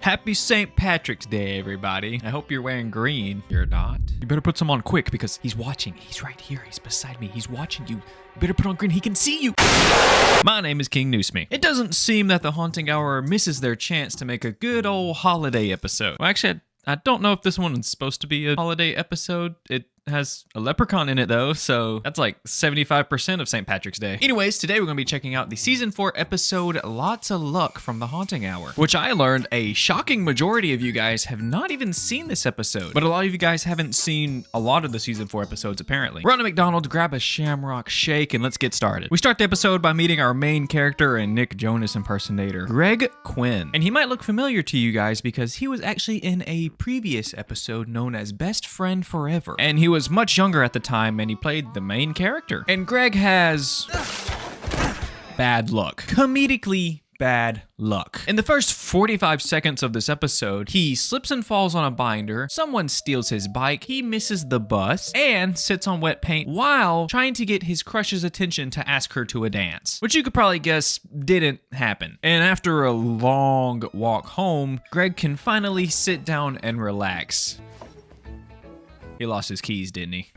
Happy St. Patrick's Day, everybody. I hope you're wearing green. You're not. You better put some on quick because he's watching. He's right here. He's beside me. He's watching you. You better put on green. He can see you. My name is King Noosme. It doesn't seem that the Haunting Hour misses their chance to make a good old holiday episode. Well, actually, I don't know if this one is supposed to be a holiday episode. It has a leprechaun in it though, so that's like 75% of St. Patrick's Day. Anyways, today we're going to be checking out the season 4 episode Lotsa Luck from the Haunting Hour, which I learned a shocking majority of you guys have not even seen this episode, but a lot of you guys haven't seen a lot of the season 4 episodes apparently. Run to McDonald's, grab a Shamrock Shake, and let's get started. We start the episode by meeting our main character and Nick Jonas impersonator, Greg Quinn. And he might look familiar to you guys because he was actually in a previous episode known as Best Friend Forever, and he was much younger at the time and he played the main character. And Greg has bad luck. Comedically bad luck. In the first 45 seconds of this episode, he slips and falls on a binder, someone steals his bike, he misses the bus, and sits on wet paint while trying to get his crush's attention to ask her to a dance, which you could probably guess didn't happen. And after a long walk home, Greg can finally sit down and relax. He lost his keys, didn't he?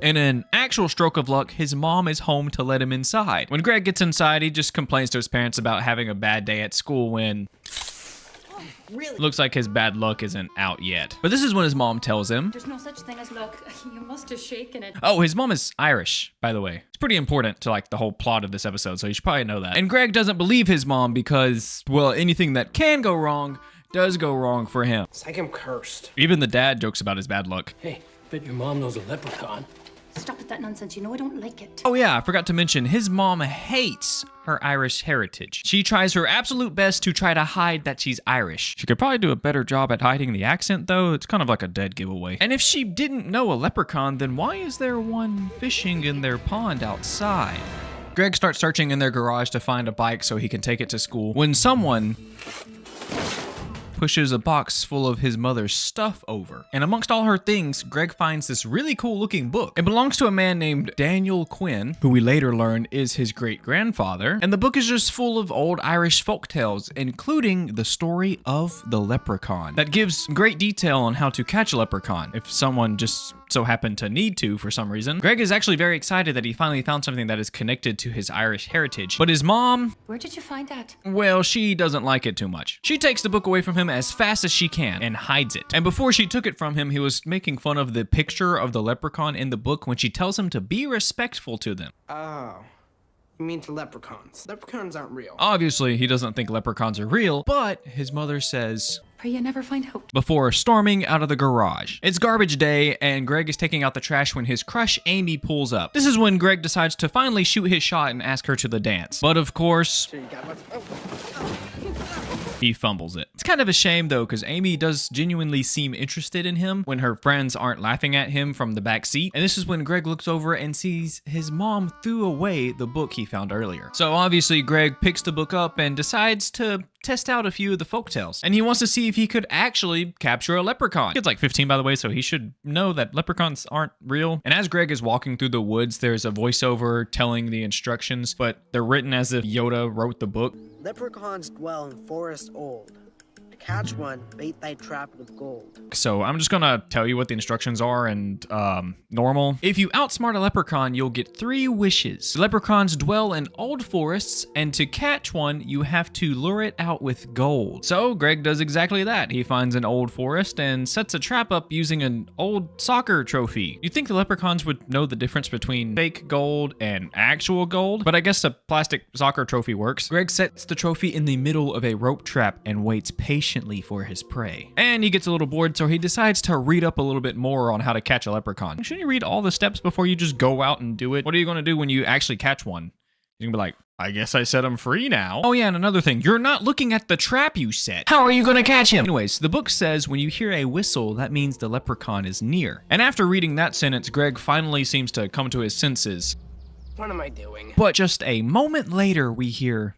In an actual stroke of luck, his mom is home to let him inside. When Greg gets inside, he just complains to his parents about having a bad day at school when really? Looks like his bad luck isn't out yet. But this is when his mom tells him, "There's no such thing as luck. You must have shaken it." Oh, his mom is Irish, by the way. It's pretty important to like the whole plot of this episode, so you should probably know that. And Greg doesn't believe his mom because, well, anything that can go wrong does go wrong for him. It's like I'm cursed. Even the dad jokes about his bad luck. Hey, bet your mom knows a leprechaun. Stop with that nonsense. You know I don't like it. Oh yeah, I forgot to mention, his mom hates her Irish heritage. She tries her absolute best to try to hide that she's Irish. She could probably do a better job at hiding the accent though. It's kind of like a dead giveaway. And if she didn't know a leprechaun, then why is there one fishing in their pond outside? Greg starts searching in their garage to find a bike so he can take it to school when someone pushes a box full of his mother's stuff over. And amongst all her things, Greg finds this really cool looking book. It belongs to a man named Daniel Quinn, who we later learn is his great-grandfather. And the book is just full of old Irish folktales, including the story of the leprechaun. That gives great detail on how to catch a leprechaun, if someone just so happened to need to for some reason. Greg is actually very excited that he finally found something that is connected to his Irish heritage. But his mom... Where did you find that? Well, she doesn't like it too much. She takes the book away from him as fast as she can and hides it. And before she took it from him, he was making fun of the picture of the leprechaun in the book when she tells him to be respectful to them. Oh. You mean to leprechauns. Leprechauns aren't real. Obviously, he doesn't think leprechauns are real, but his mother says, "Pray you never find out." Before storming out of the garage. It's garbage day, and Greg is taking out the trash when his crush, Amy, pulls up. This is when Greg decides to finally shoot his shot and ask her to the dance. But of course, he fumbles it. It's kind of a shame though, because Amy does genuinely seem interested in him when her friends aren't laughing at him from the back seat. And this is when Greg looks over and sees his mom threw away the book he found earlier. So obviously Greg picks the book up and decides to test out a few of the folktales. And he wants to see if he could actually capture a leprechaun. He's like 15, by the way, so he should know that leprechauns aren't real. And as Greg is walking through the woods, there's a voiceover telling the instructions, but they're written as if Yoda wrote the book. Leprechauns dwell in forest old. To catch one, bait thy trap with gold. So I'm just gonna tell you what the instructions are and normal. If you outsmart a leprechaun, you'll get 3 wishes. Leprechauns dwell in old forests, and to catch one, you have to lure it out with gold. So Greg does exactly that. He finds an old forest and sets a trap up using an old soccer trophy. You'd think the leprechauns would know the difference between fake gold and actual gold, but I guess a plastic soccer trophy works. Greg sets the trophy in the middle of a rope trap and waits patiently for his prey. And he gets a little bored, so he decides to read up a little bit more on how to catch a leprechaun. Shouldn't you read all the steps before you just go out and do it? What are you going to do when you actually catch one? You're going to be like, I guess I set him free now. Oh yeah, and another thing, you're not looking at the trap you set. How are you going to catch him? Anyways, the book says when you hear a whistle, that means the leprechaun is near. And after reading that sentence, Greg finally seems to come to his senses. What am I doing? But just a moment later, we hear,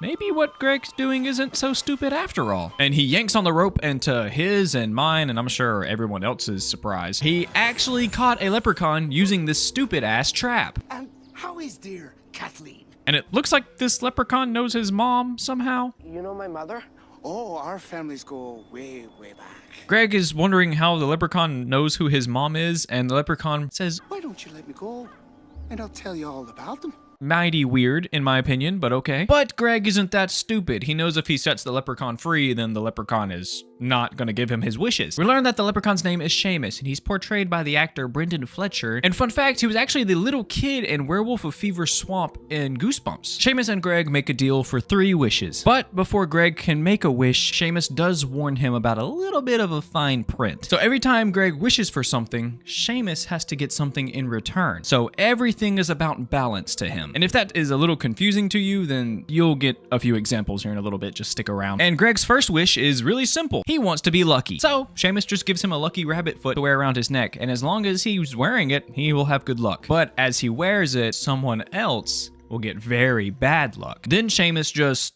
maybe what Greg's doing isn't so stupid after all. And he yanks on the rope, and to his and mine, and I'm sure everyone else's surprise, he actually caught a leprechaun using this stupid ass trap. And how is dear Kathleen? And it looks like this leprechaun knows his mom somehow. You know my mother? Oh, our families go way, way back. Greg is wondering how the leprechaun knows who his mom is, and the leprechaun says, Why don't you let me go? And I'll tell you all about them. mighty weird, in my opinion, but okay. But Greg isn't that stupid. He knows if he sets the leprechaun free, then the leprechaun is not gonna give him his wishes. We learn that the leprechaun's name is Seamus, and he's portrayed by the actor Brendan Fletcher. And fun fact, he was actually the little kid in Werewolf of Fever Swamp in Goosebumps. Seamus and Greg make a deal for 3 wishes. But before Greg can make a wish, Seamus does warn him about a little bit of a fine print. So every time Greg wishes for something, Seamus has to get something in return. So everything is about balance to him. And if that is a little confusing to you, then you'll get a few examples here in a little bit. Just stick around. And Greg's first wish is really simple. He wants to be lucky. So Seamus just gives him a lucky rabbit foot to wear around his neck. And as long as he's wearing it, he will have good luck. But as he wears it, someone else will get very bad luck. Then Seamus just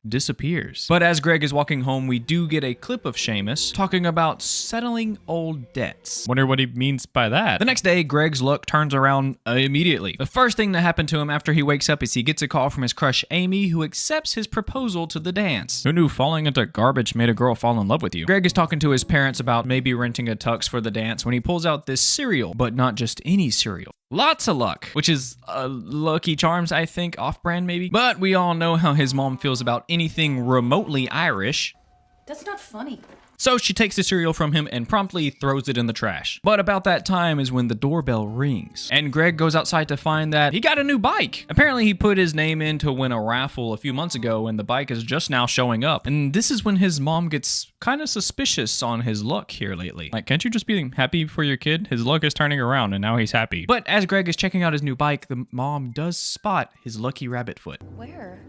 disappears. But as Greg is walking home, we do get a clip of Seamus talking about settling old debts. Wonder what he means by that. The next day, Greg's luck turns around immediately. The first thing that happened to him after he wakes up is he gets a call from his crush Amy, who accepts his proposal to the dance. Who knew falling into garbage made a girl fall in love with you? Greg is talking to his parents about maybe renting a tux for the dance when he pulls out this cereal, but not just any cereal. Lotsa Luck, which is Lucky Charms, I think, off-brand maybe. But we all know how his mom feels about anything remotely Irish. That's not funny. So she takes the cereal from him and promptly throws it in the trash. But about that time is when the doorbell rings. And Greg goes outside to find that he got a new bike. Apparently he put his name in to win a raffle a few months ago, and the bike is just now showing up. And this is when his mom gets kind of suspicious on his luck here lately. Like, can't you just be happy for your kid? His luck is turning around and now he's happy. But as Greg is checking out his new bike, the mom does spot his lucky rabbit foot. Where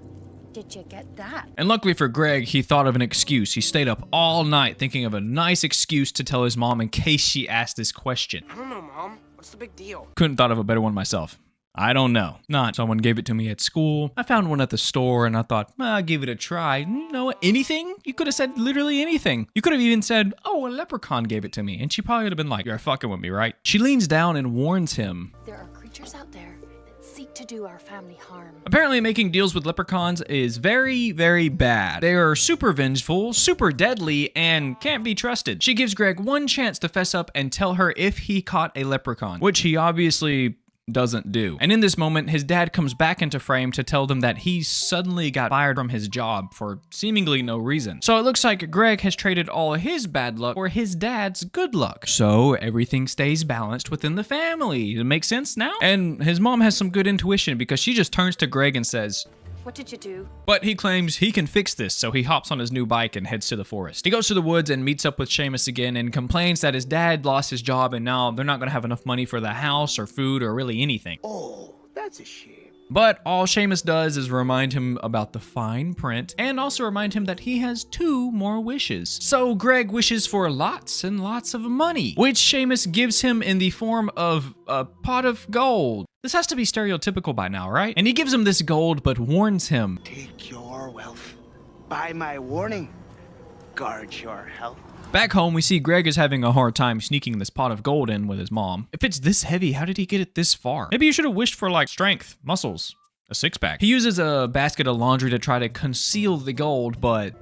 did you get that? And luckily for Greg, he thought of an excuse. He stayed up all night thinking of a nice excuse to tell his mom in case she asked this question. I don't know, Mom. What's the big deal? Couldn't thought of a better one myself. I don't know. Not someone gave it to me at school. I found one at the store and I thought, I'll give it a try. No, anything? You could have said literally anything. You could have even said, oh, a leprechaun gave it to me. And she probably would have been like, you're fucking with me, right? She leans down and warns him. There are creatures out there that seek to do our family harm. Apparently making deals with leprechauns is very, very bad. They are super vengeful, super deadly, and can't be trusted. She gives Greg one chance to fess up and tell her if he caught a leprechaun, which he obviously doesn't do. And in this moment, his dad comes back into frame to tell them that he suddenly got fired from his job for seemingly no reason. So it looks like Greg has traded all his bad luck for his dad's good luck. So everything stays balanced within the family. It makes sense now? And his mom has some good intuition because she just turns to Greg and says, What did you do? but he claims he can fix this, so he hops on his new bike and heads to the forest. He goes to the woods and meets up with Seamus again and complains that his dad lost his job and now they're not going to have enough money for the house or food or really anything. Oh, that's a shame. But all Seamus does is remind him about the fine print and also remind him that he has 2 more wishes. So Greg wishes for lots and lots of money, which Seamus gives him in the form of a pot of gold. This has to be stereotypical by now, right? And he gives him this gold but warns him. Take your wealth. By my warning, guard your health. Back home, we see Greg is having a hard time sneaking this pot of gold in with his mom. If it's this heavy, how did he get it this far? Maybe you should have wished for like strength, muscles, a 6-pack. He uses a basket of laundry to try to conceal the gold, but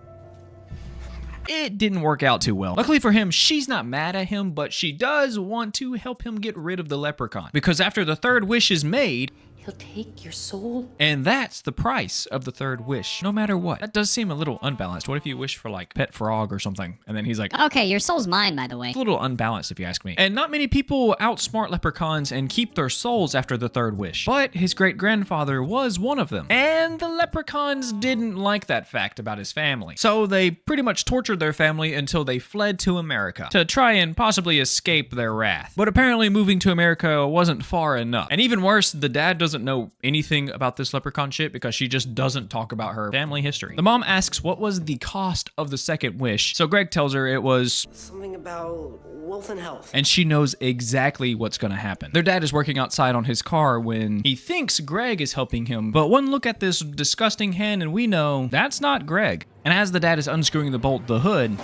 it didn't work out too well. Luckily for him, she's not mad at him, but she does want to help him get rid of the leprechaun. Because after the 3rd wish is made, He'll take your soul. and that's the price of the 3rd wish, no matter what. That does seem a little unbalanced. What if you wish for like pet frog or something? And then he's like, Okay, your soul's mine, by the way. it's a little unbalanced if you ask me. And not many people outsmart leprechauns and keep their souls after the 3rd wish. But his great-grandfather was one of them. And the leprechauns didn't like that fact about his family. So they pretty much tortured their family until they fled to America to try and possibly escape their wrath. But apparently moving to America wasn't far enough. And even worse, the dad doesn't know anything about this leprechaun shit because she just doesn't talk about her family history. The mom asks what was the cost of the 2nd wish. So Greg tells her it was Something about wealth and health. and she knows exactly what's gonna happen. Their dad is working outside on his car when he thinks Greg is helping him, but one look at this disgusting hand and we know that's not Greg. And as the dad is unscrewing the bolt, the hood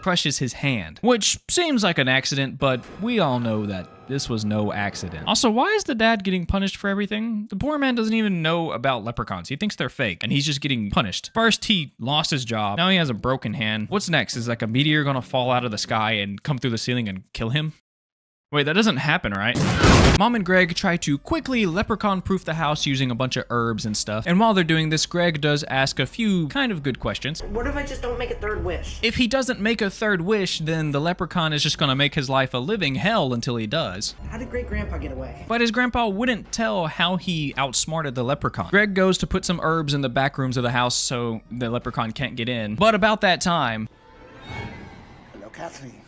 crushes his hand, which seems like an accident, but we all know that this was no accident. Also, why is the dad getting punished for everything? The poor man doesn't even know about leprechauns. He thinks they're fake, and he's just getting punished. First, he lost his job. Now he has a broken hand. What's next? Is like a meteor gonna fall out of the sky and come through the ceiling and kill him? Wait, that doesn't happen, right? Mom and Greg try to quickly leprechaun-proof the house using a bunch of herbs and stuff. And while they're doing this, Greg does ask a few kind of good questions. What if I just don't make a third wish? If he doesn't make a third wish, then the leprechaun is just gonna make his life a living hell until he does. How did Great Grandpa get away? But his grandpa wouldn't tell how he outsmarted the leprechaun. Greg goes to put some herbs in the back rooms of the house so the leprechaun can't get in. But about that time, Hello, Kathleen.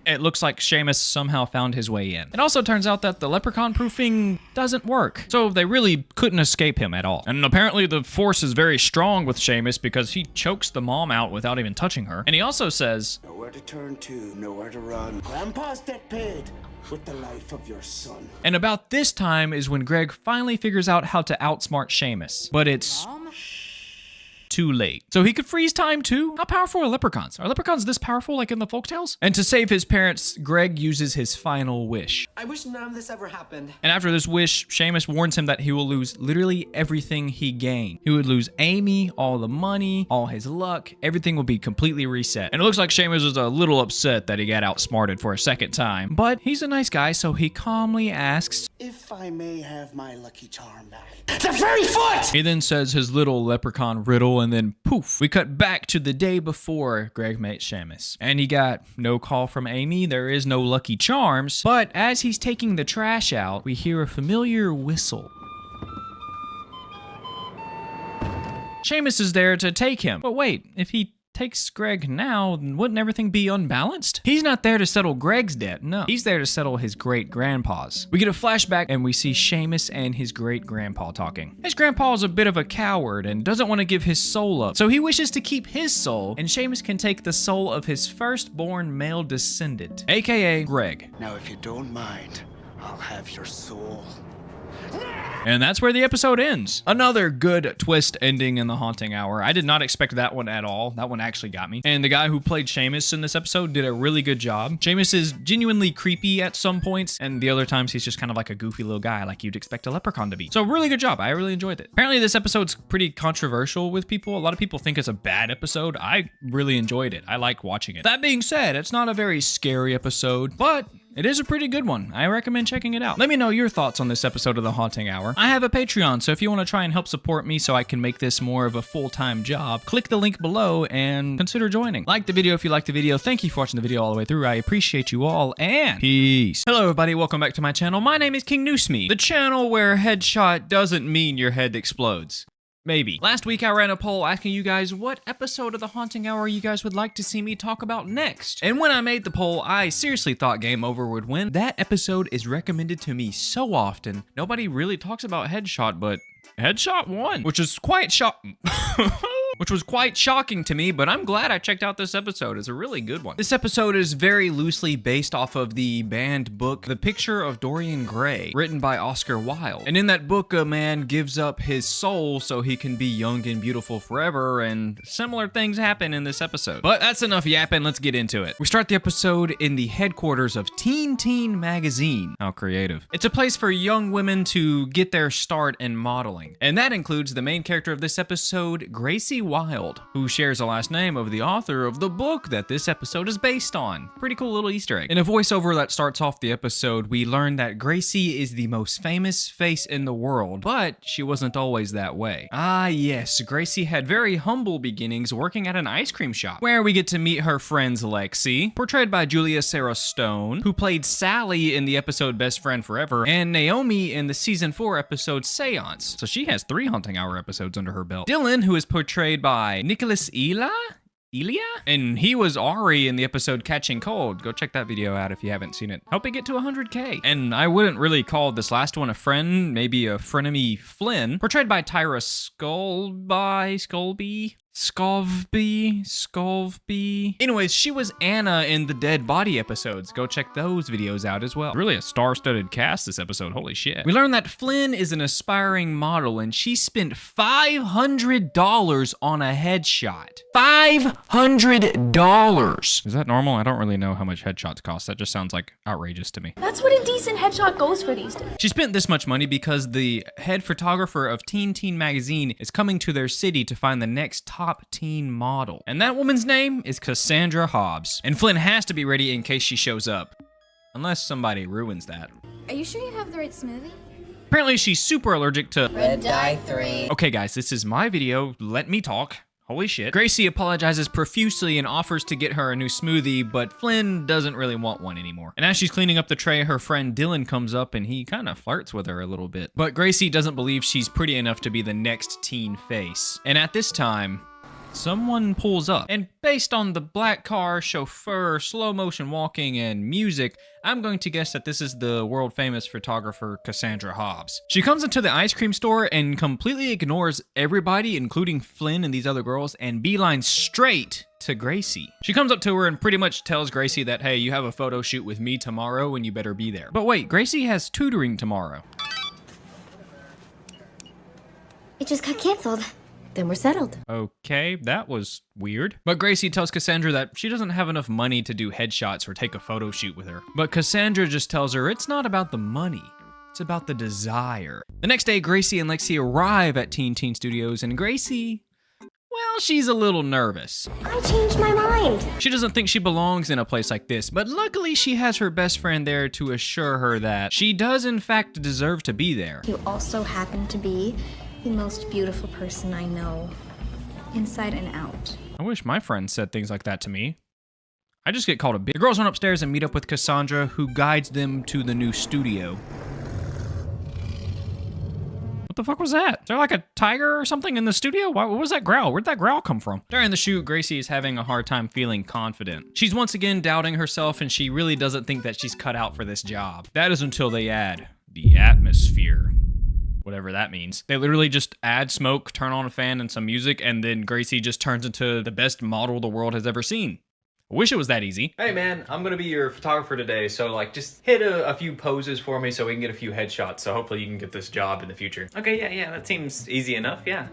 it looks like Seamus somehow found his way in. It also turns out that the leprechaun proofing doesn't work, so they really couldn't escape him at all. And apparently the force is very strong with Seamus because he chokes the mom out without even touching her. And he also says, Nowhere to turn to, nowhere to run. Grandpa's debt paid with the life of your son. and about this time is when Greg finally figures out how to outsmart Seamus. But it's too late. So he could freeze time too? How powerful are leprechauns? Are leprechauns this powerful like in the folktales? And to save his parents, Greg uses his final wish. I wish none of this ever happened. And after this wish, Seamus warns him that he will lose literally everything he gained. He would lose Amy, all the money, all his luck, everything will be completely reset. And it looks like Seamus was a little upset that he got outsmarted for a second time. But he's a nice guy, so he calmly asks, If I may have my lucky charm back. The fairy foot! he then says his little leprechaun riddle, and then poof, we cut back to the day before Greg met Seamus. And he got no call from Amy, there is no lucky charms, but as he's taking the trash out, we hear a familiar whistle. Seamus is there to take him. But wait, if he takes Greg now, then wouldn't everything be unbalanced? He's not there to settle Greg's debt, no. He's there to settle his great-grandpa's. We get a flashback and we see Seamus and his great-grandpa talking. His grandpa is a bit of a coward and doesn't want to give his soul up, so he wishes to keep his soul, and Seamus can take the soul of his firstborn male descendant, aka Greg. Now, if you don't mind, I'll have your soul. And that's where the episode ends. Another good twist ending in the Haunting Hour. I did not expect that one at all. That one actually got me. And the guy who played Seamus in this episode did a really good job. Seamus is genuinely creepy at some points, and the other times he's just kind of like a goofy little guy like you'd expect a leprechaun to be. So really good job. I really enjoyed it. Apparently this episode's pretty controversial with people. A lot of people think it's a bad episode. I really enjoyed it. I like watching it. That being said, it's not a very scary episode, but it is a pretty good one. I recommend checking it out. Let me know your thoughts on this episode of The Haunting Hour. I have a Patreon, so if you want to try and help support me so I can make this more of a full-time job, click the link below and consider joining. Like the video if you liked the video. Thank you for watching the video all the way through. I appreciate you all, and peace. Hello, everybody. Welcome back to my channel. My name is King Noosme, the channel where headshot doesn't mean your head explodes. Maybe. Last week I ran a poll asking you guys what episode of The Haunting Hour you guys would like to see me talk about next. And when I made the poll, I seriously thought Game Over would win. That episode is recommended to me so often. Nobody really talks about Headshot, but Headshot won, which is quite which was quite shocking to me, but I'm glad I checked out this episode. It's a really good one. This episode is very loosely based off of the banned book, The Picture of Dorian Gray, written by Oscar Wilde. And in that book, a man gives up his soul so he can be young and beautiful forever, and similar things happen in this episode. But that's enough yapping, let's get into it. We start the episode in the headquarters of Teen Teen Magazine. How creative. It's a place for young women to get their start in modeling. And that includes the main character of this episode, Gracie Wilde, who shares the last name of the author of the book that this episode is based on. Pretty cool little Easter egg. In a voiceover that starts off the episode, we learn that Gracie is the most famous face in the world, but she wasn't always that way. Ah yes, Gracie had very humble beginnings working at an ice cream shop, where we get to meet her friends Lexi, portrayed by Julia Sarah Stone, who played Sally in the episode Best Friend Forever, and Naomi in the season 4 episode Seance. So she has 3 Haunting Hour episodes under her belt. Dylan, who is portrayed by Nicholas Elia? And he was Ari in the episode Catching Cold. Go check that video out if you haven't seen it. Help it get to 100K. And I wouldn't really call this last one a friend, maybe a frenemy Flynn, portrayed by Tyra Scolby. Skolvby. Anyways, she was Anna in the Dead Body episodes. Go check those videos out as well. Really a star-studded cast this episode, holy shit. We learned that Flynn is an aspiring model and she spent $500 on a headshot. $500! Is that normal? I don't really know how much headshots cost. That just sounds like outrageous to me. That's what a decent headshot goes for these days. She spent this much money because the head photographer of Teen magazine is coming to their city to find the next top teen model. And that woman's name is Cassandra Hobbs. And Flynn has to be ready in case she shows up. Unless somebody ruins that. Are you sure you have the right smoothie? Apparently she's super allergic to Red dye 3. Okay guys, this is my video. Let me talk. Holy shit. Gracie apologizes profusely and offers to get her a new smoothie, but Flynn doesn't really want one anymore. And as she's cleaning up the tray, her friend Dylan comes up and he kind of flirts with her a little bit. But Gracie doesn't believe she's pretty enough to be the next teen face. And at this time, someone pulls up. And based on the black car, chauffeur, slow motion walking, and music, I'm going to guess that this is the world famous photographer Cassandra Hobbs. She comes into the ice cream store and completely ignores everybody, including Flynn and these other girls, and beelines straight to Gracie. She comes up to her and pretty much tells Gracie that, hey, you have a photo shoot with me tomorrow and you better be there. But wait, Gracie has tutoring tomorrow. It just got canceled. Then we're settled. Okay, that was weird. But Gracie tells Cassandra that she doesn't have enough money to do headshots or take a photo shoot with her. But Cassandra just tells her it's not about the money. It's about the desire. The next day, Gracie and Lexi arrive at Teen Studios, and Gracie, well, she's a little nervous. I changed my mind. She doesn't think she belongs in a place like this, but luckily she has her best friend there to assure her that she does in fact deserve to be there. You also happen to be the most beautiful person I know, inside and out. I wish my friends said things like that to me. I just get called a bitch. The girls run upstairs and meet up with Cassandra, who guides them to the new studio. What the fuck was that? Is there like a tiger or something in the studio? What was that growl? Where'd that growl come from? During the shoot, Gracie is having a hard time feeling confident. She's once again doubting herself and she really doesn't think that she's cut out for this job. That is until they add the atmosphere. Whatever that means. They literally just add smoke, turn on a fan and some music, and then Gracie just turns into the best model the world has ever seen. I wish it was that easy. Hey man, I'm gonna be your photographer today, so like just hit a few poses for me so we can get a few headshots, so hopefully you can get this job in the future. Okay, yeah, that seems easy enough, yeah.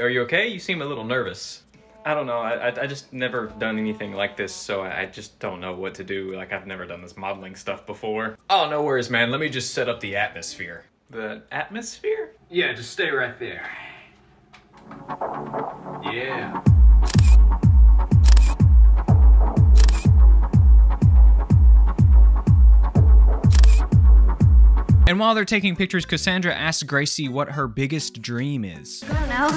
Are you okay? You seem a little nervous. I don't know, I just never done anything like this, so I just don't know what to do. Like, I've never done this modeling stuff before. Oh, no worries, man. Let me just set up the atmosphere. The atmosphere? Yeah, just stay right there. Yeah. And while they're taking pictures, Cassandra asks Gracie what her biggest dream is. I don't know.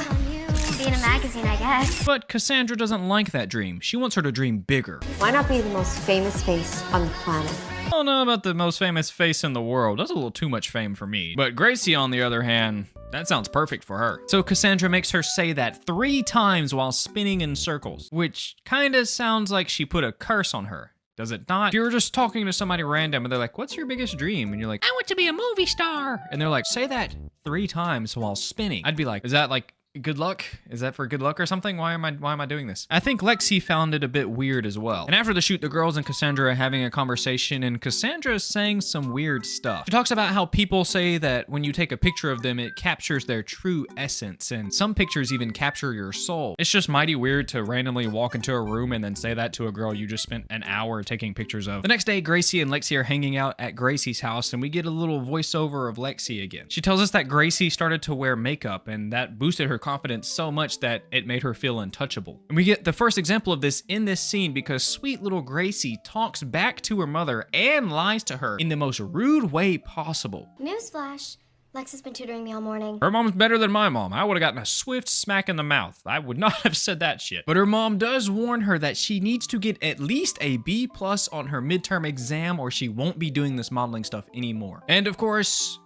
Be in a magazine, I guess. But Cassandra doesn't like that dream. She wants her to dream bigger. Why not be the most famous face on the planet? I don't know about the most famous face in the world. That's a little too much fame for me. But Gracie, on the other hand, that sounds perfect for her. So Cassandra makes her say that 3 times while spinning in circles, which kinda sounds like she put a curse on her. Does it not? If you were just talking to somebody random and they're like, what's your biggest dream? And you're like, I want to be a movie star. And they're like, say that 3 times while spinning. I'd be like, is that like good luck? Is that for good luck or something? Why am I doing this? I think Lexi found it a bit weird as well. And after the shoot, the girls and Cassandra are having a conversation and Cassandra is saying some weird stuff. She talks about how people say that when you take a picture of them, it captures their true essence, and some pictures even capture your soul. It's just mighty weird to randomly walk into a room and then say that to a girl you just spent an hour taking pictures of. The next day, Gracie and Lexi are hanging out at Gracie's house and we get a little voiceover of Lexi again. She tells us that Gracie started to wear makeup and that boosted her confidence so much that it made her feel untouchable. And we get the first example of this in this scene because sweet little Gracie talks back to her mother and lies to her in the most rude way possible. Newsflash. Lex has been tutoring me all morning. Her mom's better than my mom. I would have gotten a swift smack in the mouth. I would not have said that shit. But her mom does warn her that she needs to get at least a B+ on her midterm exam or she won't be doing this modeling stuff anymore. And of course,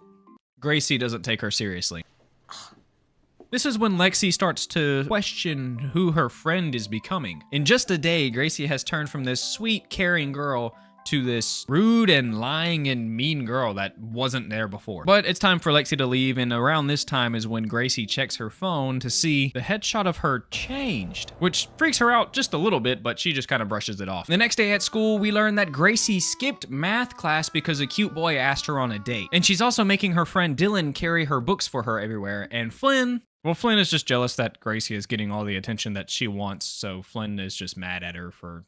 Gracie doesn't take her seriously. This is when Lexi starts to question who her friend is becoming. In just a day, Gracie has turned from this sweet, caring girl to this rude and lying and mean girl that wasn't there before. But it's time for Lexi to leave, and around this time is when Gracie checks her phone to see the headshot of her changed, which freaks her out just a little bit, but she just kind of brushes it off. The next day at school, we learn that Gracie skipped math class because a cute boy asked her on a date. And she's also making her friend Dylan carry her books for her everywhere, and Flynn is just jealous that Gracie is getting all the attention that she wants, so Flynn is just mad at her for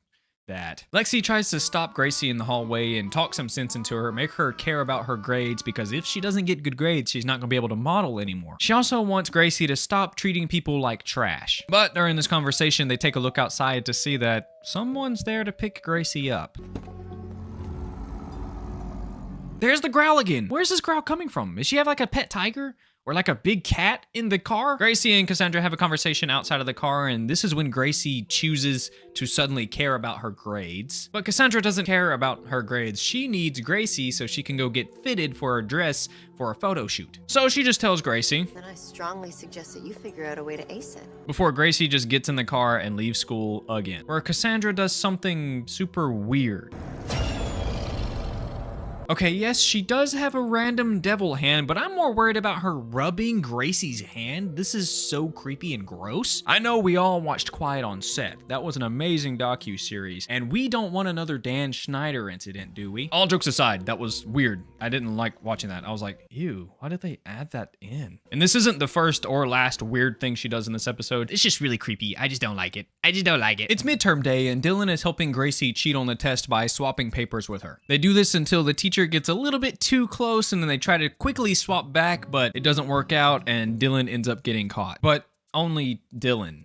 that. Lexi tries to stop Gracie in the hallway and talk some sense into her, make her care about her grades, because if she doesn't get good grades, she's not gonna be able to model anymore. She also wants Gracie to stop treating people like trash. But during this conversation, they take a look outside to see that someone's there to pick Gracie up. There's the growl again. Where's this growl coming from? Does she have like a pet tiger? Or like a big cat in the car? Gracie and Cassandra have a conversation outside of the car, and this is when Gracie chooses to suddenly care about her grades. But Cassandra doesn't care about her grades. She needs Gracie so she can go get fitted for a dress for a photo shoot. So she just tells Gracie. Then I strongly suggest that you figure out a way to ace it. Before Gracie just gets in the car and leaves school again. Where Cassandra does something super weird. Okay, yes, she does have a random devil hand, but I'm more worried about her rubbing Gracie's hand. This is so creepy and gross. I know we all watched Quiet on Set. That was an amazing docu-series, and we don't want another Dan Schneider incident, do we? All jokes aside, that was weird. I didn't like watching that. I was like, ew, why did they add that in? And this isn't the first or last weird thing she does in this episode. It's just really creepy. I just don't like it. I just don't like it. It's midterm day, and Dylan is helping Gracie cheat on the test by swapping papers with her. They do this until the teacher gets a little bit too close, and then they try to quickly swap back, but it doesn't work out, and Dylan ends up getting caught. But only Dylan.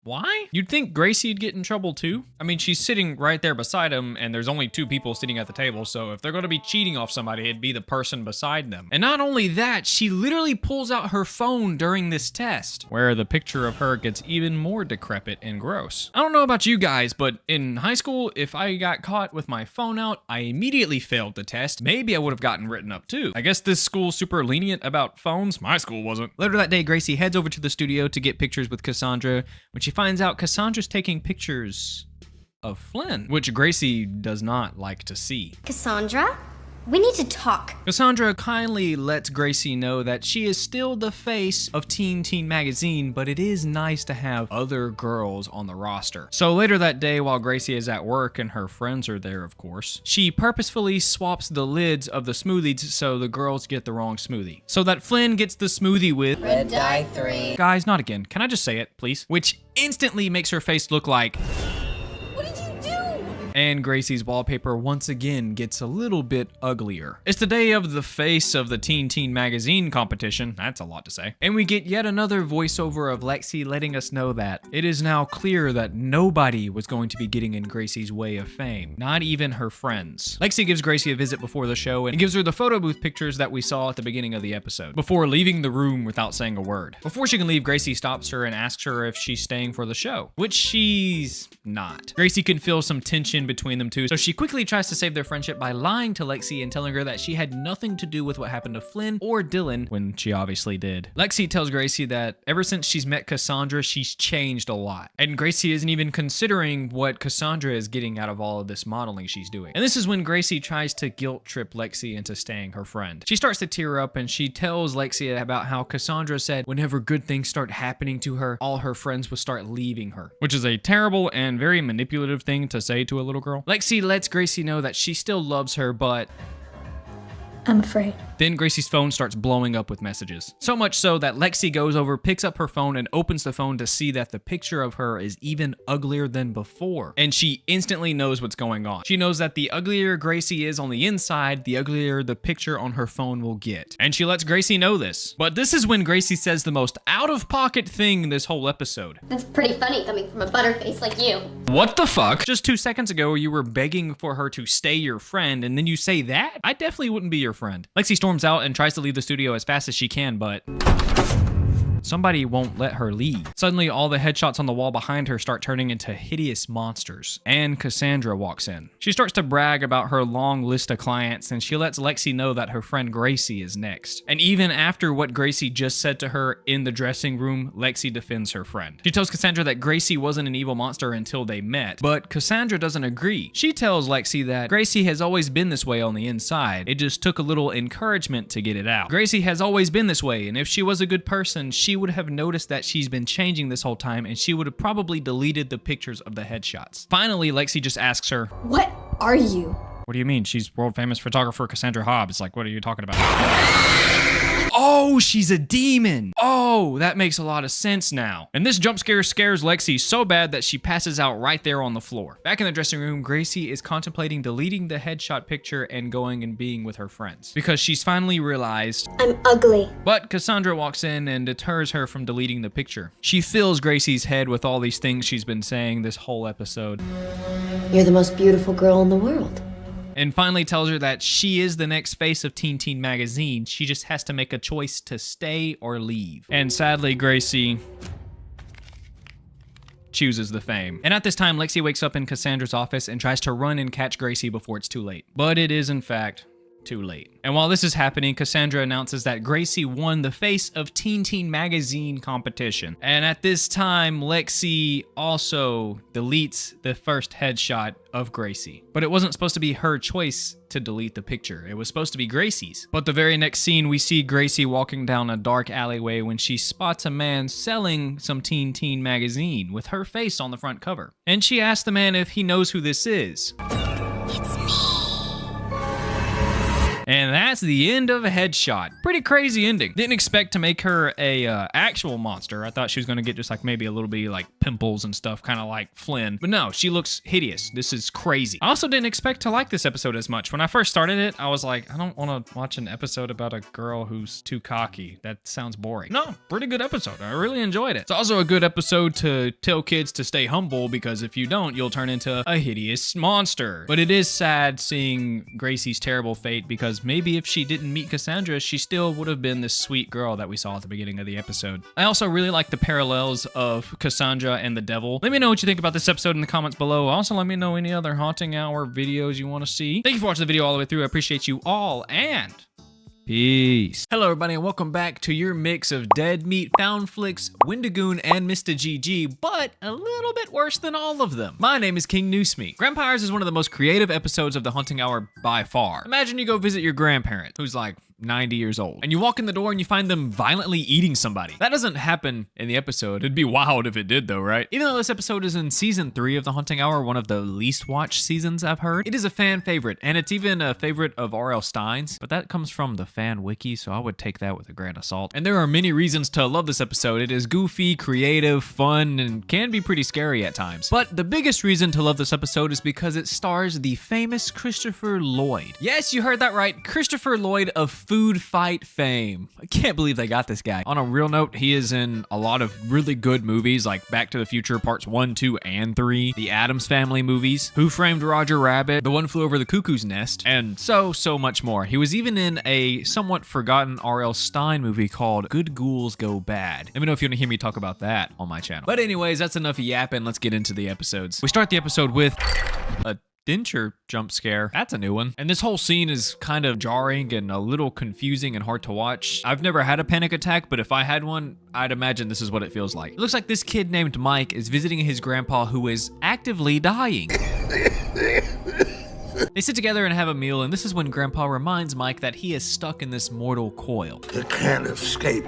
Why? You'd think Gracie'd get in trouble too. I mean, she's sitting right there beside him, and there's only 2 people sitting at the table, so if they're gonna be cheating off somebody, it'd be the person beside them. And not only that, she literally pulls out her phone during this test, where the picture of her gets even more decrepit and gross. I don't know about you guys, but in high school, if I got caught with my phone out, I immediately failed the test. Maybe I would have gotten written up too. I guess this school's super lenient about phones. My school wasn't. Later that day, Gracie heads over to the studio to get pictures with Cassandra, when she finds out Cassandra's taking pictures of Flynn, which Gracie does not like to see. Cassandra? We need to talk. Cassandra kindly lets Gracie know that she is still the face of Teen Magazine, but it is nice to have other girls on the roster. So later that day, while Gracie is at work and her friends are there, of course, she purposefully swaps the lids of the smoothies so the girls get the wrong smoothie. So that Flynn gets the smoothie with Red dye 3. Guys, not again. Can I just say it, please? Which instantly makes her face look like... What did you do? And Gracie's wallpaper once again gets a little bit uglier. It's the day of the face of the Teen Magazine competition. That's a lot to say. And we get yet another voiceover of Lexi letting us know that it is now clear that nobody was going to be getting in Gracie's way of fame. Not even her friends. Lexi gives Gracie a visit before the show and gives her the photo booth pictures that we saw at the beginning of the episode, before leaving the room without saying a word. Before she can leave, Gracie stops her and asks her if she's staying for the show, which she's not. Gracie can feel some tension between them two, so she quickly tries to save their friendship by lying to Lexi and telling her that she had nothing to do with what happened to Flynn or Dylan, when she obviously did. Lexi tells Gracie that ever since she's met Cassandra, she's changed a lot, and Gracie isn't even considering what Cassandra is getting out of all of this modeling she's doing. And this is when Gracie tries to guilt trip Lexi into staying her friend. She starts to tear up, and she tells Lexi about how Cassandra said whenever good things start happening to her, all her friends will start leaving her, which is a terrible and very manipulative thing to say to a little girl. Lexi lets Gracie know that she still loves her, but I'm afraid. Then Gracie's phone starts blowing up with messages. So much so that Lexi goes over, picks up her phone, and opens the phone to see that the picture of her is even uglier than before. And she instantly knows what's going on. She knows that the uglier Gracie is on the inside, the uglier the picture on her phone will get. And she lets Gracie know this. But this is when Gracie says the most out-of-pocket thing in this whole episode. That's pretty funny coming from a butterface like you. What the fuck? Just 2 seconds ago, you were begging for her to stay your friend, and then you say that? I definitely wouldn't be your friend. Lexi storms out and tries to leave the studio as fast as she can, but... somebody won't let her leave. Suddenly, all the headshots on the wall behind her start turning into hideous monsters, and Cassandra walks in. She starts to brag about her long list of clients, and she lets Lexi know that her friend Gracie is next. And even after what Gracie just said to her in the dressing room, Lexi defends her friend. She tells Cassandra that Gracie wasn't an evil monster until they met, but Cassandra doesn't agree. She tells Lexi that Gracie has always been this way on the inside. It just took a little encouragement to get it out. Gracie has always been this way, and if she was a good person, she would have noticed that she's been changing this whole time, and she would have probably deleted the pictures of the headshots. Finally, Lexi just asks her, What are you? what do you mean? She's world famous photographer Cassandra Hobbs. Like, what are you talking about? Oh, she's a demon. Oh, that makes a lot of sense now. And this jump scare scares Lexi so bad that she passes out right there on the floor. Back in the dressing room, Gracie is contemplating deleting the headshot picture and going and being with her friends because she's finally realized I'm ugly. But Cassandra walks in and deters her from deleting the picture. She fills Gracie's head with all these things she's been saying this whole episode. You're the most beautiful girl in the world. And finally tells her that she is the next face of Teen Teen Magazine. She just has to make a choice to stay or leave. And sadly, Gracie chooses the fame. And at this time, Lexi wakes up in Cassandra's office and tries to run and catch Gracie before it's too late. But it is, in fact, too late. And while this is happening, Cassandra announces that Gracie won the Face of Teen Teen Magazine competition. And at this time, Lexi also deletes the first headshot of Gracie. But it wasn't supposed to be her choice to delete the picture. It was supposed to be Gracie's. But the very next scene, we see Gracie walking down a dark alleyway when she spots a man selling some Teen Teen Magazine with her face on the front cover. And she asks the man if he knows who this is. And that's the end of a headshot. Pretty crazy ending. Didn't expect to make her a actual monster. I thought she was gonna get just like maybe a little bit like pimples and stuff, kind of like Flynn. But no, she looks hideous. This is crazy. I also didn't expect to like this episode as much. When I first started it, I was like, I don't want to watch an episode about a girl who's too cocky. That sounds boring. No, pretty good episode. I really enjoyed it. It's also a good episode to tell kids to stay humble because if you don't, you'll turn into a hideous monster. But it is sad seeing Gracie's terrible fate because maybe if she didn't meet Cassandra, she still would have been this sweet girl that we saw at the beginning of the episode. I also really like the parallels of Cassandra and the devil. Let me know what you think about this episode in the comments below. Also, let me know any other Haunting Hour videos you want to see. Thank you for watching the video all the way through. I appreciate you all, and peace. Hello, everybody, and welcome back to your mix of Dead Meat, Found Flicks, Wendigoon, and Mr. GG, but a little bit worse than all of them. My name is King Newsmeat. Grampires is one of the most creative episodes of the Haunting Hour by far. Imagine you go visit your grandparents, who's like 90 years old, and you walk in the door and you find them violently eating somebody. That doesn't happen in the episode. It'd be wild if it did though, right? Even though this episode is in season 3 of the Haunting Hour, one of the least watched seasons I've heard, it is a fan favorite, and it's even a favorite of R.L. Stine's, but that comes from the fan wiki, so I would take that with a grain of salt. And there are many reasons to love this episode. It is goofy, creative, fun, and can be pretty scary at times. But the biggest reason to love this episode is because it stars the famous Christopher Lloyd. Yes, you heard that right. Christopher Lloyd of Food Fight fame. I can't believe they got this guy. On a real note, he is in a lot of really good movies like Back to the Future Parts 1, 2, and 3, the Addams Family movies, Who Framed Roger Rabbit, The One Flew Over the Cuckoo's Nest, and so much more. He was even in a somewhat forgotten R.L. Stine movie called Good Ghouls Go Bad. Let me know if you want to hear me talk about that on my channel. But anyways, that's enough yapping. Let's get into the episodes. We start the episode with a denture jump scare. That's a new one. And this whole scene is kind of jarring and a little confusing and hard to watch. I've never had a panic attack, but if I had one, I'd imagine this is what it feels like. It looks like this kid named Mike is visiting his grandpa who is actively dying. They sit together and have a meal, and this is when Grandpa reminds Mike that he is stuck in this mortal coil. You can't escape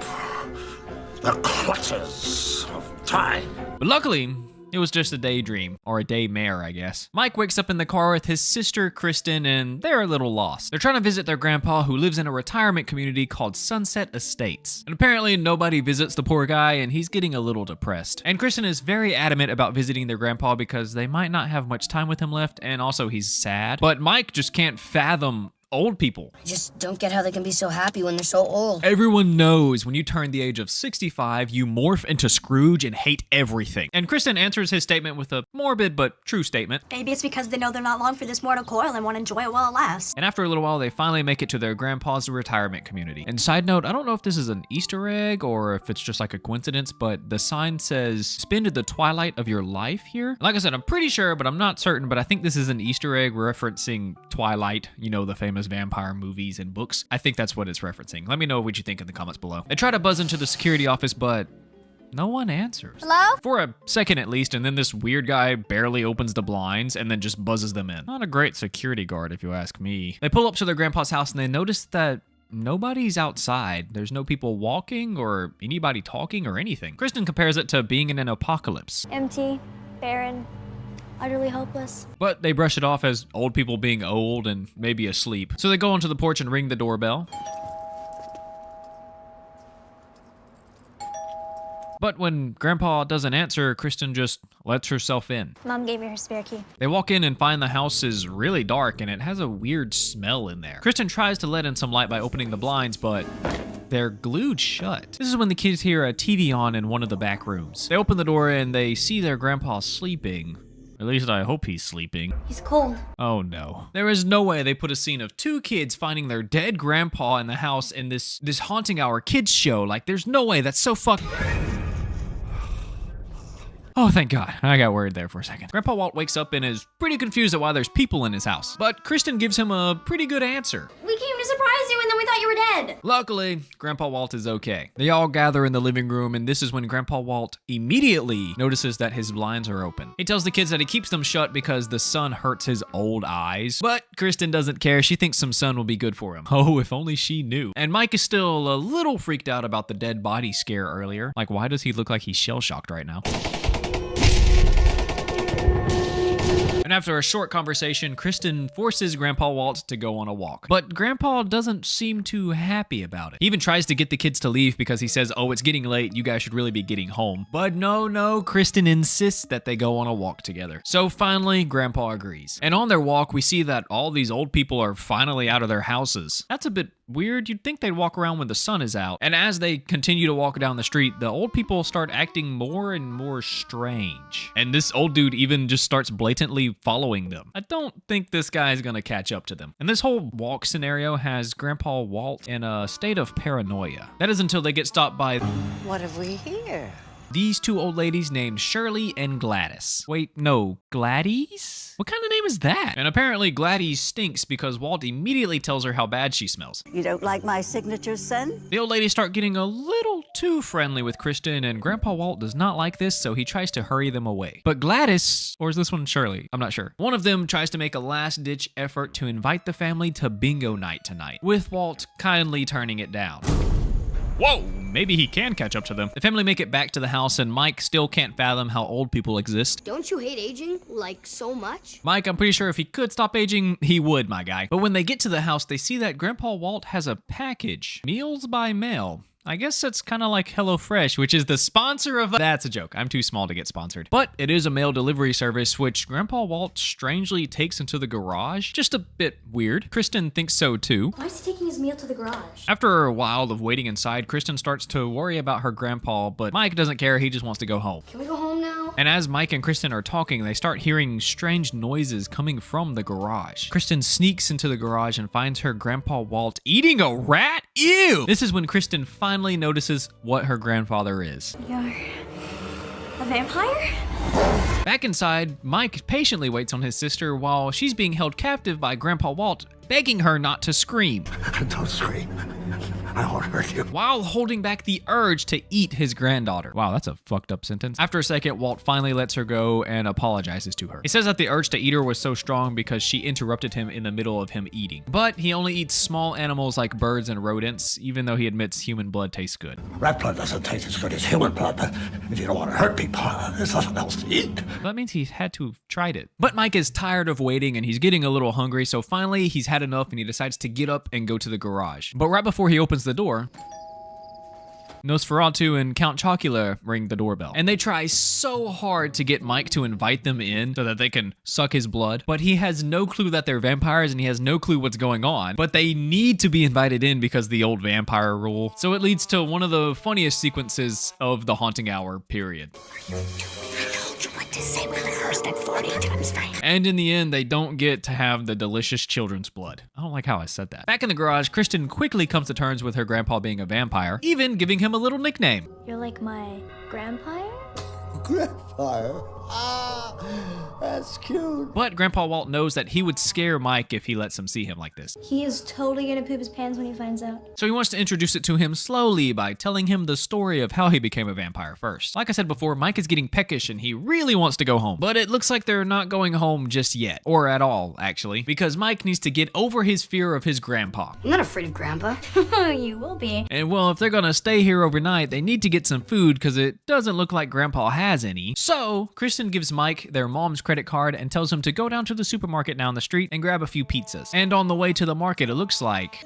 the clutches of time. But luckily, it was just a daydream, or a daymare, I guess. Mike wakes up in the car with his sister, Kristen, and they're a little lost. They're trying to visit their grandpa who lives in a retirement community called Sunset Estates. And apparently nobody visits the poor guy, and he's getting a little depressed. And Kristen is very adamant about visiting their grandpa because they might not have much time with him left, and also he's sad. But Mike just can't fathom old people. I just don't get how they can be so happy when they're so old. Everyone knows when you turn the age of 65, you morph into Scrooge and hate everything. And Kristen answers his statement with a morbid but true statement. Maybe it's because they know they're not long for this mortal coil and want to enjoy it while it lasts. And after a little while, they finally make it to their grandpa's retirement community. And side note, I don't know if this is an Easter egg or if it's just like a coincidence, but the sign says, spend the twilight of your life here. Like I said, I'm pretty sure, but I'm not certain, but I think this is an Easter egg referencing Twilight, you know, the famous vampire movies and books. I think that's what it's referencing. Let me know what you think in the comments below. They try to buzz into the security office, but no one answers. Hello? For a second at least, and then this weird guy barely opens the blinds and then just buzzes them in. Not a great security guard, if you ask me. They pull up to their grandpa's house and they notice that nobody's outside. There's no people walking or anybody talking or anything. Kristen compares it to being in an apocalypse. Empty, barren, utterly hopeless. But they brush it off as old people being old and maybe asleep. So they go onto the porch and ring the doorbell. But when Grandpa doesn't answer, Kristen just lets herself in. Mom gave me her spare key. They walk in and find the house is really dark and it has a weird smell in there. Kristen tries to let in some light by opening the blinds, but they're glued shut. This is when the kids hear a TV on in one of the back rooms. They open the door and they see their grandpa sleeping. At least I hope he's sleeping. He's cold. Oh no. There is no way they put a scene of two kids finding their dead grandpa in the house in this Haunting Hour kids show. Like, there's no way. That's so fucked. Oh, thank God. I got worried there for a second. Grandpa Walt wakes up and is pretty confused at why there's people in his house. But Kristen gives him a pretty good answer. We came to surprise you and then we thought you were dead. Luckily, Grandpa Walt is okay. They all gather in the living room, and this is when Grandpa Walt immediately notices that his blinds are open. He tells the kids that he keeps them shut because the sun hurts his old eyes. But Kristen doesn't care. She thinks some sun will be good for him. Oh, if only she knew. And Mike is still a little freaked out about the dead body scare earlier. Like, why does he look like he's shell-shocked right now? And after a short conversation, Kristen forces Grandpa Walt to go on a walk. But Grandpa doesn't seem too happy about it. He even tries to get the kids to leave because he says, oh, it's getting late, you guys should really be getting home. But no, Kristen insists that they go on a walk together. So finally, Grandpa agrees. And on their walk, we see that all these old people are finally out of their houses. That's a bit weird. You'd think they'd walk around when the sun is out. And as they continue to walk down the street, the old people start acting more and more strange. And this old dude even just starts blatantly following them. I don't think this guy is gonna catch up to them. And this whole walk scenario has Grandpa Walt in a state of paranoia. That is until they get stopped by... What have we here? These two old ladies named Shirley and Gladys. Wait, no, Gladys? What kind of name is that? And apparently Gladys stinks because Walt immediately tells her how bad she smells. You don't like my signature, son? The old ladies start getting a little too friendly with Kristen, and Grandpa Walt does not like this, so he tries to hurry them away. But Gladys, or is this one Shirley? I'm not sure. One of them tries to make a last-ditch effort to invite the family to bingo night tonight, with Walt kindly turning it down. Whoa, maybe he can catch up to them. The family make it back to the house, and Mike still can't fathom how old people exist. Don't you hate aging, like, so much? Mike, I'm pretty sure if he could stop aging, he would, my guy. But when they get to the house, they see that Grandpa Walt has a package. Meals by mail. I guess it's kind of like HelloFresh, which is the sponsor of... That's a joke. I'm too small to get sponsored. But it is a mail delivery service, which Grandpa Walt strangely takes into the garage. Just a bit weird. Kristen thinks so too. Why is he taking his meal to the garage? After a while of waiting inside, Kristen starts to worry about her grandpa, but Mike doesn't care. He just wants to go home. Can we go home now? And as Mike and Kristen are talking, they start hearing strange noises coming from the garage. Kristen sneaks into the garage and finds her Grandpa Walt eating a rat. Ew! This is when Kristen finally notices what her grandfather is. You're a vampire? Back inside, Mike patiently waits on his sister while she's being held captive by Grandpa Walt, begging her not to scream. Don't scream. I won't hurt you. While holding back the urge to eat his granddaughter. Wow, that's a fucked up sentence. After a second, Walt finally lets her go and apologizes to her. He says that the urge to eat her was so strong because she interrupted him in the middle of him eating. But he only eats small animals like birds and rodents, even though he admits human blood tastes good. Rat blood doesn't taste as good as human blood, but if you don't want to hurt people, there's nothing else to eat. That means he had to have tried it. But Mike is tired of waiting and he's getting a little hungry, so finally he's had enough and he decides to get up and go to the garage. But right before he opens the door, Nosferatu and Count Chocula ring the doorbell. And they try so hard to get Mike to invite them in so that they can suck his blood, but he has no clue that they're vampires and he has no clue what's going on. But they need to be invited in because the old vampire rule. So it leads to one of the funniest sequences of the haunting hour period. And in the end, they don't get to have the delicious children's blood. I don't like how I said that. Back in the garage, Kristen quickly comes to terms with her grandpa being a vampire, even giving him a little nickname. You're like my Grampire? Grampire? Ah, that's cute. But Grandpa Walt knows that he would scare Mike if he lets him see him like this. He is totally gonna poop his pants when he finds out. So he wants to introduce it to him slowly by telling him the story of how he became a vampire first. Like I said before, Mike is getting peckish and he really wants to go home. But it looks like they're not going home just yet. Or at all, actually. Because Mike needs to get over his fear of his grandpa. I'm not afraid of Grandpa. You will be. And well, if they're gonna stay here overnight, they need to get some food because it doesn't look like Grandpa has any. So Kristen gives Mike their mom's credit card and tells him to go down to the supermarket down the street and grab a few pizzas. And on the way to the market, it looks like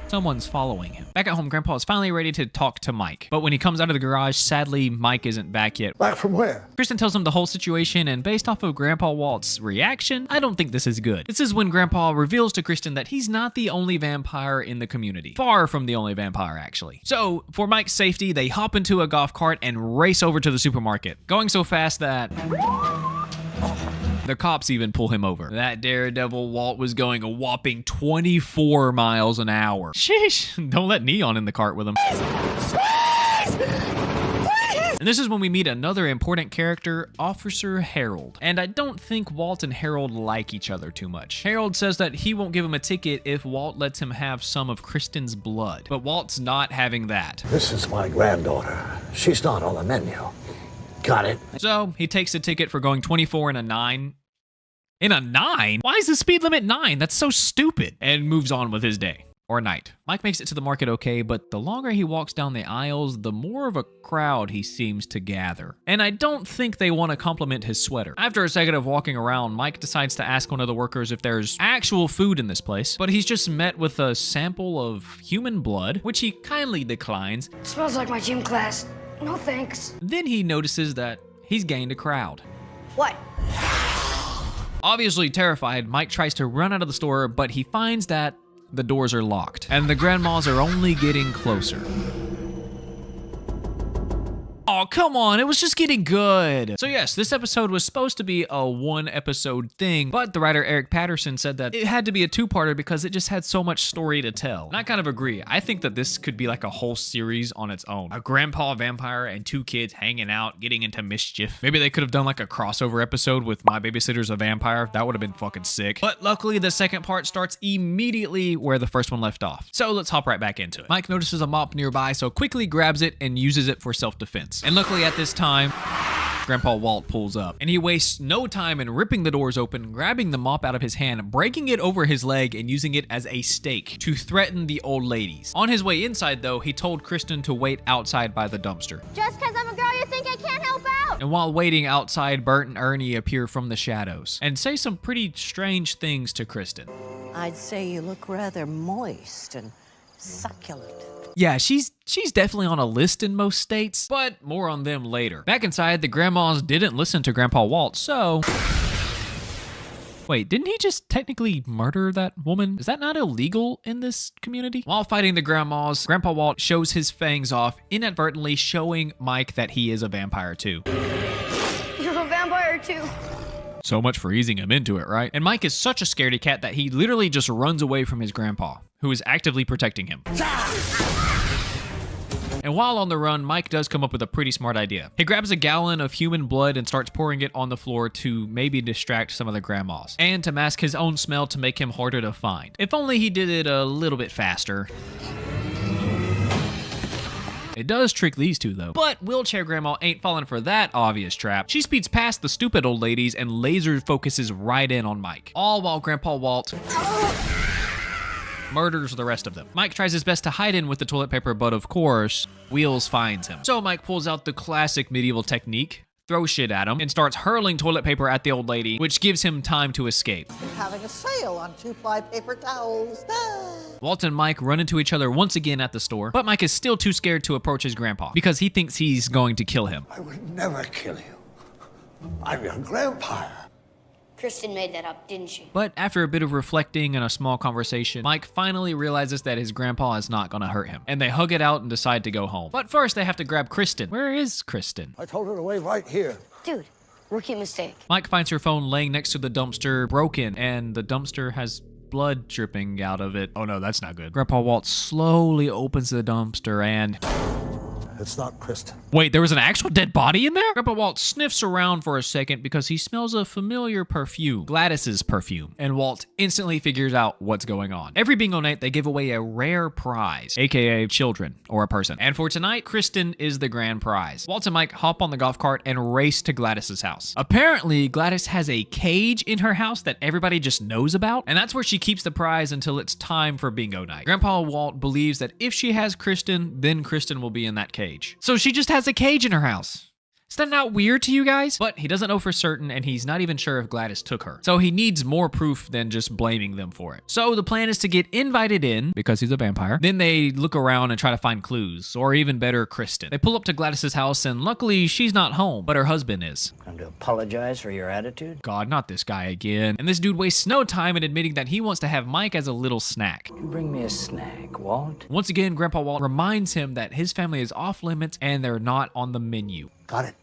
someone's following him. Back at home, Grandpa is finally ready to talk to Mike. But when he comes out of the garage, sadly, Mike isn't back yet. Back from where? Kristen tells him the whole situation, and based off of Grandpa Walt's reaction, I don't think this is good. This is when Grandpa reveals to Kristen that he's not the only vampire in the community. Far from the only vampire, actually. So, for Mike's safety, they hop into a golf cart and race over to the supermarket, going so fast that the cops even pull him over. That daredevil Walt was going a whopping 24 miles an hour. Sheesh, don't let Neon in the cart with him. And this is when we meet another important character, Officer Harold. And I don't think Walt and Harold like each other too much. Harold says that he won't give him a ticket if Walt lets him have some of Kristen's blood. But Walt's not having that. This is my granddaughter. She's not on the menu. Got it. So he takes a ticket for going 24 in a 9. In a 9? Why is the speed limit 9? That's so stupid. And moves on with his day. Or night. Mike makes it to the market okay, but the longer he walks down the aisles, the more of a crowd he seems to gather. And I don't think they want to compliment his sweater. After a second of walking around, Mike decides to ask one of the workers if there's actual food in this place, but he's just met with a sample of human blood, which he kindly declines. It smells like my gym class. No thanks. Then he notices that he's gained a crowd. What? Obviously terrified, Mike tries to run out of the store, but he finds that the doors are locked, and the grandmas are only getting closer. Oh, come on, it was just getting good. So yes, this episode was supposed to be a one-episode thing, but the writer Eric Patterson said that it had to be a two-parter because it just had so much story to tell. And I kind of agree. I think that this could be like a whole series on its own. A grandpa vampire and two kids hanging out, getting into mischief. Maybe they could have done like a crossover episode with My Babysitter's a Vampire. That would have been fucking sick. But luckily, the second part starts immediately where the first one left off. So let's hop right back into it. Mike notices a mop nearby, so quickly grabs it and uses it for self-defense. And luckily at this time, Grandpa Walt pulls up, and he wastes no time in ripping the doors open, grabbing the mop out of his hand, breaking it over his leg, and using it as a stake to threaten the old ladies. On his way inside, though, he told Kristen to wait outside by the dumpster. Just because I'm a girl, you think I can't help out? And while waiting outside, Bert and Ernie appear from the shadows and say some pretty strange things to Kristen. I'd say you look rather moist and succulent. Yeah, she's definitely on a list in most states, but more on them later. Back inside, the grandmas didn't listen to Grandpa Walt, so... Wait, didn't he just technically murder that woman? Is that not illegal in this community? While fighting the grandmas, Grandpa Walt shows his fangs off, inadvertently showing Mike that he is a vampire too. You're a vampire too. So much for easing him into it, right? And Mike is such a scaredy cat that he literally just runs away from his grandpa, who is actively protecting him. And while on the run, Mike does come up with a pretty smart idea. He grabs a gallon of human blood and starts pouring it on the floor to maybe distract some of the grandmas, and to mask his own smell to make him harder to find. If only he did it a little bit faster. It does trick these two though. But Wheelchair Grandma ain't falling for that obvious trap. She speeds past the stupid old ladies and laser focuses right in on Mike. All while Grandpa Walt murders the rest of them. Mike tries his best to hide in with the toilet paper, but of course, Wheels finds him. So Mike pulls out the classic medieval technique, throws shit at him, and starts hurling toilet paper at the old lady, which gives him time to escape. Having a sale on 2-ply paper towels. Walt and Mike run into each other once again at the store, but Mike is still too scared to approach his grandpa because he thinks he's going to kill him. I would never kill you. I'm your Grampire. Kristen made that up, didn't she? But after a bit of reflecting and a small conversation, Mike finally realizes that his grandpa is not gonna hurt him, and they hug it out and decide to go home. But first they have to grab Kristen. Where is Kristen? I told her to wait right here. Dude, rookie mistake. Mike finds her phone laying next to the dumpster, broken, and the dumpster has blood dripping out of it. Oh no, that's not good. Grandpa Walt slowly opens the dumpster and... It's not Kristen. Wait, there was an actual dead body in there? Grandpa Walt sniffs around for a second because he smells a familiar perfume, Gladys's perfume, and Walt instantly figures out what's going on. Every bingo night, they give away a rare prize, aka children or a person. And for tonight, Kristen is the grand prize. Walt and Mike hop on the golf cart and race to Gladys's house. Apparently, Gladys has a cage in her house that everybody just knows about, and that's where she keeps the prize until it's time for bingo night. Grandpa Walt believes that if she has Kristen, then Kristen will be in that cage. So she just has a cage in her house. Is that not weird to you guys? But he doesn't know for certain, and he's not even sure if Gladys took her. So he needs more proof than just blaming them for it. So the plan is to get invited in, because he's a vampire. Then they look around and try to find clues, or even better, Kristen. They pull up to Gladys's house, and luckily she's not home, but her husband is. Time to apologize for your attitude? God, not this guy again. And this dude wastes no time in admitting that he wants to have Mike as a little snack. You bring me a snack, Walt. Once again, Grandpa Walt reminds him that his family is off limits and they're not on the menu. Got it.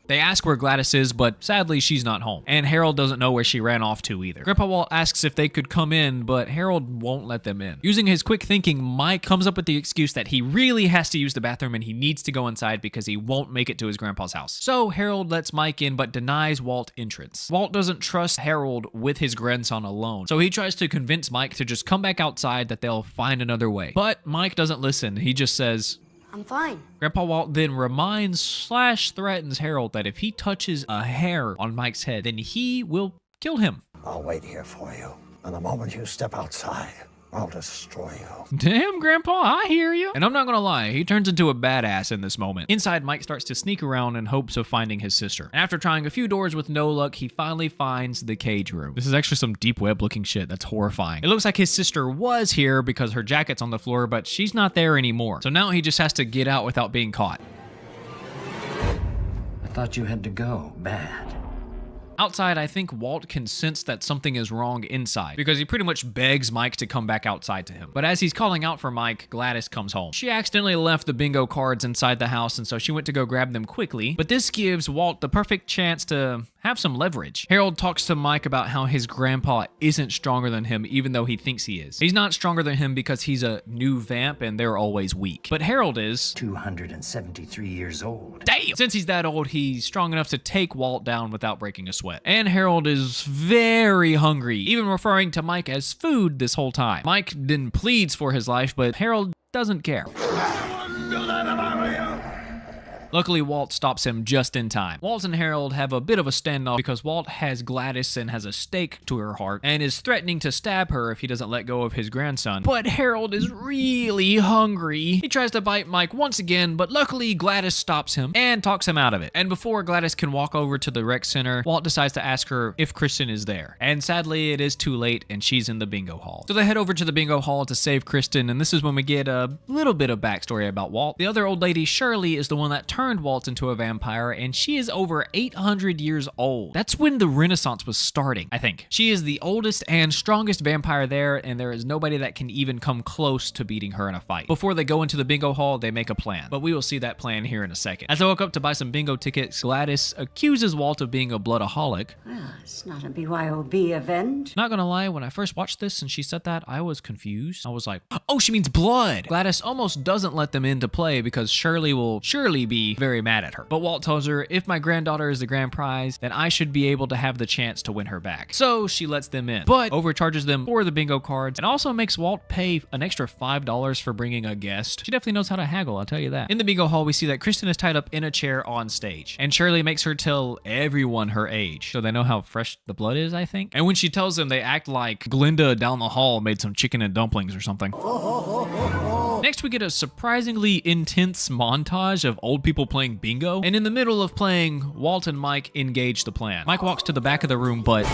They ask where Gladys is, but sadly she's not home. And Harold doesn't know where she ran off to either. Grandpa Walt asks if they could come in, but Harold won't let them in. Using his quick thinking, Mike comes up with the excuse that he really has to use the bathroom and he needs to go inside because he won't make it to his grandpa's house. So Harold lets Mike in but denies Walt entrance. Walt doesn't trust Harold with his grandson alone, so he tries to convince Mike to just come back outside, that they'll find another way. But Mike doesn't listen. He just says, I'm fine. Grandpa Walt then reminds/threatens Harold that if he touches a hair on Mike's head, then he will kill him. I'll wait here for you. And the moment you step outside, I'll destroy you. Damn, Grandpa, I hear you. And I'm not gonna lie, he turns into a badass in this moment. Inside, Mike starts to sneak around in hopes of finding his sister. After trying a few doors with no luck, he finally finds the cage room. This is actually some deep web looking shit that's horrifying. It looks like his sister was here because her jacket's on the floor, but she's not there anymore. So now he just has to get out without being caught. I thought you had to go. Bad. Outside, I think Walt can sense that something is wrong inside because he pretty much begs Mike to come back outside to him. But as he's calling out for Mike, Gladys comes home. She accidentally left the bingo cards inside the house, and so she went to go grab them quickly. But this gives Walt the perfect chance to have some leverage. Harold talks to Mike about how his grandpa isn't stronger than him even though he thinks he is. He's not stronger than him because he's a new vamp and they're always weak. But Harold is 273 years old. Damn! Since he's that old, he's strong enough to take Walt down without breaking a sweat. And Harold is very hungry, even referring to Mike as food this whole time. Mike then pleads for his life, but Harold doesn't care. Luckily, Walt stops him just in time. Walt and Harold have a bit of a standoff because Walt has Gladys and has a stake to her heart and is threatening to stab her if he doesn't let go of his grandson. But Harold is really hungry. He tries to bite Mike once again, but luckily Gladys stops him and talks him out of it. And before Gladys can walk over to the rec center, Walt decides to ask her if Kristen is there. And sadly, it is too late and she's in the bingo hall. So they head over to the bingo hall to save Kristen, and this is when we get a little bit of backstory about Walt. The other old lady, Shirley, is the one that turned Walt into a vampire, and she is over 800 years old. That's when the Renaissance was starting, I think. She is the oldest and strongest vampire there, and there is nobody that can even come close to beating her in a fight. Before they go into the bingo hall, they make a plan, but we will see that plan here in a second. As I woke up to buy some bingo tickets, Gladys accuses Walt of being a bloodaholic. Well, it's not a BYOB event. Not gonna lie, when I first watched this and she said that, I was confused. I was like, oh, she means blood. Gladys almost doesn't let them in to play because Shirley will surely be very mad at her. But Walt tells her, if my granddaughter is the grand prize, then I should be able to have the chance to win her back. So she lets them in, but overcharges them for the bingo cards and also makes Walt pay an extra $5 for bringing a guest. She definitely knows how to haggle, I'll tell you that. In the bingo hall, we see that Kristen is tied up in a chair on stage, and Shirley makes her tell everyone her age, so they know how fresh the blood is, I think. And when she tells them, they act like Glinda down the hall made some chicken and dumplings or something. Next, we get a surprisingly intense montage of old people playing bingo, and in the middle of playing, Walt and Mike engage the plan. Mike walks to the back of the room, but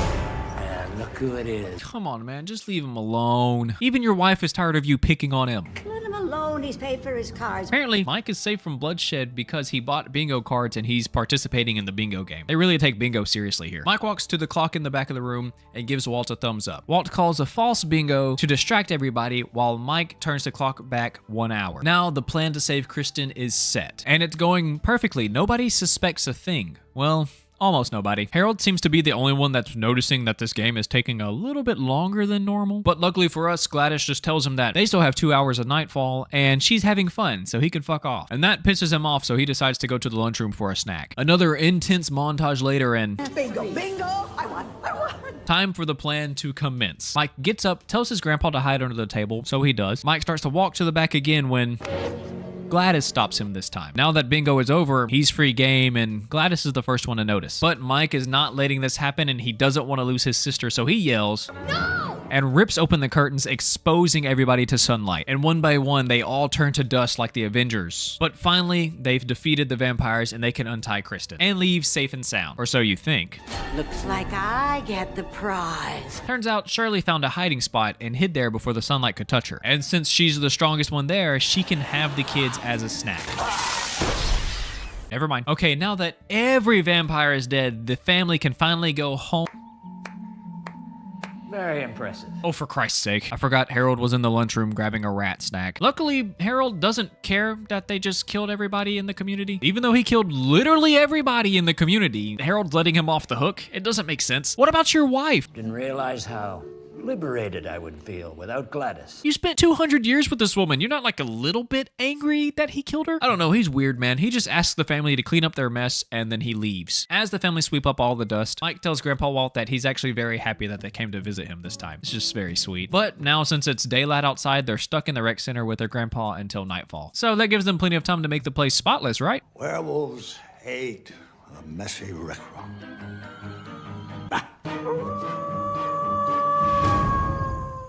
Look who it is. come on, man, just leave him alone. Even your wife is tired of you picking on him. Let him alone. He's paid for his cards. Apparently, Mike is safe from bloodshed because he bought bingo cards and he's participating in the bingo game. They really take bingo seriously here. Mike walks to the clock in the back of the room and gives Walt a thumbs up. Walt calls a false bingo to distract everybody while Mike turns the clock back 1 hour. Now, the plan to save Kristen is set, and it's going perfectly. Nobody suspects a thing. Well, almost nobody. Harold seems to be the only one that's noticing that this game is taking a little bit longer than normal. But luckily for us, Gladys just tells him that they still have 2 hours of nightfall and she's having fun, so he can fuck off. And that pisses him off, so he decides to go to the lunchroom for a snack. Another intense montage later and Bingo, bingo! I won! time for the plan to commence. Mike gets up, tells his grandpa to hide under the table, so he does. Mike starts to walk to the back again when Gladys stops him this time. Now that bingo is over, he's free game, and Gladys is the first one to notice. But Mike is not letting this happen, and he doesn't want to lose his sister, so he yells, "No!" and rips open the curtains, exposing everybody to sunlight. And one by one, they all turn to dust like the Avengers. But finally, they've defeated the vampires, and they can untie Kristen and leave safe and sound. Or so you think. Looks like I get the prize. Turns out Shirley found a hiding spot and hid there before the sunlight could touch her. And since she's the strongest one there, she can have the kids as a snack. Never mind. Okay, now that every vampire is dead, the family can finally go home. Very impressive. Oh, for Christ's sake. I forgot Harold was in the lunchroom grabbing a rat snack. Luckily, Harold doesn't care that they just killed everybody in the community. Even though he killed literally everybody in the community, Harold's letting him off the hook. It doesn't make sense. What about your wife? Didn't realize how liberated I would feel without Gladys. You spent 200 years with this woman. You're not like a little bit angry that he killed her? I don't know. He's weird, man. He just asks the family to clean up their mess and then he leaves. As the family sweep up all the dust, Mike tells Grandpa Walt that he's actually very happy that they came to visit him this time. It's just very sweet. But now since it's daylight outside, they're stuck in the rec center with their grandpa until nightfall. So that gives them plenty of time to make the place spotless, right? Werewolves hate a messy rec room.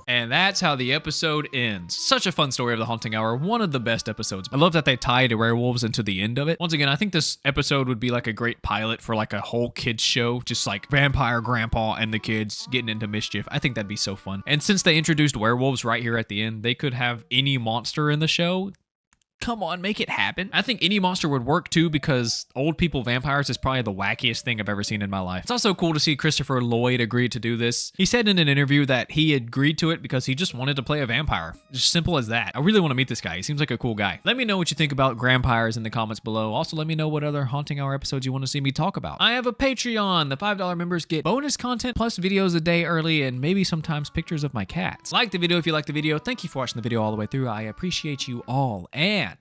And that's how the episode ends. Such a fun story of the Haunting Hour. One of the best episodes. I love that they tied werewolves into the end of it. Once again, I think this episode would be like a great pilot for like a whole kids show. Just like vampire grandpa and the kids getting into mischief. I think that'd be so fun. And since they introduced werewolves right here at the end, they could have any monster in the show. Come on, make it happen. I think any monster would work too because old people vampires is probably the wackiest thing I've ever seen in my life. It's also cool to see Christopher Lloyd agree to do this. He said in an interview that he agreed to it because he just wanted to play a vampire. Just simple as that. I really want to meet this guy. He seems like a cool guy. Let me know what you think about Grampires in the comments below. Also, let me know what other Haunting Hour episodes you want to see me talk about. I have a Patreon. The $5 members get bonus content plus videos a day early and maybe sometimes pictures of my cats. Like the video if you like the video. Thank you for watching the video all the way through. I appreciate you all and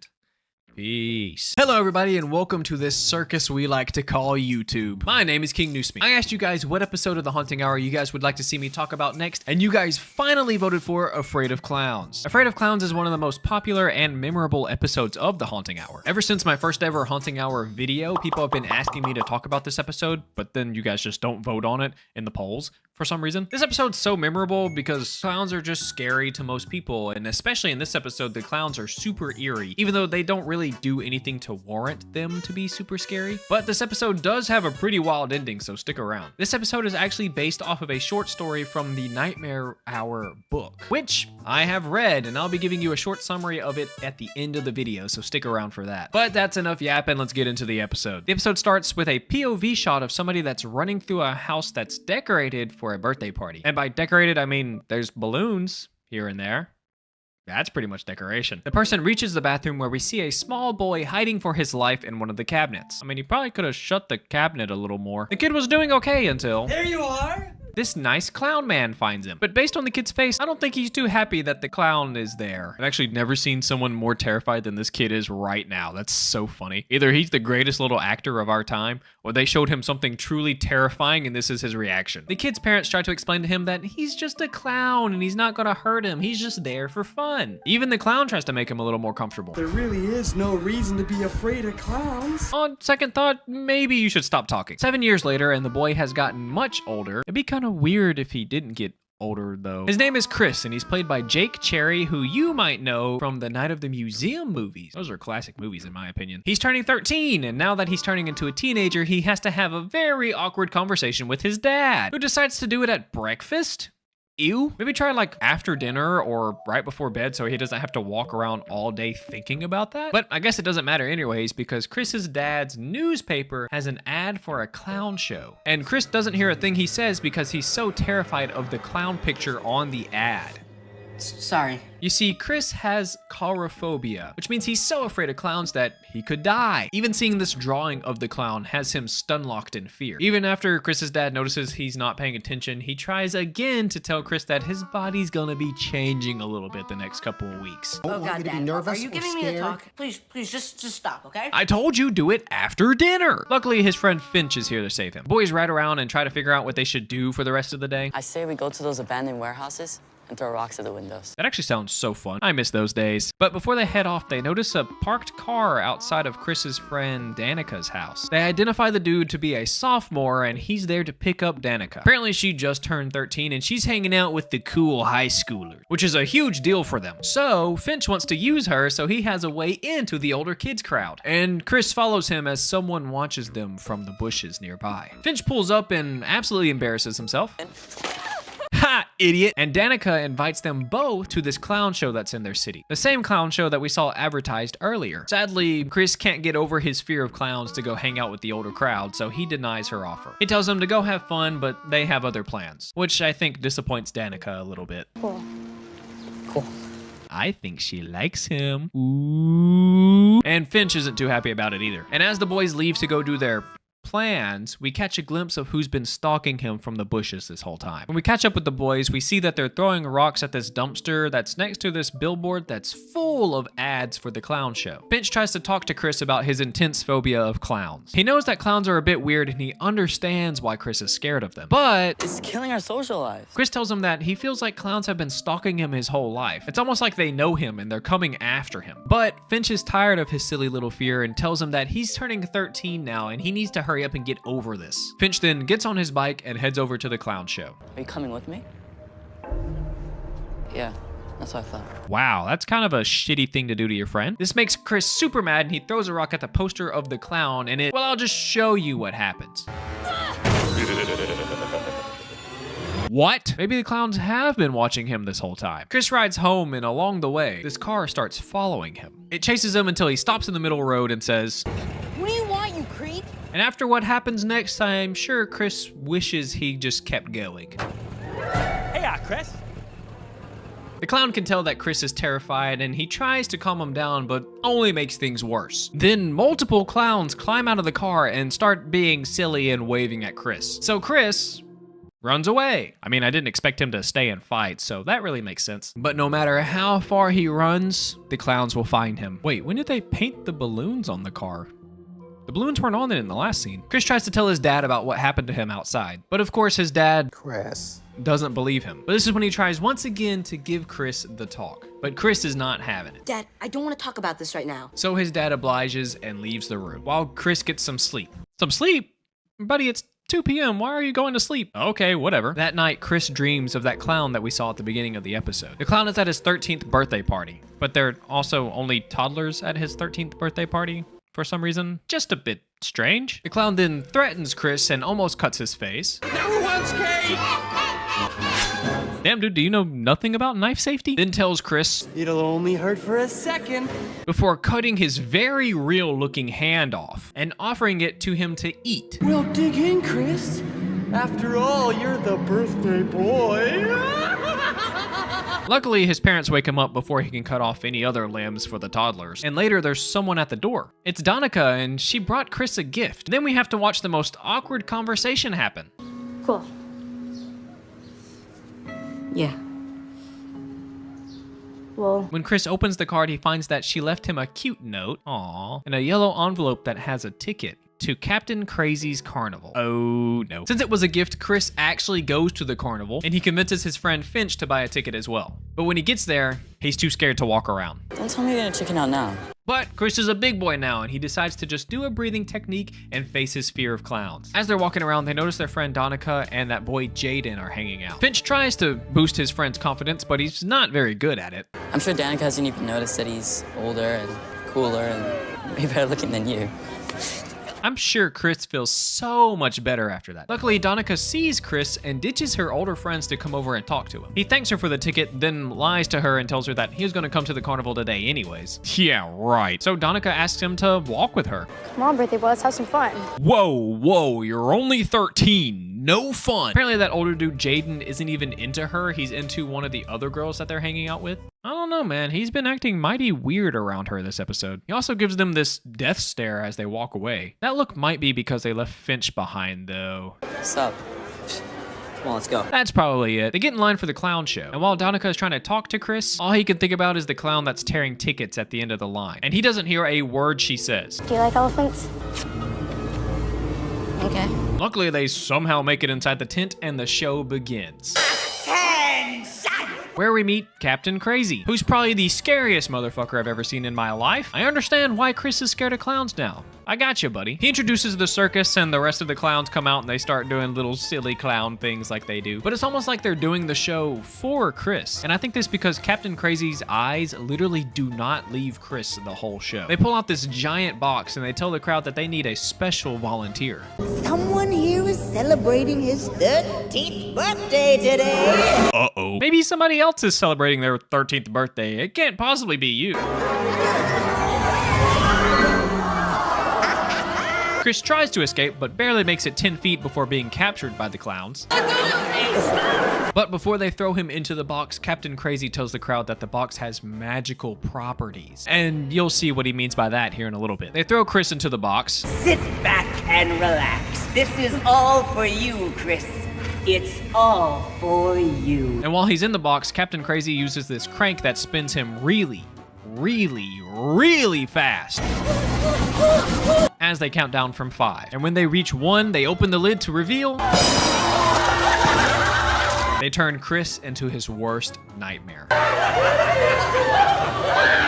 peace. Hello everybody and welcome to this circus we like to call YouTube. My name is King Newsme. I asked you guys what episode of the Haunting Hour you guys would like to see me talk about next, and you guys finally voted for Afraid of Clowns. Afraid of Clowns is one of the most popular and memorable episodes of the Haunting Hour. Ever since my first ever Haunting Hour video, people have been asking me to talk about this episode, but then you guys just don't vote on it in the polls for some reason. This episode's so memorable because clowns are just scary to most people, and especially in this episode, the clowns are super eerie, even though they don't really do anything to warrant them to be super scary. But this episode does have a pretty wild ending, so stick around. This episode is actually based off of a short story from the Nightmare Hour book, which I have read, and I'll be giving you a short summary of it at the end of the video, so stick around for that. But that's enough yapping, let's get into the episode. The episode starts with a POV shot of somebody that's running through a house that's decorated for a birthday party. And by decorated, I mean there's balloons here and there. That's pretty much decoration. The person reaches the bathroom where we see a small boy hiding for his life in one of the cabinets. I mean, he probably could have shut the cabinet a little more. The kid was doing okay until... There you are! This nice clown man finds him. But based on the kid's face, I don't think he's too happy that the clown is there. I've actually never seen someone more terrified than this kid is right now. That's so funny. Either he's the greatest little actor of our time, or they showed him something truly terrifying and this is his reaction. The kid's parents try to explain to him that he's just a clown and he's not gonna hurt him. He's just there for fun. Even the clown tries to make him a little more comfortable. There really is no reason to be afraid of clowns. On second thought, maybe you should stop talking. 7 years later, and the boy has gotten much older. It'd be kind of weird if he didn't get older though. His name is Chris, and he's played by Jake Cherry, who you might know from the Night of the Museum movies. Those are classic movies in my opinion. He's turning 13, and now that he's turning into a teenager, he has to have a very awkward conversation with his dad, who decides to do it at breakfast. Ew. Maybe try like after dinner or right before bed so he doesn't have to walk around all day thinking about that. But I guess it doesn't matter anyways, because Chris's dad's newspaper has an ad for a clown show. And Chris doesn't hear a thing he says because he's so terrified of the clown picture on the ad. Sorry. You see, Chris has coulrophobia, which means he's so afraid of clowns that he could die. Even seeing this drawing of the clown has him stun-locked in fear. Even after Chris's dad notices he's not paying attention, he tries again to tell Chris that his body's gonna be changing a little bit the next couple of weeks. Oh, God, Dad, are you giving me the talk? Please, just stop, okay? I told you, do it after dinner. Luckily, his friend Finch is here to save him. Boys ride around and try to figure out what they should do for the rest of the day. I say we go to those abandoned warehouses and throw rocks at the windows. That actually sounds so fun. I miss those days. But before they head off, they notice a parked car outside of Chris's friend Danica's house. They identify the dude to be a sophomore, and he's there to pick up Danica. Apparently, she just turned 13, and she's hanging out with the cool high schoolers, which is a huge deal for them. So Finch wants to use her so he has a way into the older kids crowd. And Chris follows him as someone watches them from the bushes nearby. Finch pulls up and absolutely embarrasses himself. Ha, idiot! And Danica invites them both to this clown show that's in their city. The same clown show that we saw advertised earlier. Sadly, Chris can't get over his fear of clowns to go hang out with the older crowd, so he denies her offer. He tells them to go have fun, but they have other plans, which I think disappoints Danica a little bit. Cool. I think she likes him. Ooh. And Finch isn't too happy about it either. And as the boys leave to go do their plans, we catch a glimpse of who's been stalking him from the bushes this whole time. When we catch up with the boys, we see that they're throwing rocks at this dumpster that's next to this billboard that's full of ads for the clown show. Finch tries to talk to Chris about his intense phobia of clowns. He knows that clowns are a bit weird and he understands why Chris is scared of them. But it's killing our social lives. Chris tells him that he feels like clowns have been stalking him his whole life. It's almost like they know him and they're coming after him. But Finch is tired of his silly little fear and tells him that he's turning 13 now and he needs to hurry up and get over this. Finch then gets on his bike and heads over to the clown show. Are you coming with me? Yeah, that's what I thought. Wow, that's kind of a shitty thing to do to your friend. This makes Chris super mad and he throws a rock at the poster of the clown and well, I'll just show you what happens. What? Maybe the clowns have been watching him this whole time. Chris rides home and along the way, this car starts following him. It chases him until he stops in the middle road and says, What do you want, you creep? and after what happens next, I'm sure Chris wishes he just kept going. Hey, Chris. The clown can tell that Chris is terrified and he tries to calm him down, but only makes things worse. Then multiple clowns climb out of the car and start being silly and waving at Chris. So Chris runs away. I mean, I didn't expect him to stay and fight, so that really makes sense. But no matter how far he runs, the clowns will find him. Wait, when did they paint the balloons on the car? The balloons weren't on it in the last scene. Chris tries to tell his dad about what happened to him outside, but of course his dad, Chris, doesn't believe him. But this is when he tries once again to give Chris the talk. But Chris is not having it. Dad, I don't want to talk about this right now. So his dad obliges and leaves the room, while Chris gets some sleep. Some sleep? Buddy, it's 2 p.m. Why are you going to sleep? Okay, whatever. That night, Chris dreams of that clown that we saw at the beginning of the episode. The clown is at his 13th birthday party, but they're also only toddlers at his 13th birthday party for some reason. Just a bit strange. The clown then threatens Chris and almost cuts his face. Who wants cake? Damn, dude, do you know nothing about knife safety? Then tells Chris It'll only hurt for a second. Before cutting his very real looking hand off and offering it to him to eat. Well, dig in, Chris. After all, you're the birthday boy. Luckily, his parents wake him up before he can cut off any other limbs for the toddlers. And later, there's someone at the door. It's Danica, and she brought Chris a gift. Then we have to watch the most awkward conversation happen. Cool. Yeah. Well, When Chris opens the card, he finds that she left him a cute note, aww, and a yellow envelope that has a ticket to Captain Crazy's carnival. Oh no. Since it was a gift, Chris actually goes to the carnival and he convinces his friend Finch to buy a ticket as well. But when he gets there, he's too scared to walk around. Don't tell me you're gonna chicken out now. But Chris is a big boy now and he decides to just do a breathing technique and face his fear of clowns. As they're walking around, they notice their friend Donica and that boy Jaden are hanging out. Finch tries to boost his friend's confidence, but he's not very good at it. I'm sure Danica hasn't even noticed that he's older and cooler and way better looking than you. I'm sure Chris feels so much better after that. Luckily, Donica sees Chris and ditches her older friends to come over and talk to him. He thanks her for the ticket, then lies to her and tells her that he was gonna come to the carnival today anyways. Yeah, right. So Donica asks him to walk with her. Come on, birthday boy, let's have some fun. Whoa, you're only 13. No fun. Apparently that older dude, Jaden, isn't even into her. He's into one of the other girls that they're hanging out with. I don't know, man. He's been acting mighty weird around her this episode. He also gives them this death stare as they walk away. That look might be because they left Finch behind, though. What's up? Come on, let's go. That's probably it. They get in line for the clown show. And while Donica is trying to talk to Chris, all he can think about is the clown that's tearing tickets at the end of the line. And he doesn't hear a word she says. Do you like elephants? Okay. Luckily, they somehow make it inside the tent and the show begins. Where we meet Captain Crazy, who's probably the scariest motherfucker I've ever seen in my life. I understand why Chris is scared of clowns now. I got you, buddy. He introduces the circus and the rest of the clowns come out and they start doing little silly clown things like they do. But it's almost like they're doing the show for Chris. And I think this because Captain Crazy's eyes literally do not leave Chris the whole show. They pull out this giant box and they tell the crowd that they need a special volunteer. Someone here is celebrating his 13th birthday today. Uh-oh. Maybe somebody else is celebrating their 13th birthday. It can't possibly be you. Chris tries to escape, but barely makes it 10 feet before being captured by the clowns. But before they throw him into the box, Captain Crazy tells the crowd that the box has magical properties. And you'll see what he means by that here in a little bit. They throw Chris into the box. Sit back and relax. This is all for you, Chris. It's all for you. And while he's in the box, Captain Crazy uses this crank that spins him really fast as they count down from 5. And when they reach 1, they open the lid to reveal they turn Chris into his worst nightmare.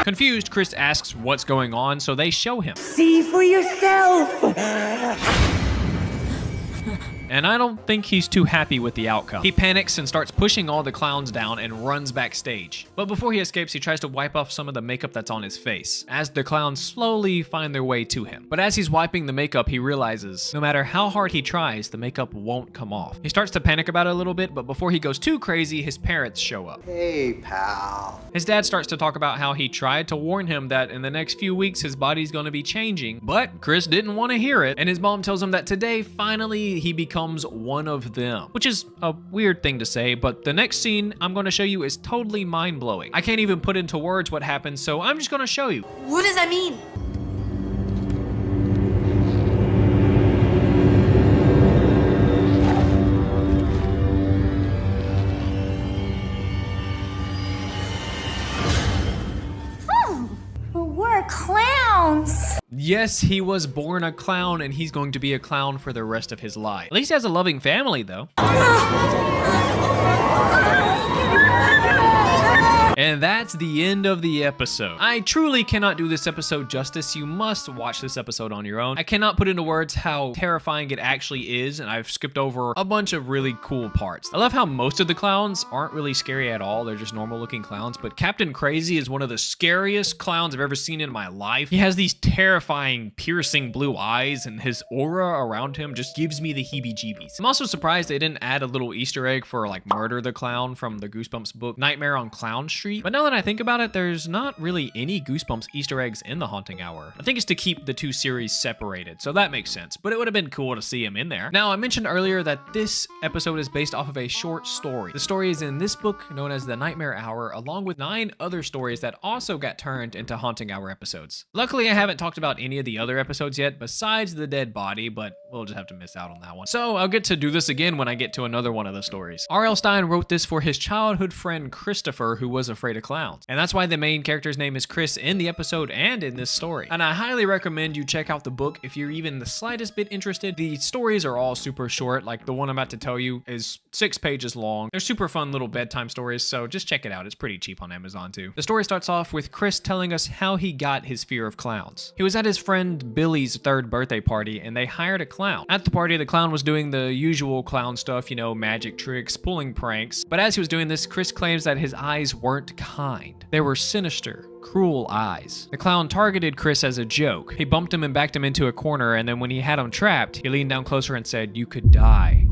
Confused, Chris asks what's going on, so they show him. See for yourself. And I don't think he's too happy with the outcome. He panics and starts pushing all the clowns down and runs backstage. But before he escapes, he tries to wipe off some of the makeup that's on his face, as the clowns slowly find their way to him. But as he's wiping the makeup, he realizes no matter how hard he tries, the makeup won't come off. He starts to panic about it a little bit, but before he goes too crazy, his parents show up. Hey, pal. His dad starts to talk about how he tried to warn him that in the next few weeks his body's gonna be changing, but Chris didn't want to hear it, and his mom tells him that today, finally, he becomes one of them, which is a weird thing to say, but the next scene I'm going to show you is totally mind-blowing. I can't even put into words what happens, so I'm just going to show you. What does that mean? We're clowns. Yes, he was born a clown and he's going to be a clown for the rest of his life. At least he has a loving family though. And that's the end of the episode. I truly cannot do this episode justice. You must watch this episode on your own. I cannot put into words how terrifying it actually is, and I've skipped over a bunch of really cool parts. I love how most of the clowns aren't really scary at all. They're just normal looking clowns, but Captain Crazy is one of the scariest clowns I've ever seen in my life. He has these terrifying, piercing blue eyes, and his aura around him just gives me the heebie-jeebies. I'm also surprised they didn't add a little Easter egg for like Murder the Clown from the Goosebumps book, Nightmare on Clown Street. But now that I think about it, there's not really any Goosebumps Easter eggs in the Haunting Hour. I think it's to keep the two series separated, so that makes sense, but it would have been cool to see him in there. Now, I mentioned earlier that this episode is based off of a short story. The story is in this book known as The Nightmare Hour, along with 9 other stories that also got turned into Haunting Hour episodes. Luckily, I haven't talked about any of the other episodes yet besides the dead body, but we'll just have to miss out on that one. So I'll get to do this again when I get to another one of the stories. R.L. Stine wrote this for his childhood friend Christopher, who was a afraid of clowns. And that's why the main character's name is Chris in the episode and in this story. And I highly recommend you check out the book if you're even the slightest bit interested. The stories are all super short. Like the one I'm about to tell you is 6 pages long. They're super fun little bedtime stories, so just check it out. It's pretty cheap on Amazon too. The story starts off with Chris telling us how he got his fear of clowns. He was at his friend Billy's 3rd birthday party and they hired a clown. At the party, the clown was doing the usual clown stuff, you know, magic tricks, pulling pranks. But as he was doing this, Chris claims that his eyes weren't kind. They were sinister, cruel eyes. The clown targeted Chris as a joke. He bumped him and backed him into a corner, and then when he had him trapped, he leaned down closer and said, "You could die."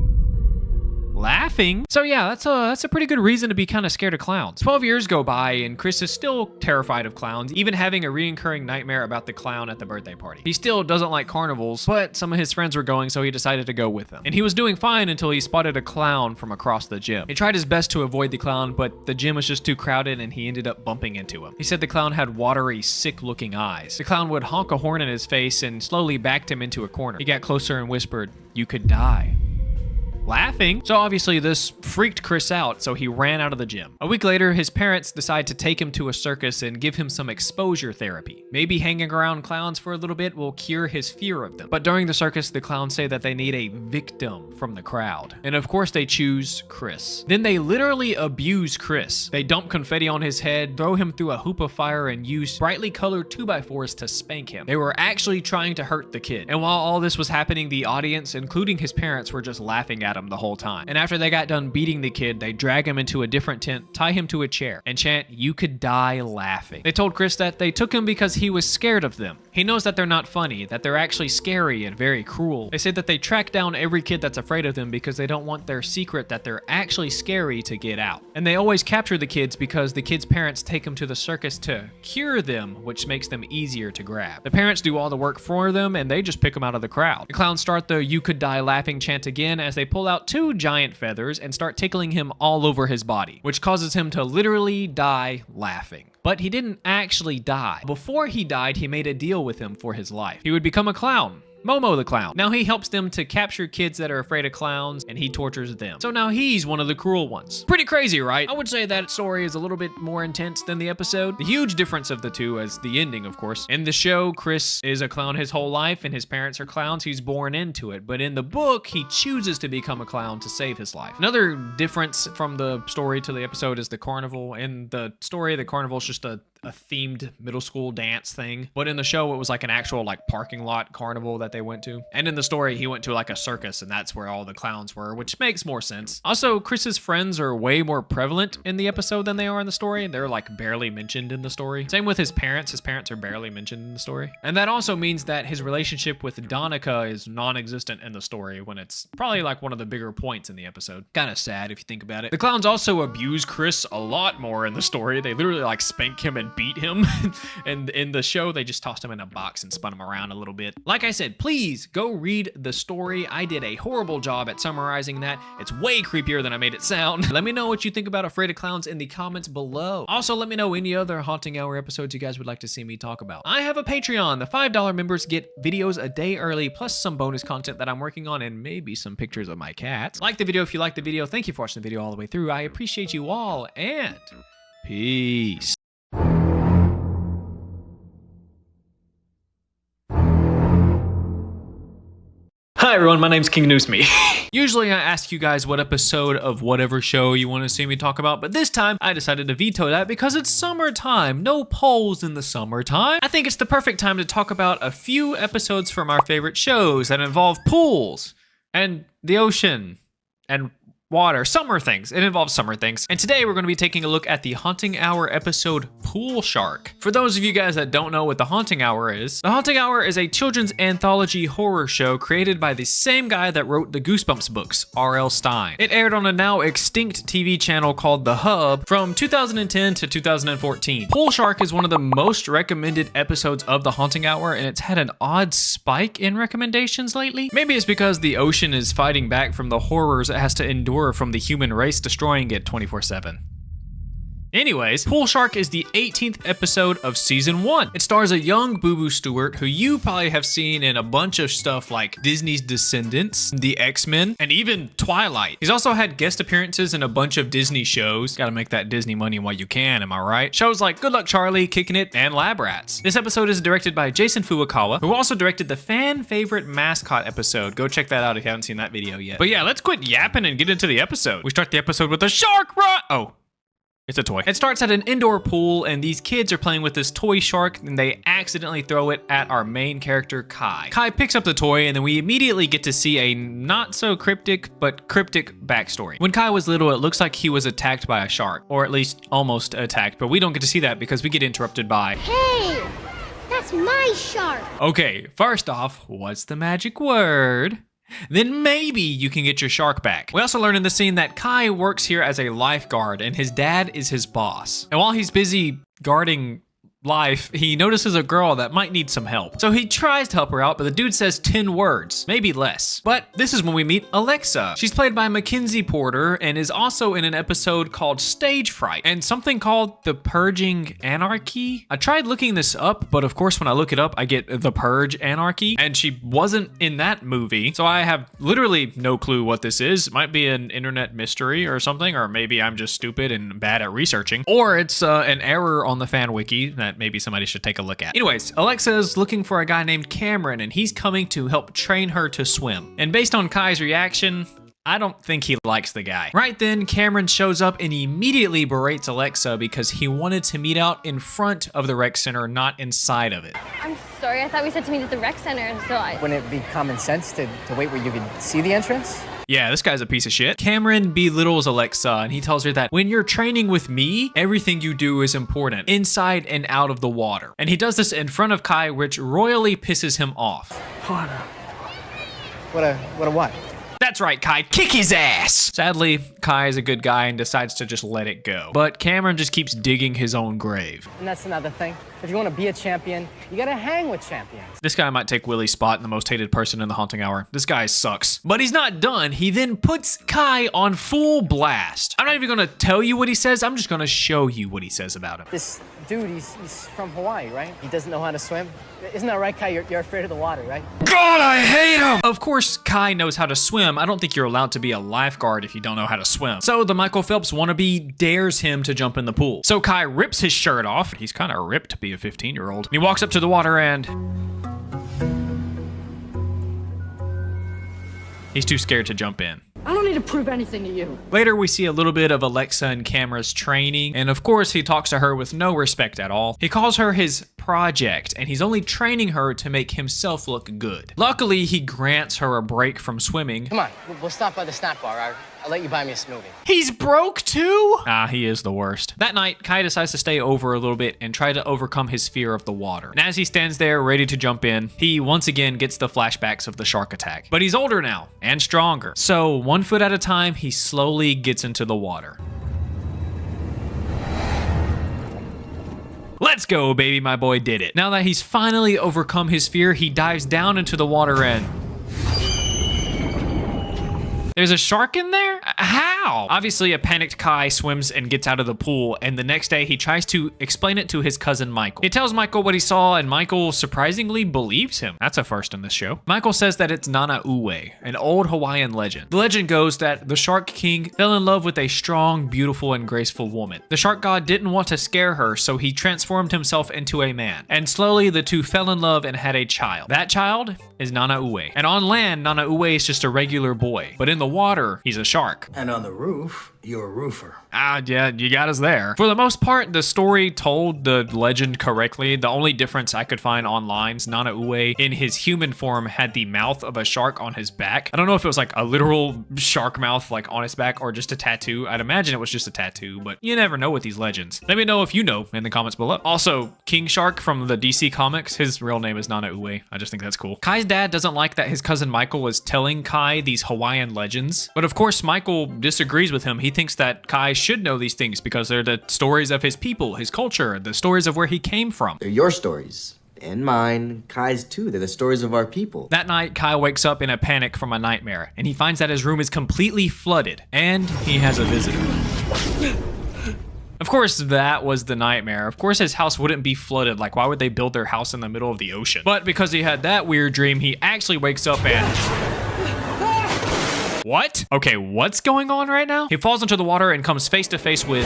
Laughing. So yeah, that's a pretty good reason to be kind of scared of clowns. 12 years go by and Chris is still terrified of clowns, even having a recurring nightmare about the clown at the birthday party. He still doesn't like carnivals, but some of his friends were going, so he decided to go with them. And he was doing fine until he spotted a clown from across the gym. He tried his best to avoid the clown, but the gym was just too crowded and he ended up bumping into him. He said the clown had watery, sick-looking eyes. The clown would honk a horn in his face and slowly backed him into a corner. He got closer and whispered, "You could die." Laughing. So obviously this freaked Chris out, so he ran out of the gym. A week later, his parents decide to take him to a circus and give him some exposure therapy. Maybe hanging around clowns for a little bit will cure his fear of them. But during the circus, the clowns say that they need a victim from the crowd. And of course they choose Chris. Then they literally abuse Chris. They dump confetti on his head, throw him through a hoop of fire, and use brightly colored 2x4s to spank him. They were actually trying to hurt the kid. And while all this was happening, the audience, including his parents, were just laughing at him the whole time. And after they got done beating the kid, they drag him into a different tent, tie him to a chair, and chant, "You could die laughing." They told Chris that they took him because he was scared of them. He knows that they're not funny, that they're actually scary and very cruel. They said that they track down every kid that's afraid of them because they don't want their secret that they're actually scary to get out. And they always capture the kids because the kids' parents take them to the circus to cure them, which makes them easier to grab. The parents do all the work for them and they just pick them out of the crowd. The clowns start the "You could die laughing" chant again as they pull out 2 giant feathers and start tickling him all over his body, which causes him to literally die laughing. But he didn't actually die. Before he died, he made a deal with him for his life. He would become a clown. Momo the clown. Now he helps them to capture kids that are afraid of clowns and he tortures them. So now he's one of the cruel ones. Pretty crazy, right? I would say that story is a little bit more intense than the episode. The huge difference of the two is the ending, of course. In the show, Chris is a clown his whole life and his parents are clowns. He's born into it. But in the book, he chooses to become a clown to save his life. Another difference from the story to the episode is the carnival. In the story, the carnival is just a themed middle school dance thing. But in the show, it was like an actual like parking lot carnival that they went to. And in the story, he went to like a circus and that's where all the clowns were, which makes more sense. Also, Chris's friends are way more prevalent in the episode than they are in the story. They're like barely mentioned in the story. Same with his parents. His parents are barely mentioned in the story. And that also means that his relationship with Donica is non-existent in the story when it's probably like one of the bigger points in the episode. Kind of sad if you think about it. The clowns also abuse Chris a lot more in the story. They literally like spank him and beat him. And in the show, they just tossed him in a box and spun him around a little bit. Like I said, please go read the story. I did a horrible job at summarizing that. It's way creepier than I made it sound. Let me know what you think about Afraid of Clowns in the comments below. Also, let me know any other Haunting Hour episodes you guys would like to see me talk about. I have a Patreon. The $5 members get videos a day early, plus some bonus content that I'm working on and maybe some pictures of my cats. Like the video if you liked the video. Thank you for watching the video all the way through. I appreciate you all, and peace. Hi everyone, my name's King Noosme. Usually I ask you guys what episode of whatever show you want to see me talk about, but this time I decided to veto that because it's summertime. No polls in the summertime. I think it's the perfect time to talk about a few episodes from our favorite shows that involve pools and the ocean and water, summer things. It involves summer things. And today we're going to be taking a look at the Haunting Hour episode Pool Shark. For those of you guys that don't know what the Haunting Hour is, the Haunting Hour is a children's anthology horror show created by the same guy that wrote the Goosebumps books, R.L. Stine. It aired on a now extinct TV channel called The Hub from 2010 to 2014. Pool Shark is one of the most recommended episodes of the Haunting Hour, and it's had an odd spike in recommendations lately. Maybe it's because the ocean is fighting back from the horrors it has to endure from the human race destroying it 24/7. Anyways, Pool Shark is the 18th episode of season 1. It stars a young Boo Boo Stewart who you probably have seen in a bunch of stuff like Disney's Descendants, the X-Men, and even Twilight. He's also had guest appearances in a bunch of Disney shows. Gotta make that Disney money while you can, am I right? Shows like Good Luck Charlie, Kickin' It, and Lab Rats. This episode is directed by Jason Furukawa, who also directed the fan favorite mascot episode. Go check that out if you haven't seen that video yet. But yeah, let's quit yapping and get into the episode. We start the episode with a shark run. Oh. It's a toy. It starts at an indoor pool, and these kids are playing with this toy shark, and they accidentally throw it at our main character, Kai. Kai picks up the toy, and then we immediately get to see a not so cryptic, but cryptic backstory. When Kai was little, it looks like he was attacked by a shark, or at least almost attacked, but we don't get to see that because we get interrupted by... Hey! That's my shark! Okay, first off, what's the magic word? Then maybe you can get your shark back. We also learn in the scene that Kai works here as a lifeguard and his dad is his boss. And while he's busy guarding life, he notices a girl that might need some help. So he tries to help her out, but the dude says 10 words, maybe less. But this is when we meet Alexa. She's played by Mackenzie Porter and is also in an episode called Stage Fright and something called The Purging Anarchy. I tried looking this up, but of course when I look it up, I get The Purge Anarchy, and she wasn't in that movie. So I have literally no clue what this is. It might be an internet mystery or something, or maybe I'm just stupid and bad at researching, or it's an error on the fan wiki that maybe somebody should take a look at. Anyways, Alexa is looking for a guy named Cameron, and he's coming to help train her to swim. And based on Kai's reaction, I don't think he likes the guy. Right then, Cameron shows up and immediately berates Alexa because he wanted to meet out in front of the rec center, not inside of it. I'm sorry, I thought we said to meet at the rec center, so Wouldn't it be common sense to wait where you could see the entrance? Yeah, this guy's a piece of shit. Cameron belittles Alexa and he tells her that when you're training with me, everything you do is important, inside and out of the water. And he does this in front of Kai, which royally pisses him off. What a? That's right, Kai, kick his ass! Sadly, Kai is a good guy and decides to just let it go. But Cameron just keeps digging his own grave. And that's another thing. If you want to be a champion, you gotta hang with champions. This guy might take Willie's spot in the most hated person in the haunting hour. This guy sucks. But he's not done. He then puts Kai on full blast. I'm not even gonna tell you what he says. I'm just gonna show you what he says about him. This dude, he's from Hawaii, right? He doesn't know how to swim. Isn't that right, Kai? You're afraid of the water, right? God, I hate him! Of course, Kai knows how to swim. I don't think you're allowed to be a lifeguard if you don't know how to swim. So the Michael Phelps wannabe dares him to jump in the pool. So Kai rips his shirt off. He's kind of ripped to be a 15-year-old. He walks up to the water and... he's too scared to jump in. I don't need to prove anything to you. Later, we see a little bit of Alexa and Camera's training, and of course, he talks to her with no respect at all. He calls her his project, and he's only training her to make himself look good. Luckily, he grants her a break from swimming. Come on, we'll stop by the snack bar. I'll let you buy me a smoothie. He's broke too? Ah, he is the worst. That night, Kai decides to stay over a little bit and try to overcome his fear of the water. And as he stands there ready to jump in, he once again gets the flashbacks of the shark attack. But he's older now and stronger. So 1 foot at a time, he slowly gets into the water. Let's go, baby, my boy did it. Now that he's finally overcome his fear, he dives down into the water and... there's a shark in there? How? Obviously, a panicked Kai swims and gets out of the pool, and the next day he tries to explain it to his cousin Michael. He tells Michael what he saw, and Michael surprisingly believes him. That's a first in this show. Michael says that it's Nana Uwe, an old Hawaiian legend. The legend goes that the Shark King fell in love with a strong, beautiful, and graceful woman. The shark god didn't want to scare her, so he transformed himself into a man. And slowly, the two fell in love and had a child. That child is Nana Uwe. And on land, Nana Uwe is just a regular boy. But in the water, he's a shark. And on the roof, you're a roofer. Ah, yeah, you got us there. For the most part, the story told the legend correctly. The only difference I could find online is Nana Uwe in his human form had the mouth of a shark on his back. I don't know if it was like a literal shark mouth like on his back or just a tattoo. I'd imagine it was just a tattoo, but you never know with these legends. Let me know if you know in the comments below. Also, King Shark from the DC comics, his real name is Nana Uwe. I just think that's cool. Kai's dad doesn't like that his cousin Michael was telling Kai these Hawaiian legends, but of course Michael disagrees with him. He thinks that Kai should know these things because they're the stories of his people, his culture, the stories of where he came from. They're your stories. And mine, Kai's too. They're the stories of our people. That night, Kai wakes up in a panic from a nightmare, and he finds that his room is completely flooded, and he has a visitor. Of course, that was the nightmare. Of course, his house wouldn't be flooded. Like, why would they build their house in the middle of the ocean? But because he had that weird dream, he actually wakes up and... What? Okay, what's going on right now? He falls into the water and comes face to face with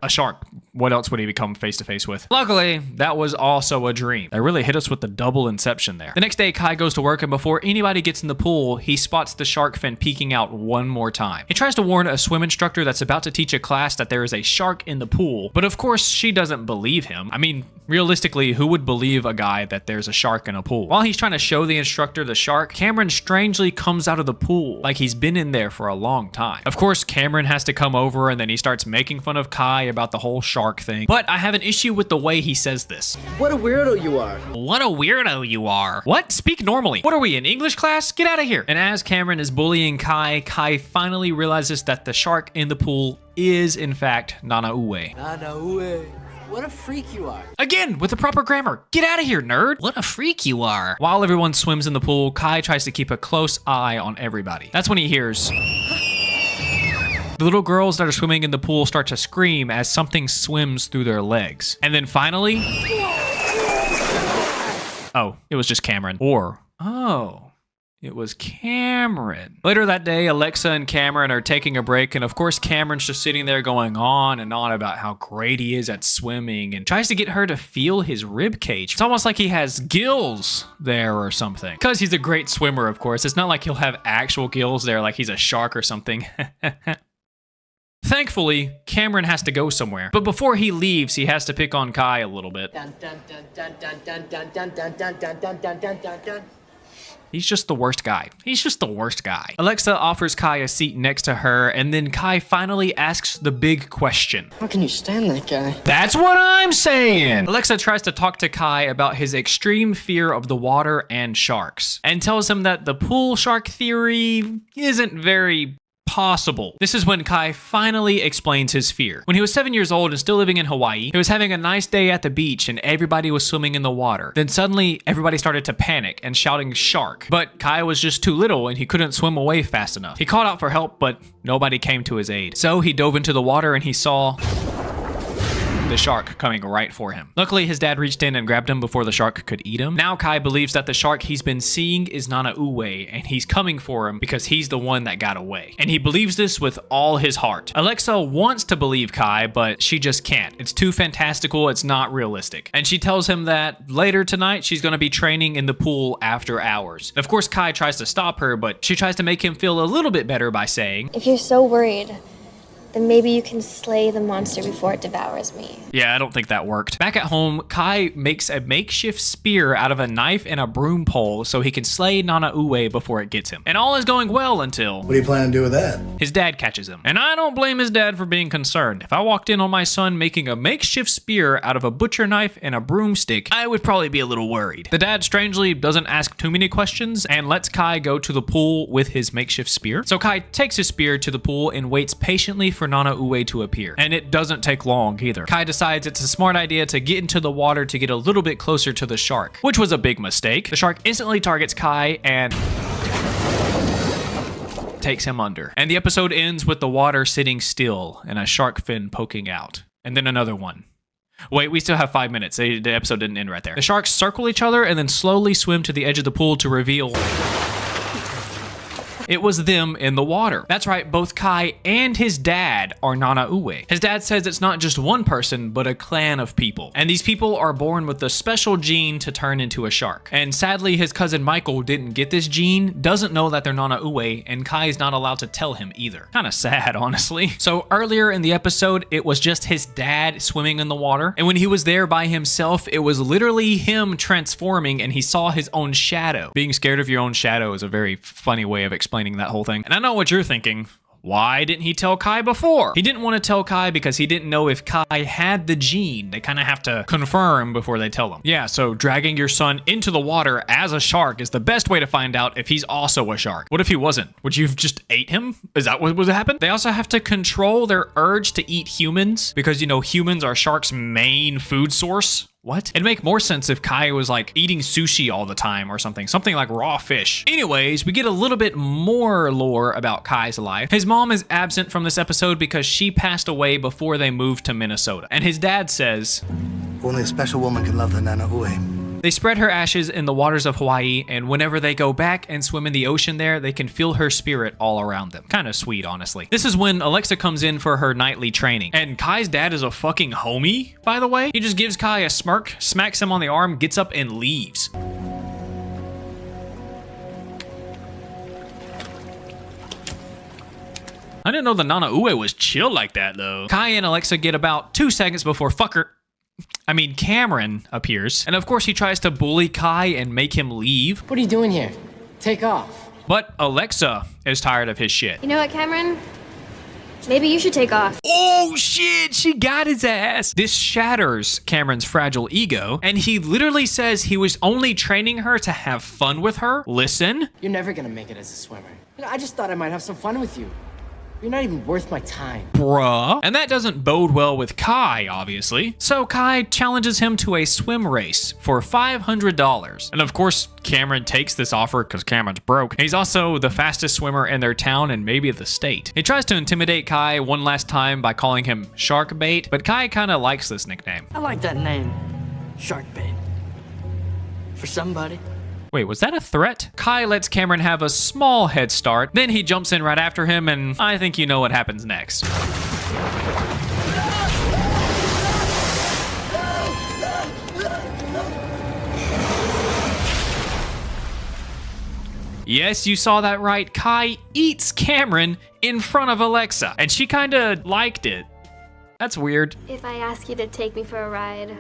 a shark. What else would he become face to face with? Luckily, that was also a dream. They really hit us with the double inception there. The next day, Kai goes to work, and before anybody gets in the pool, he spots the shark fin peeking out one more time. He tries to warn a swim instructor that's about to teach a class that there is a shark in the pool, but of course, she doesn't believe him. I mean, realistically, who would believe a guy that there's a shark in a pool? While he's trying to show the instructor the shark, Cameron strangely comes out of the pool, like he's been in there for a long time. Of course, Cameron has to come over, and then he starts making fun of Kai about the whole shark thing. But I have an issue with the way he says this. What a weirdo you are. What a weirdo you are. What? Speak normally. What are we, in English class? Get out of here. And as Cameron is bullying Kai, Kai finally realizes that the shark in the pool is, in fact, Nanaue. Nanaue. What a freak you are. Again, with the proper grammar. Get out of here, nerd. What a freak you are. While everyone swims in the pool, Kai tries to keep a close eye on everybody. That's when he hears... The little girls that are swimming in the pool start to scream as something swims through their legs. And then finally... Oh, it was just Cameron. Or, oh, it was Cameron. Later that day, Alexa and Cameron are taking a break, and of course Cameron's just sitting there going on and on about how great he is at swimming and tries to get her to feel his rib cage. It's almost like he has gills there or something. Because he's a great swimmer, of course. It's not like he'll have actual gills there like he's a shark or something. Thankfully, Cameron has to go somewhere. But before he leaves, he has to pick on Kai a little bit. He's just the worst guy. He's just the worst guy. Alexa offers Kai a seat next to her, and then Kai finally asks the big question. How can you stand that guy? That's what I'm saying! Alexa tries to talk to Kai about his extreme fear of the water and sharks, and tells him that the pool shark theory isn't very possible. This is when Kai finally explains his fear. When he was 7 years old and still living in Hawaii, he was having a nice day at the beach and everybody was swimming in the water. Then suddenly everybody started to panic and shouting shark. But Kai was just too little and he couldn't swim away fast enough. He called out for help, but nobody came to his aid. So he dove into the water and he saw the shark coming right for him. Luckily, his dad reached in and grabbed him before the shark could eat him. Now Kai believes that the shark he's been seeing is Nanaue, and he's coming for him because he's the one that got away. And he believes this with all his heart. Alexa wants to believe Kai, but she just can't. It's too fantastical, it's not realistic. And she tells him that later tonight, she's gonna be training in the pool after hours. Of course, Kai tries to stop her, but she tries to make him feel a little bit better by saying, If you're so worried, then maybe you can slay the monster before it devours me. Yeah, I don't think that worked. Back at home, Kai makes a makeshift spear out of a knife and a broom pole so he can slay Nanaue before it gets him. And all is going well until... What do you plan to do with that? His dad catches him. And I don't blame his dad for being concerned. If I walked in on my son making a makeshift spear out of a butcher knife and a broomstick, I would probably be a little worried. The dad strangely doesn't ask too many questions and lets Kai go to the pool with his makeshift spear. So Kai takes his spear to the pool and waits patiently for Nanaue to appear. And it doesn't take long either. Kai decides it's a smart idea to get into the water to get a little bit closer to the shark, which was a big mistake. The shark instantly targets Kai and takes him under. And the episode ends with the water sitting still and a shark fin poking out. And then another one. Wait, we still have 5 minutes. The episode didn't end right there. The sharks circle each other and then slowly swim to the edge of the pool to reveal it was them in the water. That's right, both Kai and his dad are Nanaue. His dad says it's not just one person, but a clan of people. And these people are born with the special gene to turn into a shark. And sadly, his cousin Michael didn't get this gene, doesn't know that they're Nanaue, and Kai's not allowed to tell him either. Kinda sad, honestly. So earlier in the episode, it was just his dad swimming in the water. And when he was there by himself, it was literally him transforming and he saw his own shadow. Being scared of your own shadow is a very funny way of explaining that whole thing. And I know what you're thinking. Why didn't he tell Kai before? He didn't want to tell Kai because he didn't know if Kai had the gene. They kind of have to confirm before they tell him. Yeah, so dragging your son into the water as a shark is the best way to find out if he's also a shark. What if he wasn't? Would you have just ate him? Is that what would happen? They also have to control their urge to eat humans because, you know, humans are sharks' main food source. What? It'd make more sense if Kai was like eating sushi all the time or something like raw fish. Anyways, we get a little bit more lore about Kai's life. His mom is absent from this episode because she passed away before they moved to Minnesota. And his dad says, only a special woman can love the Nana Ue. They spread her ashes in the waters of Hawaii, and whenever they go back and swim in the ocean there, they can feel her spirit all around them. Kind of sweet, honestly. This is when Alexa comes in for her nightly training. And Kai's dad is a fucking homie, by the way. He just gives Kai a smirk, smacks him on the arm, gets up, and leaves. I didn't know the Nana Ue was chill like that, though. Kai and Alexa get about 2 seconds before Cameron appears. And of course, he tries to bully Kai and make him leave. What are you doing here? Take off. But Alexa is tired of his shit. You know what, Cameron? Maybe you should take off. Oh shit, she got his ass. This shatters Cameron's fragile ego, and he literally says he was only training her to have fun with her. Listen. You're never gonna make it as a swimmer. You know, I just thought I might have some fun with you. You're not even worth my time. Bruh. And that doesn't bode well with Kai, obviously. So Kai challenges him to a swim race for $500. And of course, Cameron takes this offer because Cameron's broke. He's also the fastest swimmer in their town and maybe the state. He tries to intimidate Kai one last time by calling him Shark Bait, but Kai kind of likes this nickname. I like that name, Shark Bait. For somebody. Wait, was that a threat? Kai lets Cameron have a small head start, then he jumps in right after him, and I think you know what happens next. Yes, you saw that right. Kai eats Cameron in front of Alexa, and she kinda liked it. That's weird. If I ask you to take me for a ride,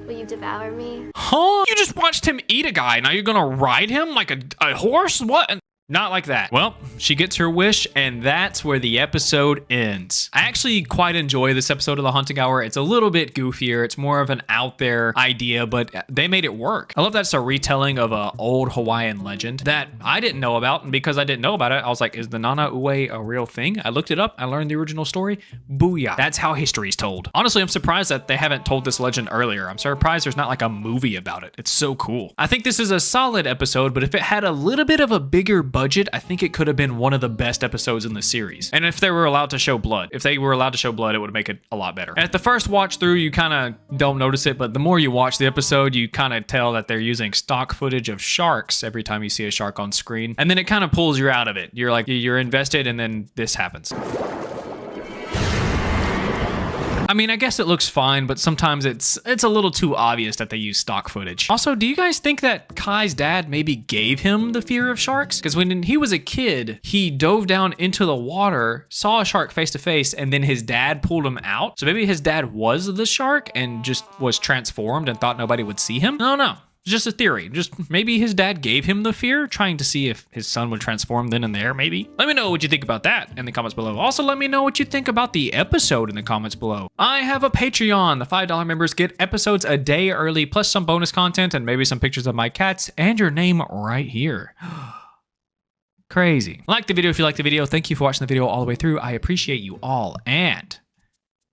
will you devour me? Huh? You just watched him eat a guy. Now you're gonna ride him like a horse? What? Not like that. Well, she gets her wish, and that's where the episode ends. I actually quite enjoy this episode of The Haunting Hour. It's a little bit goofier. It's more of an out there idea, but they made it work. I love that it's a retelling of an old Hawaiian legend that I didn't know about, and because I didn't know about it, I was like, is the Nana Ue a real thing? I looked it up. I learned the original story. Booyah. That's how history's told. Honestly, I'm surprised that they haven't told this legend earlier. I'm surprised there's not like a movie about it. It's so cool. I think this is a solid episode, but if it had a little bit of a bigger budget, I think it could have been one of the best episodes in the series. And if they were allowed to show blood, it would make it a lot better. And at the first watch through, you kind of don't notice it, but the more you watch the episode, you kind of tell that they're using stock footage of sharks every time you see a shark on screen. And then it kind of pulls you out of it. You're like, you're invested, and then this happens. I mean, I guess it looks fine, but sometimes it's a little too obvious that they use stock footage. Also, do you guys think that Kai's dad maybe gave him the fear of sharks? Because when he was a kid, he dove down into the water, saw a shark face to face, and then his dad pulled him out. So maybe his dad was the shark and just was transformed and thought nobody would see him? I don't know. It's just a theory. Just maybe his dad gave him the fear, trying to see if his son would transform then and there, maybe. Let me know what you think about that in the comments below. Also, let me know what you think about the episode in the comments below. I have a Patreon. The $5 members get episodes a day early, plus some bonus content and maybe some pictures of my cats and your name right here. Crazy. Like the video if you liked the video. Thank you for watching the video all the way through. I appreciate you all, and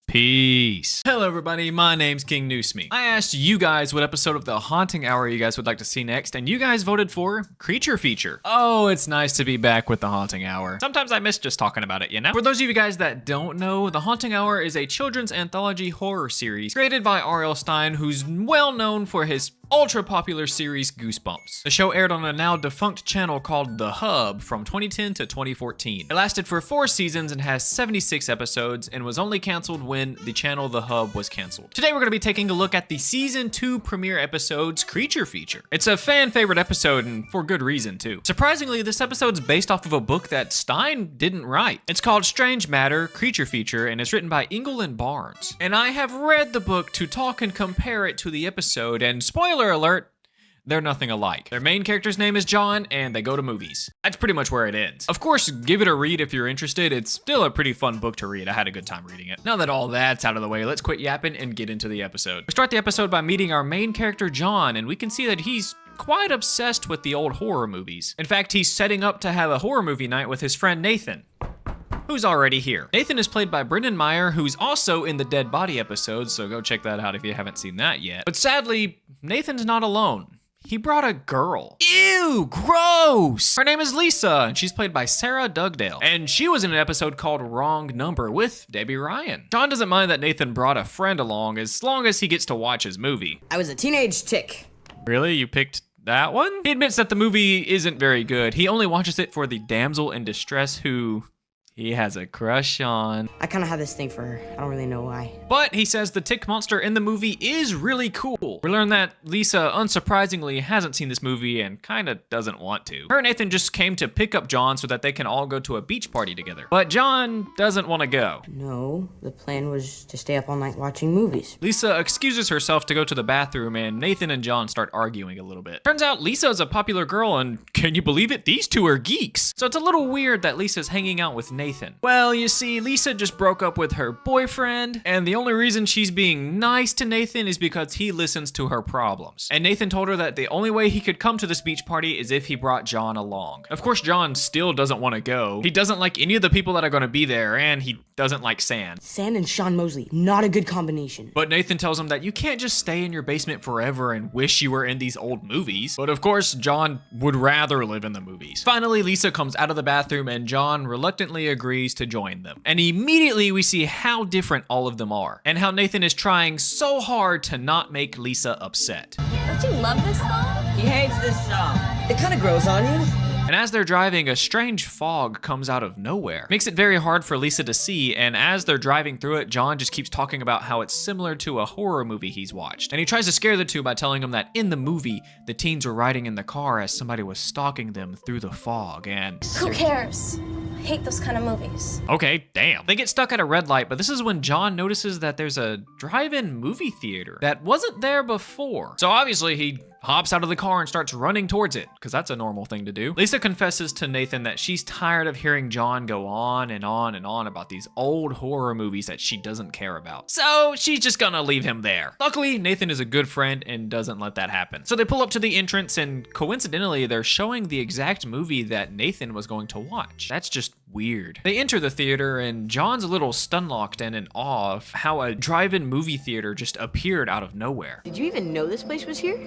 peace. Hello everybody, my name's King Noosme. I asked you guys what episode of The Haunting Hour you guys would like to see next, and you guys voted for Creature Feature. Oh, it's nice to be back with The Haunting Hour. Sometimes I miss just talking about it, you know? For those of you guys that don't know, The Haunting Hour is a children's anthology horror series created by R.L. Stine, who's well known for his ultra-popular series Goosebumps. The show aired on a now defunct channel called The Hub from 2010 to 2014. It lasted for 4 seasons and has 76 episodes and was only canceled when the channel The Hub was canceled. Today we're going to be taking a look at the season 2 premiere episode's Creature Feature. It's a fan favorite episode, and for good reason too. Surprisingly, this episode's based off of a book that Stein didn't write. It's called Strange Matter, Creature Feature, and it's written by Ingle and Barnes. And I have read the book to talk and compare it to the episode, and spoiler alert, they're nothing alike. Their main character's name is John, and they go to movies. That's pretty much where it ends. Of course, give it a read if you're interested. It's still a pretty fun book to read. I had a good time reading it. Now that all that's out of the way, let's quit yapping and get into the episode. We start the episode by meeting our main character, John, and we can see that he's quite obsessed with the old horror movies. In fact, he's setting up to have a horror movie night with his friend Nathan. who's already here. Nathan is played by Brendan Meyer, who's also in the Dead Body episode, so go check that out if you haven't seen that yet. But sadly, Nathan's not alone. He brought a girl. Ew, gross! Her name is Lisa, and she's played by Sarah Dugdale. And she was in an episode called Wrong Number with Debbie Ryan. John doesn't mind that Nathan brought a friend along as long as he gets to watch his movie. I was a teenage chick. Really? You picked that one? He admits that the movie isn't very good. He only watches it for the damsel in distress who he has a crush on. I kind of have this thing for her. I don't really know why. But he says the tick monster in the movie is really cool. We learn that Lisa, unsurprisingly, hasn't seen this movie and kind of doesn't want to. Her and Nathan just came to pick up John so that they can all go to a beach party together. But John doesn't want to go. No, the plan was to stay up all night watching movies. Lisa excuses herself to go to the bathroom and Nathan and John start arguing a little bit. Turns out Lisa is a popular girl and can you believe it? These two are geeks. So it's a little weird that Lisa's hanging out with Nathan. Well, you see, Lisa just broke up with her boyfriend, and the only reason she's being nice to Nathan is because he listens to her problems. And Nathan told her that the only way he could come to this beach party is if he brought John along. Of course, John still doesn't want to go. He doesn't like any of the people that are going to be there, and he doesn't like sand. Sand and Sean Mosley, not a good combination. But Nathan tells him that you can't just stay in your basement forever and wish you were in these old movies. But of course, John would rather live in the movies. Finally, Lisa comes out of the bathroom and John reluctantly agrees to join them. And immediately we see how different all of them are and how Nathan is trying so hard to not make Lisa upset. Don't you love this song? He hates this song. It kind of grows on you. And as they're driving, a strange fog comes out of nowhere. Makes it very hard for Lisa to see, and as they're driving through it, John just keeps talking about how it's similar to a horror movie he's watched. And he tries to scare the two by telling them that in the movie, the teens were riding in the car as somebody was stalking them through the fog, and... Who cares? I hate those kind of movies. Okay, damn. They get stuck at a red light, but this is when John notices that there's a drive-in movie theater that wasn't there before. So obviously he hops out of the car and starts running towards it, because that's a normal thing to do. Lisa confesses to Nathan that she's tired of hearing John go on and on and on about these old horror movies that she doesn't care about. So she's just gonna leave him there. Luckily, Nathan is a good friend and doesn't let that happen. So they pull up to the entrance and coincidentally, they're showing the exact movie that Nathan was going to watch. That's just weird. They enter the theater and John's a little stun-locked and in awe of how a drive-in movie theater just appeared out of nowhere. Did you even know this place was here?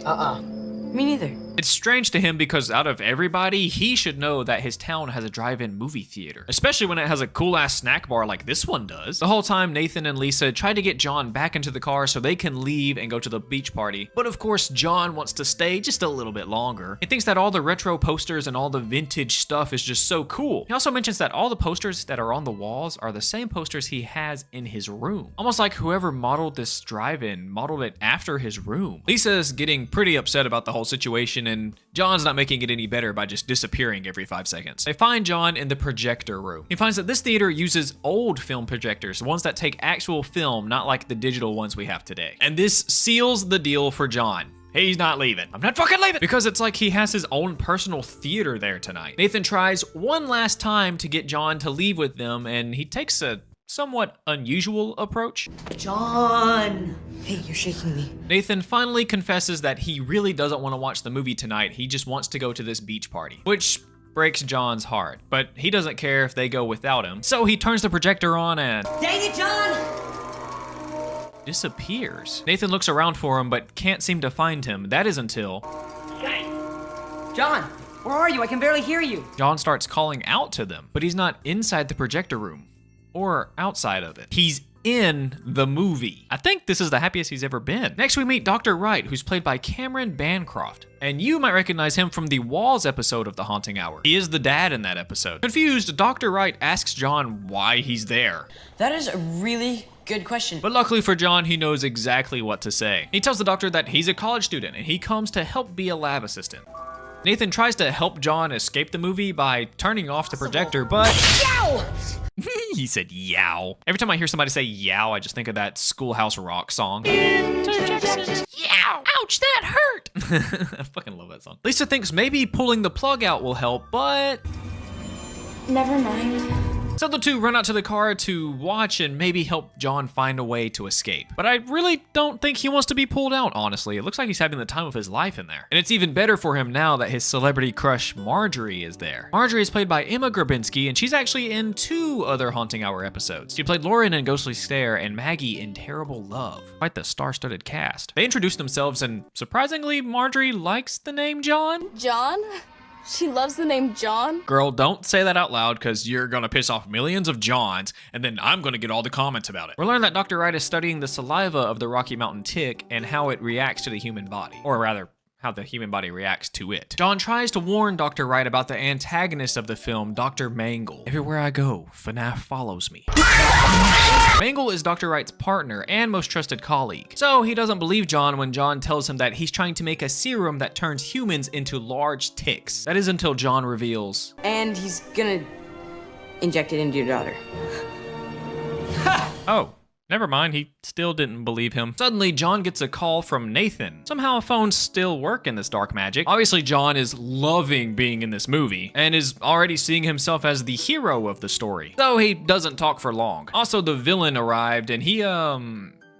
Me neither. It's strange to him because out of everybody, he should know that his town has a drive-in movie theater, especially when it has a cool-ass snack bar like this one does. The whole time, Nathan and Lisa try to get John back into the car so they can leave and go to the beach party. But of course, John wants to stay just a little bit longer. He thinks that all the retro posters and all the vintage stuff is just so cool. He also mentions that all the posters that are on the walls are the same posters he has in his room. Almost like whoever modeled this drive-in modeled it after his room. Lisa's getting pretty upset about the whole situation and John's not making it any better by just disappearing every 5 seconds. They find John in the projector room. He finds that this theater uses old film projectors, ones that take actual film, not like the digital ones we have today. And this seals the deal for John. He's not leaving. I'm not fucking leaving! Because it's like he has his own personal theater there tonight. Nathan tries one last time to get John to leave with them and he takes a somewhat unusual approach. John! Hey, you're shaking me. Nathan finally confesses that he really doesn't want to watch the movie tonight. He just wants to go to this beach party, which breaks John's heart, but he doesn't care if they go without him. So he turns the projector on and... Dang it, John! Disappears. Nathan looks around for him, but can't seem to find him. That is until... John, where are you? I can barely hear you. John starts calling out to them, but he's not inside the projector room or outside of it. He's in the movie. I think this is the happiest he's ever been. Next, we meet Dr. Wright, who's played by Cameron Bancroft. And you might recognize him from the Walls episode of The Haunting Hour. He is the dad in that episode. Confused, Dr. Wright asks John why he's there. That is a really good question. But luckily for John, he knows exactly what to say. He tells the doctor that he's a college student and he comes to help be a lab assistant. Nathan tries to help John escape the movie by turning off the projector, but... Yow! He said yow. Every time I hear somebody say yow, I just think of that Schoolhouse Rock song. Interjections. Yow! Ouch, that hurt! I fucking love that song. Lisa thinks maybe pulling the plug out will help, but... Never mind. So the two run out to the car to watch and maybe help John find a way to escape. But I really don't think he wants to be pulled out, honestly. It looks like he's having the time of his life in there. And it's even better for him now that his celebrity crush Marjorie is there. Marjorie is played by Emma Grabinski, and she's actually in 2 other Haunting Hour episodes. She played Lauren in Ghostly Stare and Maggie in Terrible Love. Quite the star-studded cast. They introduce themselves, and surprisingly, Marjorie likes the name John. John? She loves the name John? Girl, don't say that out loud because you're gonna piss off millions of Johns, and then I'm gonna get all the comments about it. We're learning that Dr. Wright is studying the saliva of the Rocky Mountain tick and how it reacts to the human body. Or rather, how the human body reacts to it. John tries to warn Dr. Wright about the antagonist of the film, Dr. Mangle. Everywhere I go, FNAF follows me. Mangle is Dr. Wright's partner and most trusted colleague. So he doesn't believe John when John tells him that he's trying to make a serum that turns humans into large ticks. That is until John reveals. And he's gonna inject it into your daughter. Oh. Never mind, he still didn't believe him. Suddenly, John gets a call from Nathan. Somehow phones still work in this dark magic. Obviously, John is loving being in this movie and is already seeing himself as the hero of the story. So he doesn't talk for long. Also, the villain arrived and he,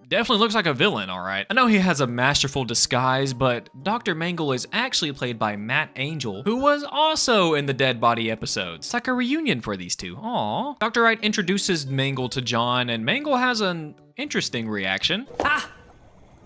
definitely looks like a villain, all right. I know he has a masterful disguise, but Dr. Mangle is actually played by Matt Angel, who was also in the Dead Body episodes. It's like a reunion for these two. Aww. Dr. Wright introduces Mangle to John, and Mangle has an interesting reaction. Ah!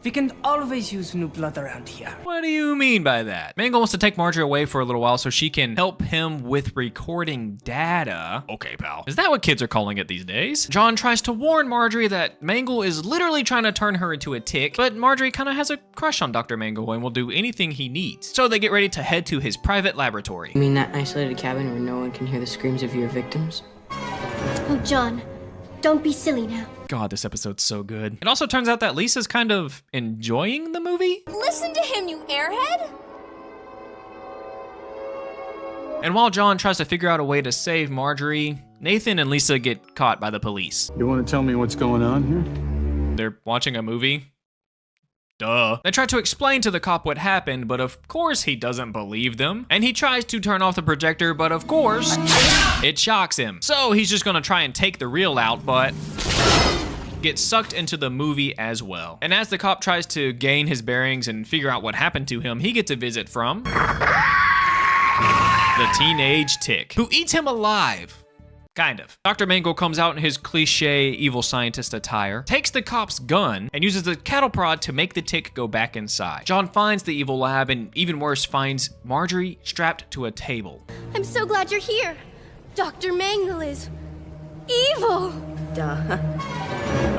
We can always use new blood around here. What do you mean by that? Mangle wants to take Marjorie away for a little while so she can help him with recording data. Okay, pal. Is that what kids are calling it these days? John tries to warn Marjorie that Mangle is literally trying to turn her into a tick, but Marjorie kind of has a crush on Dr. Mangle and will do anything he needs. So they get ready to head to his private laboratory. You mean that isolated cabin where no one can hear the screams of your victims? Oh, John, don't be silly now. God, this episode's so good. It also turns out that Lisa's kind of enjoying the movie. Listen to him, you airhead! And while John tries to figure out a way to save Marjorie, Nathan and Lisa get caught by the police. You want to tell me what's going on here? They're watching a movie. Duh. They try to explain to the cop what happened, but of course he doesn't believe them. And he tries to turn off the projector, but of course, it shocks him. So he's just gonna try and take the reel out, but gets sucked into the movie as well. And as the cop tries to gain his bearings and figure out what happened to him, he gets a visit from the teenage tick, who eats him alive. Kind of. Dr. Mangle comes out in his cliche evil scientist attire, takes the cop's gun, and uses the cattle prod to make the tick go back inside. John finds the evil lab and, even worse, finds Marjorie strapped to a table. I'm so glad you're here. Dr. Mangle is evil. Duh.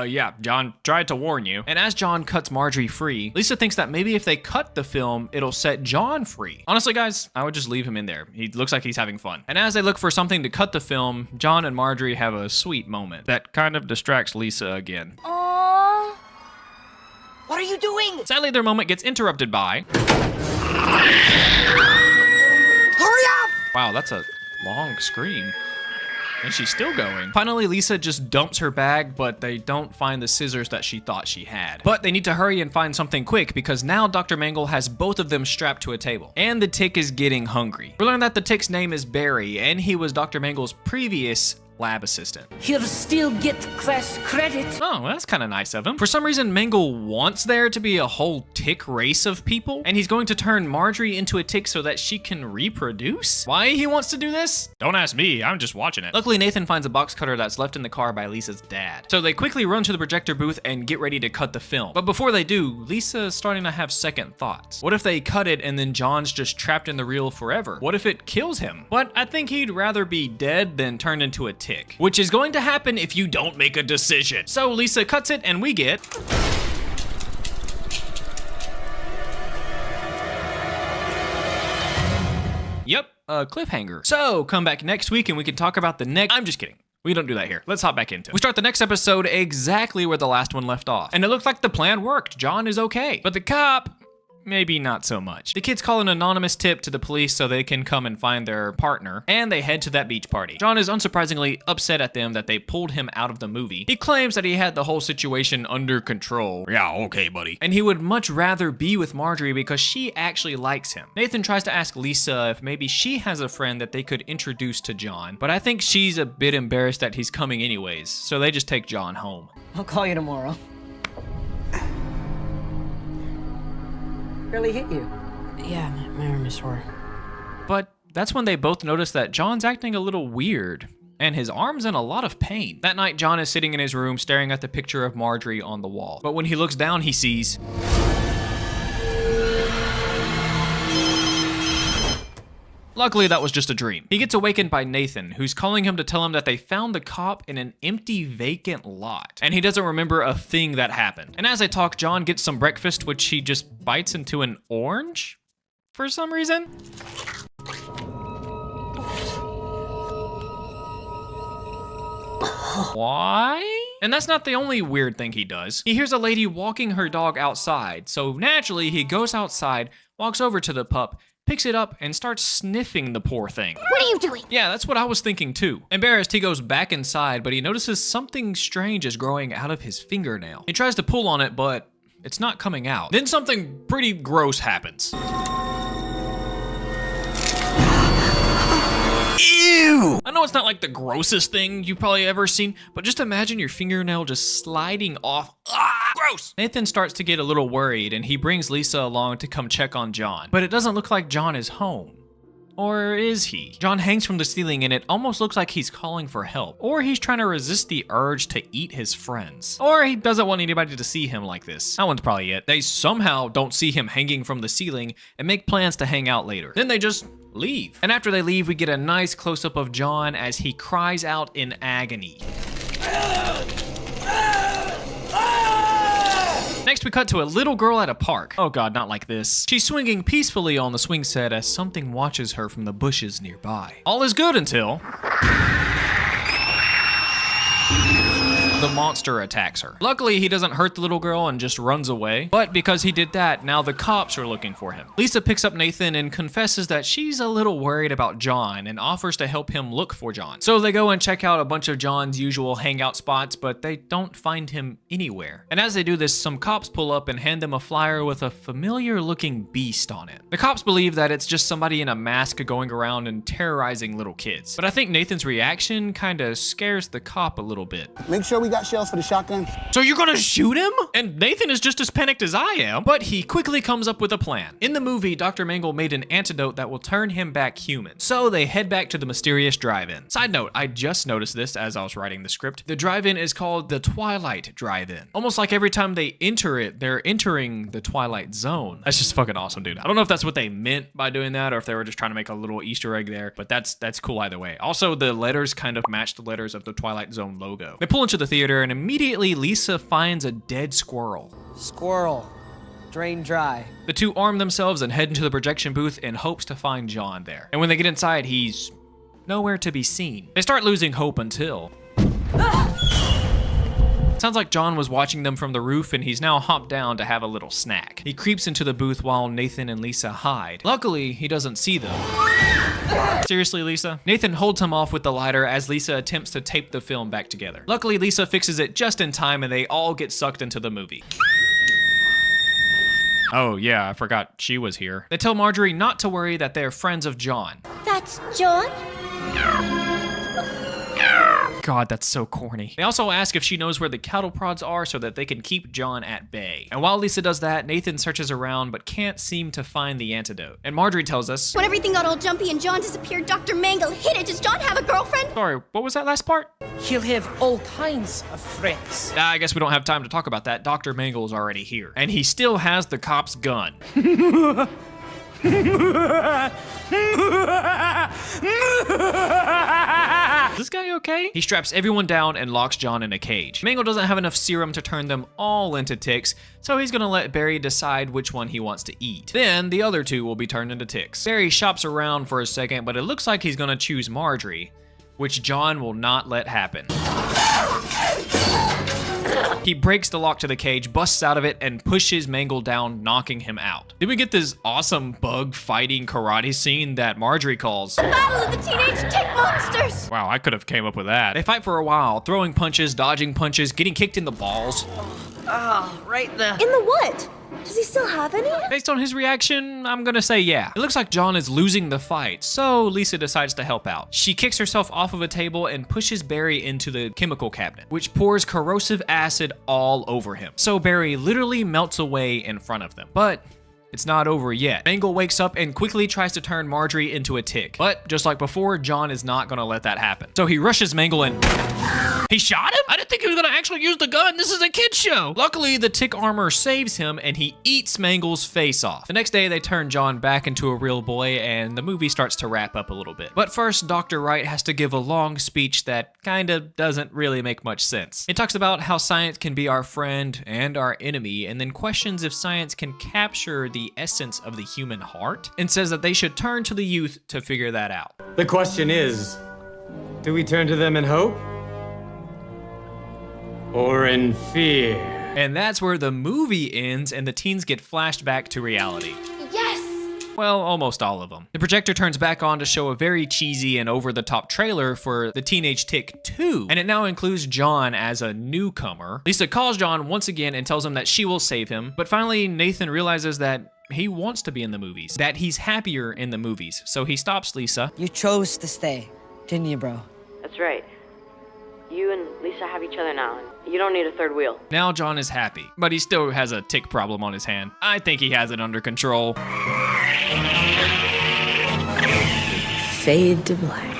Yeah, John tried to warn you. And as John cuts Marjorie free, Lisa thinks that maybe if they cut the film, it'll set John free. Honestly, guys, I would just leave him in there. He looks like he's having fun. And as they look for something to cut the film, John and Marjorie have a sweet moment that kind of distracts Lisa again. Aww. What are you doing? Sadly, their moment gets interrupted by... Hurry up! Wow, that's a long scream. And she's still going. Finally, Lisa just dumps her bag, but they don't find the scissors that she thought she had. But they need to hurry and find something quick because now Dr. Mangle has both of them strapped to a table. And the tick is getting hungry. We learn that the tick's name is Barry, and he was Dr. Mangle's previous lab assistant. He'll still get class credit. Oh, well, that's kind of nice of him. For some reason, Mangle wants there to be a whole tick race of people, and he's going to turn Marjorie into a tick so that she can reproduce? Why he wants to do this? Don't ask me, I'm just watching it. Luckily, Nathan finds a box cutter that's left in the car by Lisa's dad. So they quickly run to the projector booth and get ready to cut the film. But before they do, Lisa is starting to have second thoughts. What if they cut it and then John's just trapped in the reel forever? What if it kills him? But I think he'd rather be dead than turned into a tick, which is going to happen if you don't make a decision. So Lisa cuts it and we get... Yep, a cliffhanger. So come back next week and we can talk about the next... I'm just kidding. We don't do that here. Let's hop back into it. We start the next episode exactly where the last one left off. And it looks like the plan worked. John is okay. But the cop... maybe not so much. The kids call an anonymous tip to the police so they can come and find their partner, and they head to that beach party. John is unsurprisingly upset at them that they pulled him out of the movie. He claims that he had the whole situation under control. Yeah, okay, buddy. And he would much rather be with Marjorie because she actually likes him. Nathan tries to ask Lisa if maybe she has a friend that they could introduce to John, but I think she's a bit embarrassed that he's coming anyways, so they just take John home. I'll call you tomorrow. Really hit you. Yeah, my arm is sore. But that's when they both notice that John's acting a little weird, and his arm's in a lot of pain. That night, John is sitting in his room staring at the picture of Marjorie on the wall. But when he looks down, he sees... Luckily, that was just a dream. He gets awakened by Nathan, who's calling him to tell him that they found the cop in an empty, vacant lot. And he doesn't remember a thing that happened. And as they talk, John gets some breakfast, which he just bites into an orange for some reason. Why? And that's not the only weird thing he does. He hears a lady walking her dog outside, so naturally he goes outside, walks over to the pup, picks it up, and starts sniffing the poor thing. What are you doing? Yeah, that's what I was thinking too. Embarrassed, he goes back inside, but he notices something strange is growing out of his fingernail. He tries to pull on it, but it's not coming out. Then something pretty gross happens. Ew! I know it's not like the grossest thing you've probably ever seen, but just imagine your fingernail just sliding off. Ah, gross! Nathan starts to get a little worried, and he brings Lisa along to come check on John. But it doesn't look like John is home. Or is he? John hangs from the ceiling and it almost looks like he's calling for help. Or he's trying to resist the urge to eat his friends. Or he doesn't want anybody to see him like this. That one's probably it. They somehow don't see him hanging from the ceiling and make plans to hang out later. Then they just leave. And after they leave, we get a nice close-up of John as he cries out in agony. Next, we cut to a little girl at a park. Oh god, not like this. She's swinging peacefully on the swing set as something watches her from the bushes nearby. All is good until... the monster attacks her. Luckily, he doesn't hurt the little girl and just runs away. But because he did that, now the cops are looking for him. Lisa picks up Nathan and confesses that she's a little worried about John and offers to help him look for John. So they go and check out a bunch of John's usual hangout spots, but they don't find him anywhere. And as they do this, some cops pull up and hand them a flyer with a familiar looking beast on it. The cops believe that it's just somebody in a mask going around and terrorizing little kids. But I think Nathan's reaction kinda scares the cop a little bit. Make sure we got shells for the shotgun. So you're gonna shoot him? And Nathan is just as panicked as I am, but he quickly comes up with a plan. In the movie, Dr. Mangle made an antidote that will turn him back human. So they head back to the mysterious drive-in. Side note, I just noticed this as I was writing the script. The drive-in is called the Twilight Drive-In. Almost like every time they enter it, they're entering the Twilight Zone. That's just fucking awesome, dude. I don't know if that's what they meant by doing that or if they were just trying to make a little Easter egg there, but that's cool either way. Also, the letters kind of match the letters of the Twilight Zone logo. They pull into the theater and immediately Lisa finds a dead squirrel. Squirrel. Drain dry. The two arm themselves and head into the projection booth in hopes to find John there. And when they get inside, he's nowhere to be seen. They start losing hope until... Sounds like John was watching them from the roof and he's now hopped down to have a little snack. He creeps into the booth while Nathan and Lisa hide. Luckily, he doesn't see them. Seriously, Lisa? Nathan holds him off with the lighter as Lisa attempts to tape the film back together. Luckily, Lisa fixes it just in time and they all get sucked into the movie. Oh yeah, I forgot she was here. They tell Marjorie not to worry, that they're friends of John. That's John? God, that's so corny. They also ask if she knows where the cattle prods are so that they can keep John at bay. And while Lisa does that, Nathan searches around but can't seem to find the antidote. And Marjorie tells us, when everything got all jumpy and John disappeared, Dr. Mangle hid it. Does John have a girlfriend? Sorry, what was that last part? He'll have all kinds of friends. I guess we don't have time to talk about that. Dr. Mangle is already here. And he still has the cop's gun. Is this guy okay? He straps everyone down and locks John in a cage. Mangle doesn't have enough serum to turn them all into ticks, so he's gonna let Barry decide which one he wants to eat. Then the other two will be turned into ticks. Barry shops around for a second, but it looks like he's gonna choose Marjorie, which John will not let happen. He breaks the lock to the cage, busts out of it, and pushes Mangle down, knocking him out. Then we get this awesome bug fighting karate scene that Marjorie calls The Battle of the Teenage Tick Monsters! Wow, I could have came up with that. They fight for a while, throwing punches, dodging punches, getting kicked in the balls. Oh, right there. In the what? Does he still have any? Based on his reaction, I'm gonna say yeah. It looks like John is losing the fight, so Lisa decides to help out. She kicks herself off of a table and pushes Barry into the chemical cabinet, which pours corrosive acid all over him. So Barry literally melts away in front of them. But it's not over yet. Mangle wakes up and quickly tries to turn Marjorie into a tick. But just like before, John is not gonna let that happen. So he rushes Mangle and he shot him? I didn't think he was gonna actually use the gun. This is a kid's show. Luckily, the tick armor saves him and he eats Mangle's face off. The next day, they turn John back into a real boy and the movie starts to wrap up a little bit. But first, Dr. Wright has to give a long speech that kinda doesn't really make much sense. It talks about how science can be our friend and our enemy, and then questions if science can capture the essence of the human heart, and says that they should turn to the youth to figure that out. The question is, do we turn to them in hope? Or in fear? And that's where the movie ends and the teens get flashed back to reality. Yes! Well, almost all of them. The projector turns back on to show a very cheesy and over-the-top trailer for The Teenage Tick 2, and it now includes John as a newcomer. Lisa calls John once again and tells him that she will save him, but finally Nathan realizes that he wants to be in the movies, that he's happier in the movies, so he stops Lisa. You chose to stay, didn't you, bro? That's right. You and Lisa have each other now, and you don't need a third wheel. Now John is happy, but he still has a tick problem on his hand. I think he has it under control. Fade to black.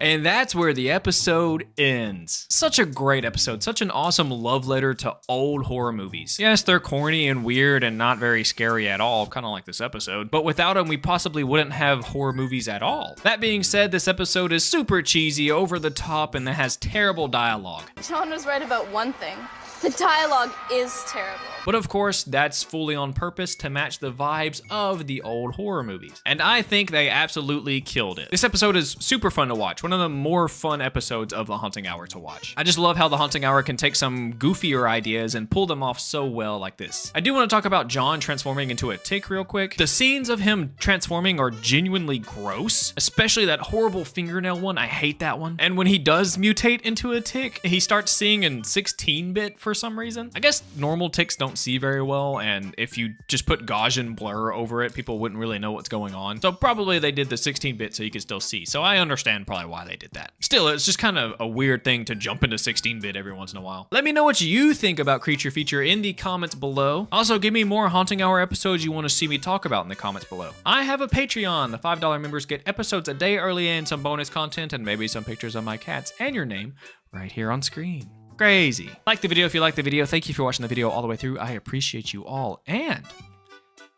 And that's where the episode ends. Such a great episode, such an awesome love letter to old horror movies. Yes, they're corny and weird and not very scary at all, kind of like this episode, but without them, we possibly wouldn't have horror movies at all. That being said, this episode is super cheesy, over the top, and it has terrible dialogue. John was right about one thing. The dialogue is terrible. But of course, that's fully on purpose to match the vibes of the old horror movies. And I think they absolutely killed it. This episode is super fun to watch. One of the more fun episodes of The Haunting Hour to watch. I just love how The Haunting Hour can take some goofier ideas and pull them off so well like this. I do want to talk about John transforming into a tick real quick. The scenes of him transforming are genuinely gross, especially that horrible fingernail one. I hate that one. And when he does mutate into a tick, he starts seeing in 16-bit for some reason. I guess normal ticks don't see very well, and if you just put Gaussian blur over it, people wouldn't really know what's going on. So probably they did the 16-bit so you could still see. So I understand probably why they did that. Still, it's just kind of a weird thing to jump into 16-bit every once in a while. Let me know what you think about Creature Feature in the comments below. Also, give me more Haunting Hour episodes you want to see me talk about in the comments below. I have a Patreon. The $5 members get episodes a day early and some bonus content and maybe some pictures of my cats and your name right here on screen. Crazy. Like the video if you like the video. Thank you for watching the video all the way through. I appreciate you all, and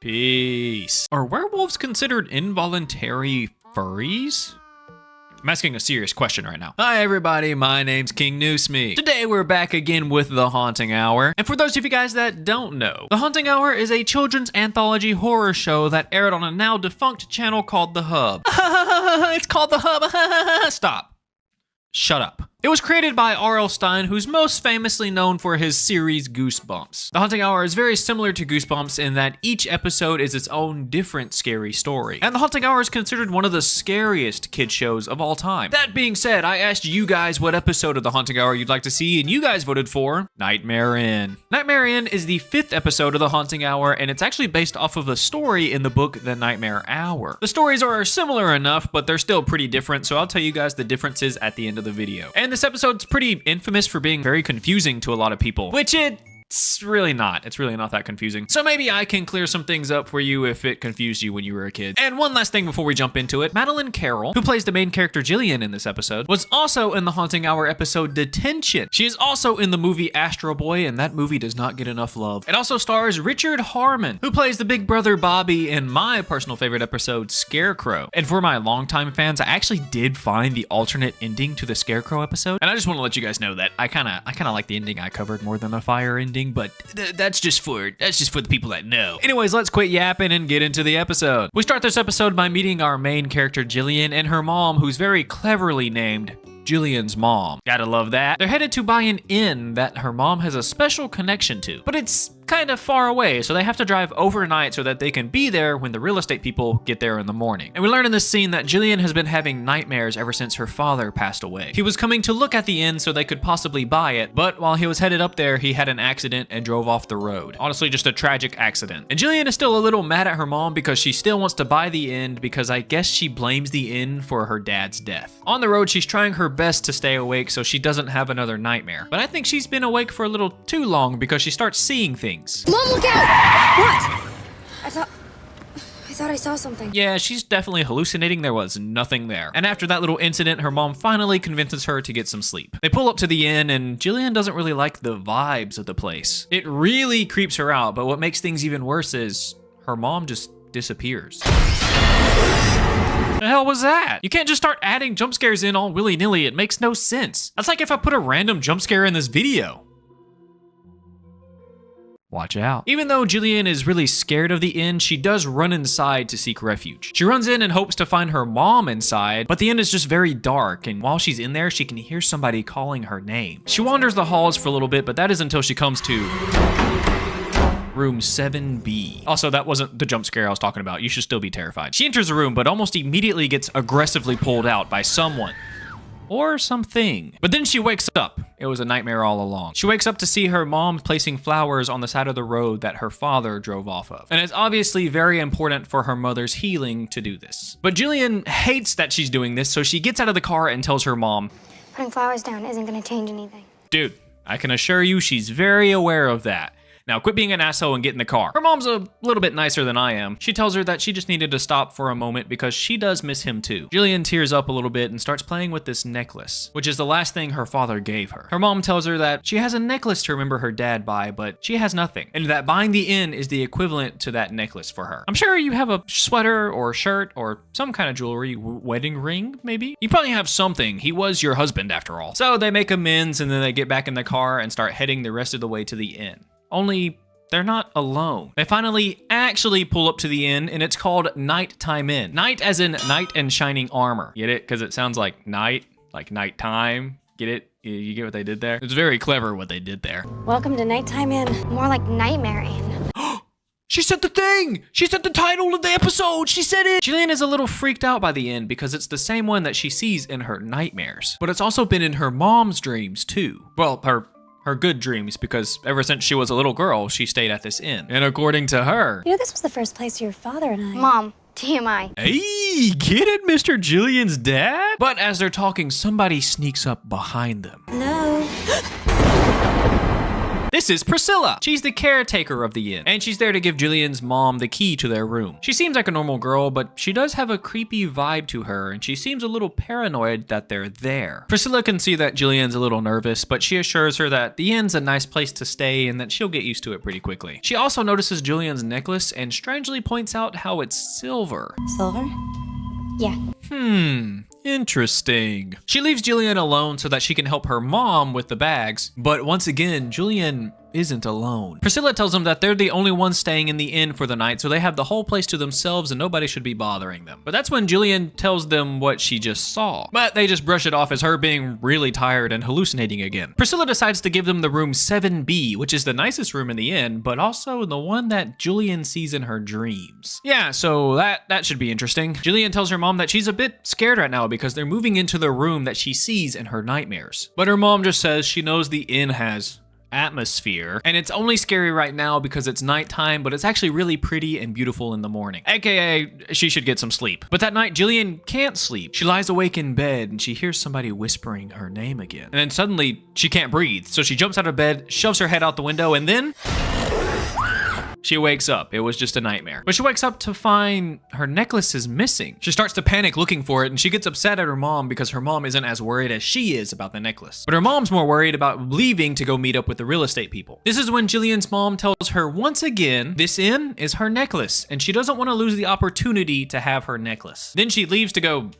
peace. Are werewolves considered involuntary furries? I'm asking a serious question right now. Hi everybody, my name's King Noosme. Today we're back again with The Haunting Hour. And for those of you guys that don't know, The Haunting Hour is a children's anthology horror show that aired on a now defunct channel called The Hub. It's called The Hub. Stop. Shut up. It was created by R.L. Stine, who's most famously known for his series Goosebumps. The Haunting Hour is very similar to Goosebumps in that each episode is its own different scary story. And The Haunting Hour is considered one of the scariest kid shows of all time. That being said, I asked you guys what episode of The Haunting Hour you'd like to see, and you guys voted for Nightmare Inn. Nightmare Inn is the 5th episode of The Haunting Hour, and it's actually based off of a story in the book The Nightmare Hour. The stories are similar enough, but they're still pretty different, so I'll tell you guys the differences at the end of the video. And this episode's pretty infamous for being very confusing to a lot of people, which it's really not. It's really not that confusing. So maybe I can clear some things up for you if it confused you when you were a kid. And one last thing before we jump into it. Madeline Carroll, who plays the main character Jillian in this episode, was also in the Haunting Hour episode Detention. She is also in the movie Astro Boy, and that movie does not get enough love. It also stars Richard Harmon, who plays the big brother Bobby in my personal favorite episode, Scarecrow. And for my longtime fans, I actually did find the alternate ending to the Scarecrow episode. And I just want to let you guys know that I kind of like the ending I covered more than the fire ending, but that's just for the people that know. Anyways, let's quit yapping and get into the episode. We start this episode by meeting our main character Jillian and her mom, who's very cleverly named Jillian's mom. Gotta love that. They're headed to buy an inn that her mom has a special connection to, but it's kind of far away, so they have to drive overnight so that they can be there when the real estate people get there in the morning. And we learn in this scene that Jillian has been having nightmares ever since her father passed away. He was coming to look at the inn so they could possibly buy it, but while he was headed up there, he had an accident and drove off the road. Honestly, just a tragic accident. And Jillian is still a little mad at her mom because she still wants to buy the inn because I guess she blames the inn for her dad's death. On the road, she's trying her best to stay awake so she doesn't have another nightmare. But I think she's been awake for a little too long because she starts seeing things. Mom, look out! What? I thought I saw something. Yeah, she's definitely hallucinating. There was nothing there. And after that little incident, her mom finally convinces her to get some sleep. They pull up to the inn and Jillian doesn't really like the vibes of the place. It really creeps her out, but what makes things even worse is her mom just disappears. The hell was that? You can't just start adding jump scares in all willy-nilly. It makes no sense. That's like if I put a random jump scare in this video. Watch out. Even though Jillian is really scared of the inn, she does run inside to seek refuge. She runs in and hopes to find her mom inside, but the inn is just very dark, and while she's in there, she can hear somebody calling her name. She wanders the halls for a little bit, but that is until she comes to room 7B. Also, that wasn't the jump scare I was talking about. You should still be terrified. She enters the room, but almost immediately gets aggressively pulled out by someone. Or something. But then she wakes up. It was a nightmare all along. She wakes up to see her mom placing flowers on the side of the road that her father drove off of. And it's obviously very important for her mother's healing to do this. But Jillian hates that she's doing this, so she gets out of the car and tells her mom, Putting flowers down isn't gonna change anything. dude, I can assure you she's very aware of that. Now quit being an asshole and get in the car. Her mom's a little bit nicer than I am. She tells her that she just needed to stop for a moment because she does miss him too. Jillian tears up a little bit and starts playing with this necklace, which is the last thing her father gave her. Her mom tells her that she has a necklace to remember her dad by, but she has nothing. And that buying the inn is the equivalent to that necklace for her. I'm sure you have a sweater or shirt or some kind of jewelry, wedding ring maybe? You probably have something. He was your husband after all. So they make amends and then they get back in the car and start heading the rest of the way to the inn. Only they're not alone. They finally actually pull up to the inn and it's called Nighttime Inn. Night as in knight and shining armor. Get it? Because it sounds like night, like nighttime. Get it? You get what they did there? It's very clever what they did there. Welcome to Nighttime Inn. More like Nightmare Inn. She said the thing! She said the title of the episode! She said it! Jillian is a little freaked out by the inn because it's the same one that she sees in her nightmares. But it's also been in her mom's dreams too. Well, her good dreams, because ever since she was a little girl, she stayed at this inn. And according to her, You know, this was the first place your father and I... Mom, TMI. hey, get it, Mr. Jillian's dad? But as they're talking, somebody sneaks up behind them. No. This is Priscilla. She's the caretaker of the inn, and she's there to give Jillian's mom the key to their room. She seems like a normal girl, but she does have a creepy vibe to her, and she seems a little paranoid that they're there. Priscilla can see that Jillian's a little nervous, but she assures her that the inn's a nice place to stay and that she'll get used to it pretty quickly. She also notices Jillian's necklace and strangely points out how it's silver. Silver? Yeah. Interesting. She leaves Jillian alone so that she can help her mom with the bags, but once again, Jillian isn't alone. Priscilla tells them that they're the only ones staying in the inn for the night, so they have the whole place to themselves and nobody should be bothering them. But that's when Jillian tells them what she just saw, but they just brush it off as her being really tired and hallucinating again. Priscilla decides to give them the room 7B, which is the nicest room in the inn, but also the one that Jillian sees in her dreams. Yeah, so that should be interesting. Jillian tells her mom that she's a bit scared right now because they're moving into the room that she sees in her nightmares. But her mom just says she knows the inn has atmosphere, and it's only scary right now because it's nighttime, but it's actually really pretty and beautiful in the morning. AKA, she should get some sleep. But that night, Jillian can't sleep. She lies awake in bed and she hears somebody whispering her name again. And then suddenly, she can't breathe. So she jumps out of bed, shoves her head out the window, and then she wakes up. It was just a nightmare. But she wakes up to find her necklace is missing. She starts to panic looking for it, and she gets upset at her mom because her mom isn't as worried as she is about the necklace. But her mom's more worried about leaving to go meet up with the real estate people. This is when Jillian's mom tells her once again, this inn is her necklace, and she doesn't want to lose the opportunity to have her necklace. Then she leaves to go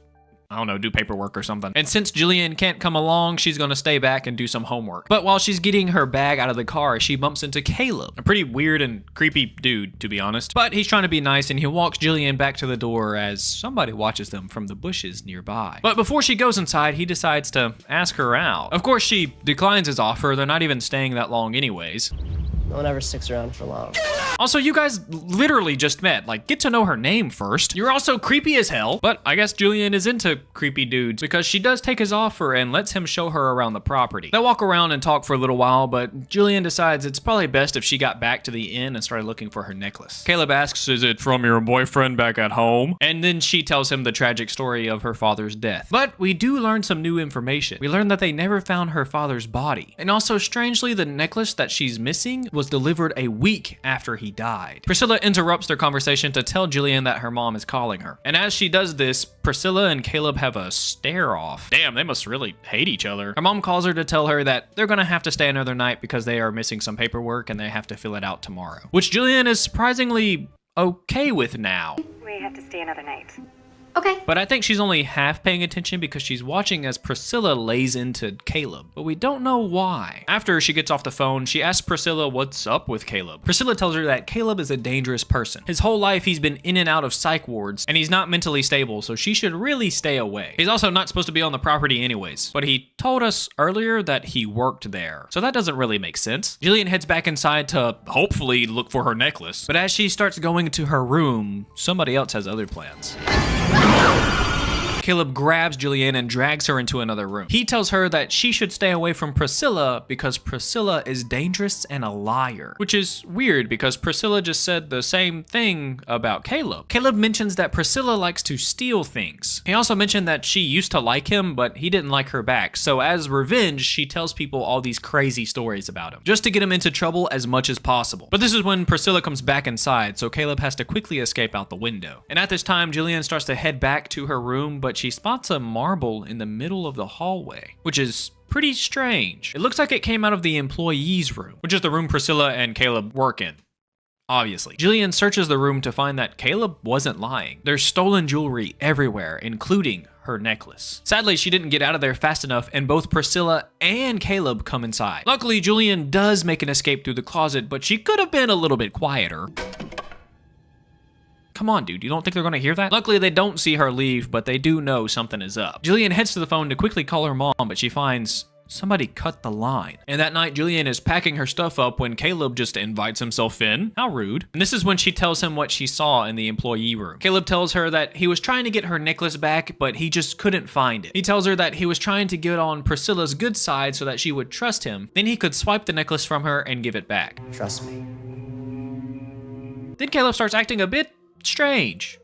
I don't know, do paperwork or something. And since Jillian can't come along, she's gonna stay back and do some homework. But while she's getting her bag out of the car, she bumps into Caleb, a pretty weird and creepy dude, to be honest. But he's trying to be nice and he walks Jillian back to the door as somebody watches them from the bushes nearby. But before she goes inside, he decides to ask her out. Of course, she declines his offer. They're not even staying that long anyways. No one ever sticks around for long. Also, you guys literally just met. Like, get to know her name first. You're also creepy as hell, but I guess Jillian is into creepy dudes because she does take his offer and lets him show her around the property. They walk around and talk for a little while, but Jillian decides it's probably best if she got back to the inn and started looking for her necklace. Caleb asks, is it from your boyfriend back at home? And then she tells him the tragic story of her father's death. But we do learn some new information. We learn that they never found her father's body. And also, strangely, the necklace that she's missing was delivered a week after he died. Priscilla interrupts their conversation to tell Jillian that her mom is calling her. And as she does this, Priscilla and Caleb have a stare off. Damn, they must really hate each other. Her mom calls her to tell her that they're gonna have to stay another night because they are missing some paperwork and they have to fill it out tomorrow. Which Jillian is surprisingly okay with now. We have to stay another night. Okay. But I think she's only half paying attention because she's watching as Priscilla lays into Caleb, but we don't know why. After she gets off the phone, she asks Priscilla what's up with Caleb. Priscilla tells her that Caleb is a dangerous person. His whole life he's been in and out of psych wards, and he's not mentally stable, so she should really stay away. He's also not supposed to be on the property anyways, but he told us earlier that he worked there, so that doesn't really make sense. Jillian heads back inside to hopefully look for her necklace, but as she starts going to her room, somebody else has other plans. Caleb grabs Jillian and drags her into another room. He tells her that she should stay away from Priscilla because Priscilla is dangerous and a liar, which is weird because Priscilla just said the same thing about Caleb. Caleb mentions that Priscilla likes to steal things. He also mentioned that she used to like him, but he didn't like her back. So as revenge, she tells people all these crazy stories about him, just to get him into trouble as much as possible. But this is when Priscilla comes back inside, so Caleb has to quickly escape out the window. And at this time, Jillian starts to head back to her room, but she spots a marble in the middle of the hallway, which is pretty strange. It looks like it came out of the employees' room, which is the room Priscilla and Caleb work in. Obviously. Jillian searches the room to find that Caleb wasn't lying. There's stolen jewelry everywhere, including her necklace. Sadly, she didn't get out of there fast enough, and both Priscilla and Caleb come inside. Luckily, Jillian does make an escape through the closet, but she could have been a little bit quieter. Come on, dude, you don't think they're gonna hear that? Luckily, they don't see her leave, but they do know something is up. Jillian heads to the phone to quickly call her mom, but she finds somebody cut the line. And that night, Jillian is packing her stuff up when Caleb just invites himself in. How rude. And this is when she tells him what she saw in the employee room. Caleb tells her that he was trying to get her necklace back, but he just couldn't find it. He tells her that he was trying to get on Priscilla's good side so that she would trust him. Then he could swipe the necklace from her and give it back. Trust me. Then Caleb starts acting a bit strange.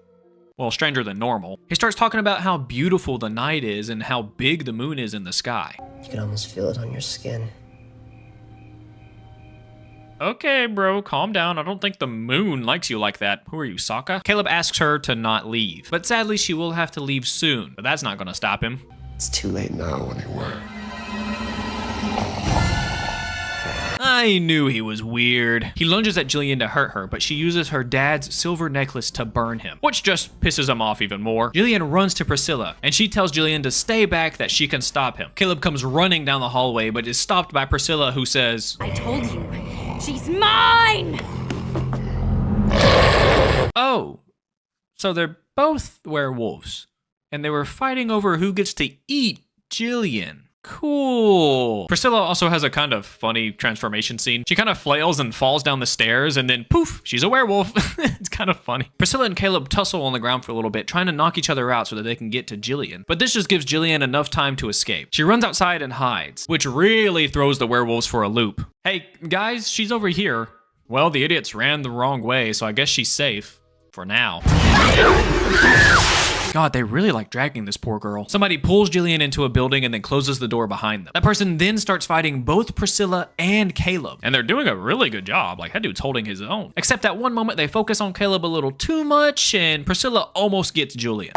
Well, stranger than normal. He starts talking about how beautiful the night is and how big the moon is in the sky. You can almost feel it on your skin. Okay, bro, calm down. I don't think the moon likes you like that. Who are you, Sokka? Caleb asks her to not leave, but sadly she will have to leave soon, but that's not gonna stop him. It's too late now anyway. I knew he was weird. He lunges at Jillian to hurt her, but she uses her dad's silver necklace to burn him, which just pisses him off even more. Jillian runs to Priscilla, and she tells Jillian to stay back that she can stop him. Caleb comes running down the hallway, but is stopped by Priscilla, who says, I told you, she's mine! Oh, so they're both werewolves, and they were fighting over who gets to eat Jillian. Cool. Priscilla also has a kind of funny transformation scene. She kind of flails and falls down the stairs and then poof, she's a werewolf. It's kind of funny. Priscilla and Caleb tussle on the ground for a little bit, trying to knock each other out so that they can get to Jillian. But this just gives Jillian enough time to escape. She runs outside and hides, which really throws the werewolves for a loop. Hey, guys, she's over here. Well, the idiots ran the wrong way, so I guess she's safe. For now. God, they really like dragging this poor girl. Somebody pulls Jillian into a building and then closes the door behind them. That person then starts fighting both Priscilla and Caleb. And they're doing a really good job. Like, that dude's holding his own. Except at one moment, they focus on Caleb a little too much, and Priscilla almost gets Jillian.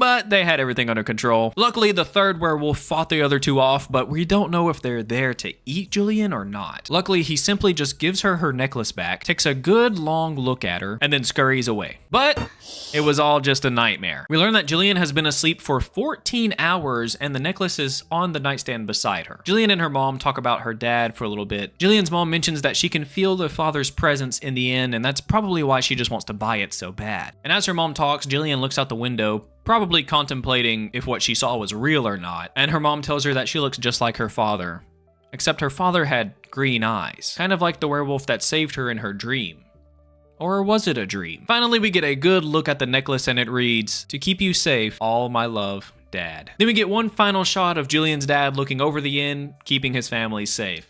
but they had everything under control. Luckily, the third werewolf fought the other two off, but we don't know if they're there to eat Julian or not. Luckily, he simply just gives her her necklace back, takes a good long look at her, and then scurries away. But it was all just a nightmare. We learn that Julian has been asleep for 14 hours and the necklace is on the nightstand beside her. Julian and her mom talk about her dad for a little bit. Julian's mom mentions that she can feel the father's presence in the inn, and that's probably why she just wants to buy it so bad. And as her mom talks, Julian looks out the window, probably contemplating if what she saw was real or not, and her mom tells her that she looks just like her father, except her father had green eyes, kind of like the werewolf that saved her in her dream. Or was it a dream? Finally, we get a good look at the necklace and it reads, "To keep you safe, all my love, Dad." Then we get one final shot of Julian's dad looking over the inn, keeping his family safe.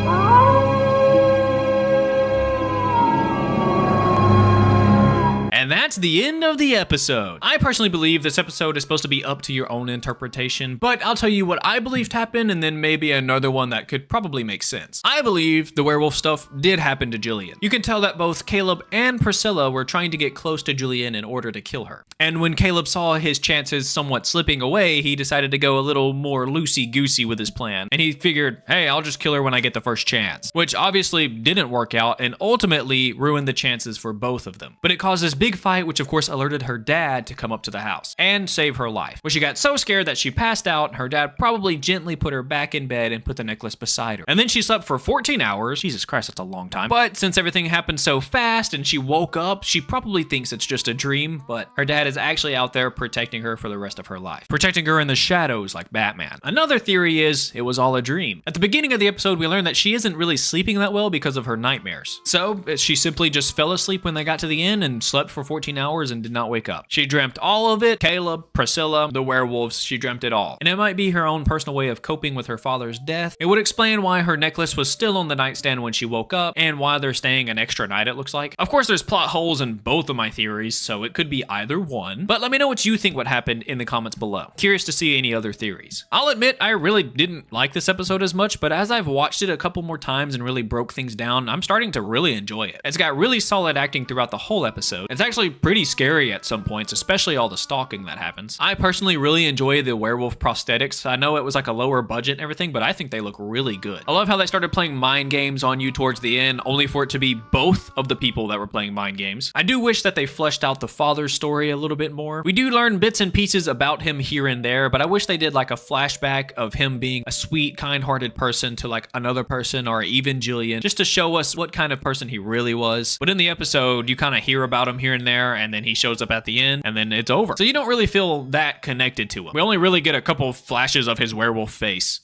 And that's the end of the episode. I personally believe this episode is supposed to be up to your own interpretation, but I'll tell you what I believed happened and then maybe another one that could probably make sense. I believe the werewolf stuff did happen to Julian. You can tell that both Caleb and Priscilla were trying to get close to Julian in order to kill her. And when Caleb saw his chances somewhat slipping away, he decided to go a little more loosey-goosey with his plan. And he figured, hey, I'll just kill her when I get the first chance. Which obviously didn't work out and ultimately ruined the chances for both of them. But it caused this big fight, which of course alerted her dad to come up to the house and save her life. Where she got so scared that she passed out, and her dad probably gently put her back in bed and put the necklace beside her. And then she slept for 14 hours. Jesus Christ, that's a long time. But since everything happened so fast and she woke up, she probably thinks it's just a dream, but her dad is actually out there protecting her for the rest of her life. Protecting her in the shadows like Batman. Another theory is it was all a dream. At the beginning of the episode, we learned that she isn't really sleeping that well because of her nightmares. So she simply just fell asleep when they got to the inn and slept for 14 hours and did not wake up. She dreamt all of it. Caleb, Priscilla, the werewolves, she dreamt it all. And it might be her own personal way of coping with her father's death. It would explain why her necklace was still on the nightstand when she woke up and why they're staying an extra night, it looks like. Of course, there's plot holes in both of my theories, so it could be either one. But let me know what you think what happened in the comments below. Curious to see any other theories. I'll admit, I really didn't like this episode as much, but as I've watched it a couple more times and really broke things down, I'm starting to really enjoy it. It's got really solid acting throughout the whole episode. It's actually pretty scary at some points, especially all the stalking that happens. I personally really enjoy the werewolf prosthetics. I know it was like a lower budget and everything, but I think they look really good. I love how they started playing mind games on you towards the end, only for it to be both of the people that were playing mind games. I do wish that they fleshed out the father's story a little bit more. We do learn bits and pieces about him here and there, but I wish they did like a flashback of him being a sweet, kind-hearted person to like another person or even Julian, just to show us what kind of person he really was. But in the episode, you kind of hear about him here and there, and then he shows up at the end, and then it's over. So you don't really feel that connected to him. We only really get a couple flashes of his werewolf face.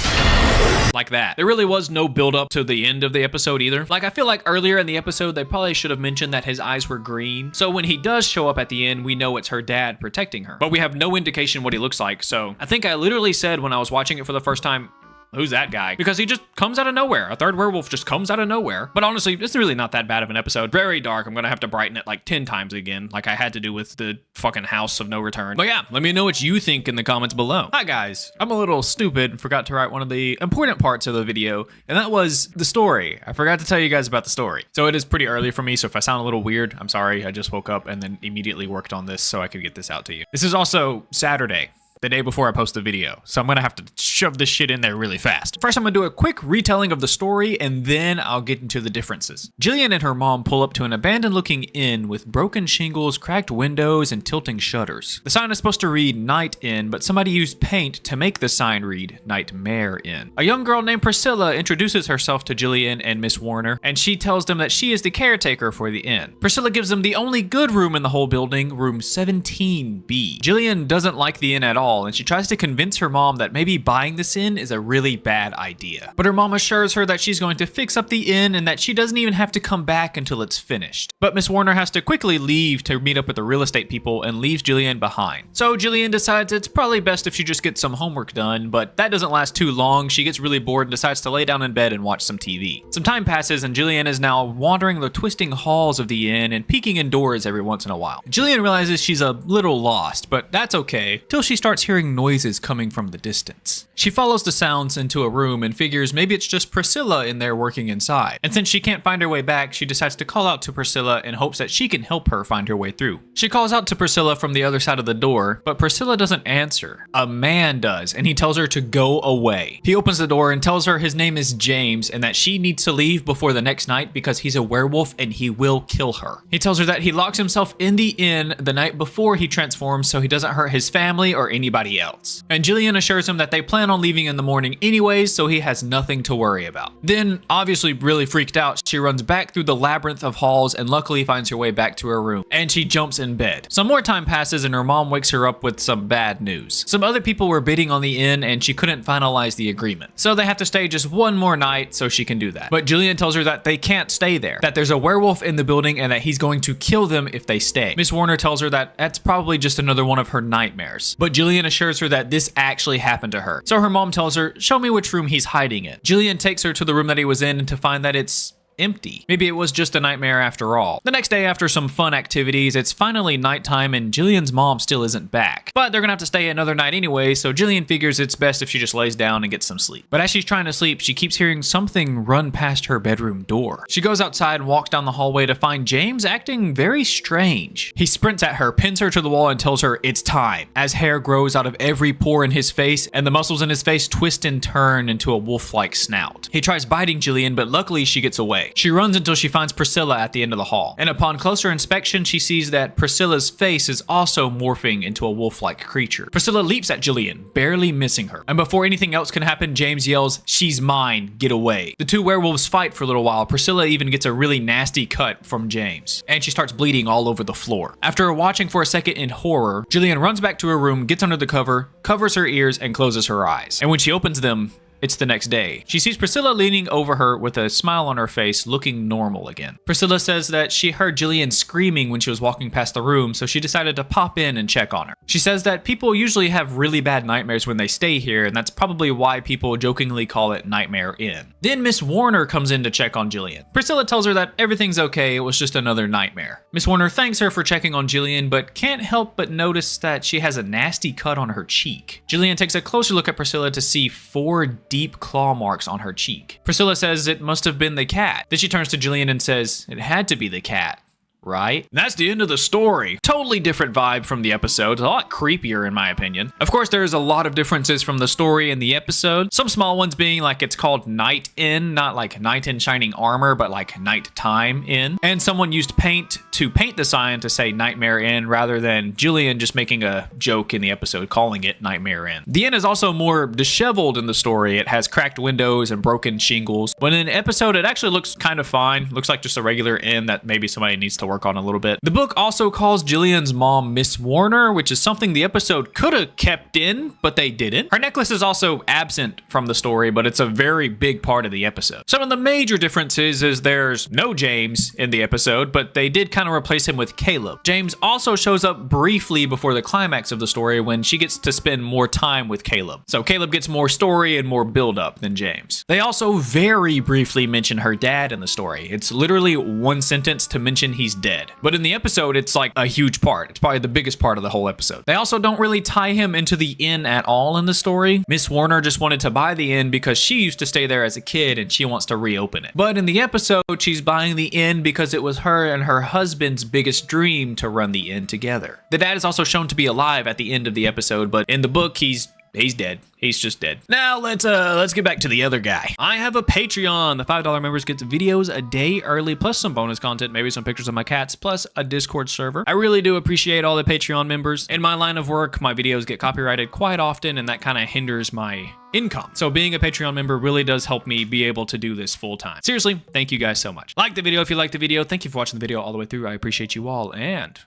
Like that. There really was no build up to the end of the episode either. Like, I feel like earlier in the episode, they probably should have mentioned that his eyes were green. So when he does show up at the end, we know it's her dad protecting her. But we have no indication what he looks like. So I think I literally said when I was watching it for the first time, who's that guy? Because he just comes out of nowhere. A third werewolf just comes out of nowhere. But honestly, it's really not that bad of an episode. Very dark. I'm gonna have to brighten it like 10 times again, like I had to do with the fucking House of No Return. But yeah, let me know what you think in the comments below. Hi guys, I'm a little stupid and forgot to write one of the important parts of the video, and that was the story. I forgot to tell you guys about the story. So it is pretty early for me, so if I sound a little weird, I'm sorry. I just woke up and then immediately worked on this so I could get this out to you. This is also Saturday, the day before I post the video, so I'm gonna have to shove this shit in there really fast. First, I'm gonna do a quick retelling of the story, and then I'll get into the differences. Jillian and her mom pull up to an abandoned-looking inn with broken shingles, cracked windows, and tilting shutters. The sign is supposed to read Night Inn, but somebody used paint to make the sign read Nightmare Inn. A young girl named Priscilla introduces herself to Jillian and Miss Warner, and she tells them that she is the caretaker for the inn. Priscilla gives them the only good room in the whole building, room 17B. Jillian doesn't like the inn at all, and she tries to convince her mom that maybe buying this inn is a really bad idea. But her mom assures her that she's going to fix up the inn and that she doesn't even have to come back until it's finished. But Miss Warner has to quickly leave to meet up with the real estate people and leaves Jillian behind. So Jillian decides it's probably best if she just gets some homework done, but that doesn't last too long. She gets really bored and decides to lay down in bed and watch some TV. Some time passes and Jillian is now wandering the twisting halls of the inn and peeking indoors every once in a while. Jillian realizes she's a little lost, but that's okay, till she starts starts hearing noises coming from the distance. She follows the sounds into a room and figures maybe it's just Priscilla in there working inside. And since she can't find her way back, she decides to call out to Priscilla in hopes that she can help her find her way through. She calls out to Priscilla from the other side of the door, but Priscilla doesn't answer. A man does, and he tells her to go away. He opens the door and tells her his name is James and that she needs to leave before the next night because he's a werewolf and he will kill her. He tells her that he locks himself in the inn the night before he transforms so he doesn't hurt his family or anybody else. And Jillian assures him that they plan on leaving in the morning anyways, so he has nothing to worry about. Then, obviously really freaked out, she runs back through the labyrinth of halls and luckily finds her way back to her room. And she jumps in bed. Some more time passes and her mom wakes her up with some bad news. Some other people were bidding on the inn and she couldn't finalize the agreement. So they have to stay just one more night so she can do that. But Jillian tells her that they can't stay there, that there's a werewolf in the building and that he's going to kill them if they stay. Miss Warner tells her that that's probably just another one of her nightmares. But Jillian assures her that this actually happened to her. So her mom tells her, show me which room he's hiding in. Jillian takes her to the room that he was in to find that it's empty. Maybe it was just a nightmare after all. The next day, after some fun activities, it's finally nighttime and Jillian's mom still isn't back. But they're gonna have to stay another night anyway, so Jillian figures it's best if she just lays down and gets some sleep. But as she's trying to sleep, she keeps hearing something run past her bedroom door. She goes outside and walks down the hallway to find James acting very strange. He sprints at her, pins her to the wall and tells her it's time, as hair grows out of every pore in his face and the muscles in his face twist and turn into a wolf-like snout. He tries biting Jillian, but luckily she gets away. She runs until she finds Priscilla at the end of the hall. And upon closer inspection, she sees that Priscilla's face is also morphing into a wolf-like creature. Priscilla leaps at Jillian, barely missing her. And before anything else can happen, James yells, "She's mine, get away." The two werewolves fight for a little while. Priscilla even gets a really nasty cut from James. And she starts bleeding all over the floor. After watching for a second in horror, Jillian runs back to her room, gets under the cover, covers her ears, and closes her eyes. And when she opens them, it's the next day. She sees Priscilla leaning over her with a smile on her face, looking normal again. Priscilla says that she heard Jillian screaming when she was walking past the room, so she decided to pop in and check on her. She says that people usually have really bad nightmares when they stay here, and that's probably why people jokingly call it Nightmare Inn. Then Miss Warner comes in to check on Jillian. Priscilla tells her that everything's okay, it was just another nightmare. Miss Warner thanks her for checking on Jillian, but can't help but notice that she has a nasty cut on her cheek. Jillian takes a closer look at Priscilla to see 4 deep claw marks on her cheek. Priscilla says it must have been the cat. Then she turns to Jillian and says, it had to be the cat, right? And that's the end of the story. Totally different vibe from the episode. A lot creepier in my opinion. Of course, there's a lot of differences from the story and the episode. Some small ones being like it's called Night Inn, not like Knight in Shining Armor, but like Nighttime Inn. And someone used paint to paint the sign to say Nightmare Inn rather than Jillian just making a joke in the episode calling it Nightmare Inn. The inn is also more disheveled in the story. It has cracked windows and broken shingles. But in the episode, it actually looks kind of fine. Looks like just a regular inn that maybe somebody needs to work on a little bit. The book also calls Jillian's mom Miss Warner, which is something the episode could have kept in, but they didn't. Her necklace is also absent from the story, but it's a very big part of the episode. Some of the major differences is there's no James in the episode, but they did kind of replace him with Caleb. James also shows up briefly before the climax of the story when she gets to spend more time with Caleb. So Caleb gets more story and more build up than James. They also very briefly mention her dad in the story. It's literally one sentence to mention he's dead. But in the episode, it's like a huge part. It's probably the biggest part of the whole episode. They also don't really tie him into the inn at all in the story. Miss Warner just wanted to buy the inn because she used to stay there as a kid and she wants to reopen it. But in the episode, she's buying the inn because it was her and her husband's biggest dream to run the inn together. The dad is also shown to be alive at the end of the episode, but in the book, he's dead. He's just dead. Now let's get back to the other guy. I have a Patreon. The $5 members get videos a day early, plus some bonus content, maybe some pictures of my cats, plus a Discord server. I really do appreciate all the Patreon members. In my line of work, my videos get copyrighted quite often, and that kind of hinders my income. So being a Patreon member really does help me be able to do this full time. Seriously, thank you guys so much. Like the video if you liked the video. Thank you for watching the video all the way through. I appreciate you all, and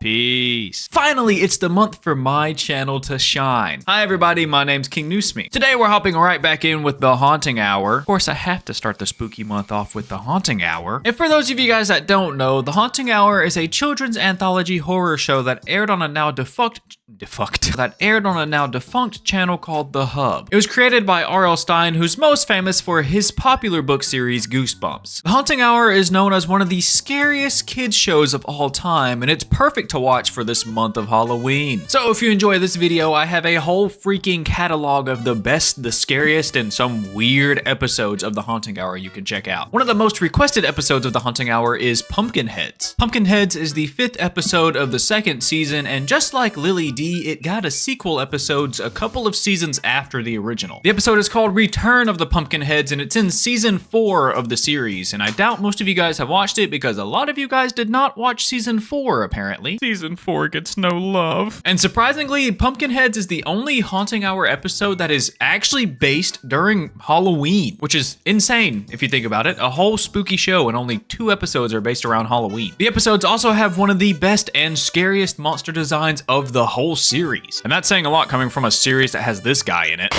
peace. Finally, it's the month for my channel to shine. Hi everybody, my name's King Newsme. Today we're hopping right back in with the Haunting Hour. Of course, I have to start the spooky month off with the Haunting Hour. And for those of you guys that don't know, the Haunting Hour is a children's anthology horror show that aired on a now defunct channel called The Hub. It was created by R.L. Stine, who's most famous for his popular book series Goosebumps. The Haunting Hour is known as one of the scariest kids shows of all time, and it's perfect to watch for this month of Halloween. So if you enjoy this video, I have a whole freaking catalog of the best, the scariest, and some weird episodes of The Haunting Hour you can check out. One of the most requested episodes of The Haunting Hour is Pumpkinheads. Pumpkinheads is the 5th episode of the 2nd season, and just like Lily D, it got a sequel episodes a couple of seasons after the original. The episode is called Return of the Pumpkinheads, and it's in season 4 of the series, and I doubt most of you guys have watched it because a lot of you guys did not watch season 4 apparently. Season 4 gets no love. And surprisingly, Pumpkinheads is the only Haunting Hour episode that is actually based during Halloween, which is insane if you think about it. A whole spooky show and only 2 episodes are based around Halloween. The episodes also have one of the best and scariest monster designs of the whole series. And that's saying a lot coming from a series that has this guy in it.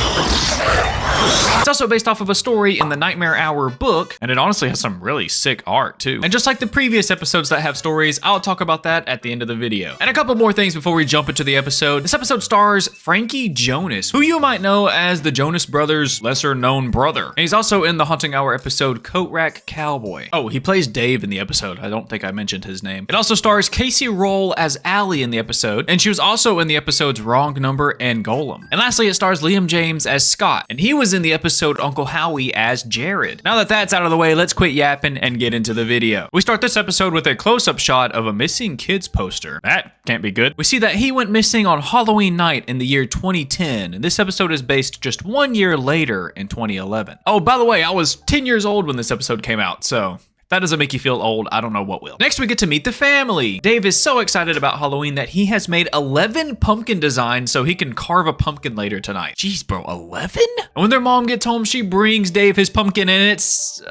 It's also based off of a story in the Nightmare Hour book, and it honestly has some really sick art too. And just like the previous episodes that have stories, I'll talk about that at the end of the video. And a couple more things before we jump into the episode. This episode stars Frankie Jonas, who you might know as the Jonas Brothers' lesser known brother. And he's also in the Haunting Hour episode Coat Rack Cowboy. Oh, he plays Dave in the episode. I don't think I mentioned his name. It also stars Casey Roll as Allie in the episode, and she was also in the episodes Wrong Number and Golem. And lastly, it stars Liam James as Scott, and he was in the episode Uncle Howee as Jared. Now that that's out of the way, let's quit yapping and get into the video. We start this episode with a close-up shot of a missing kids poster. That can't be good. We see that he went missing on Halloween night in the year 2010, and this episode is based just 1 year later in 2011. Oh, by the way, I was 10 years old when this episode came out, so if that doesn't make you feel old, I don't know what will. Next, we get to meet the family. Dave is so excited about Halloween that he has made 11 pumpkin designs so he can carve a pumpkin later tonight. Jeez, bro, 11? And when their mom gets home, she brings Dave his pumpkin, and it's,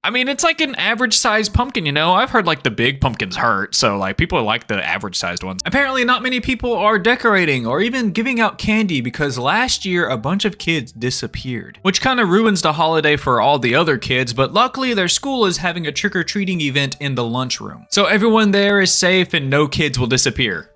I mean, it's like an average sized pumpkin, you know? I've heard like the big pumpkins hurt, so like people like the average sized ones. Apparently not many people are decorating or even giving out candy because last year a bunch of kids disappeared, which kind of ruins the holiday for all the other kids, but luckily their school is having a trick-or-treating event in the lunchroom. So everyone there is safe and no kids will disappear.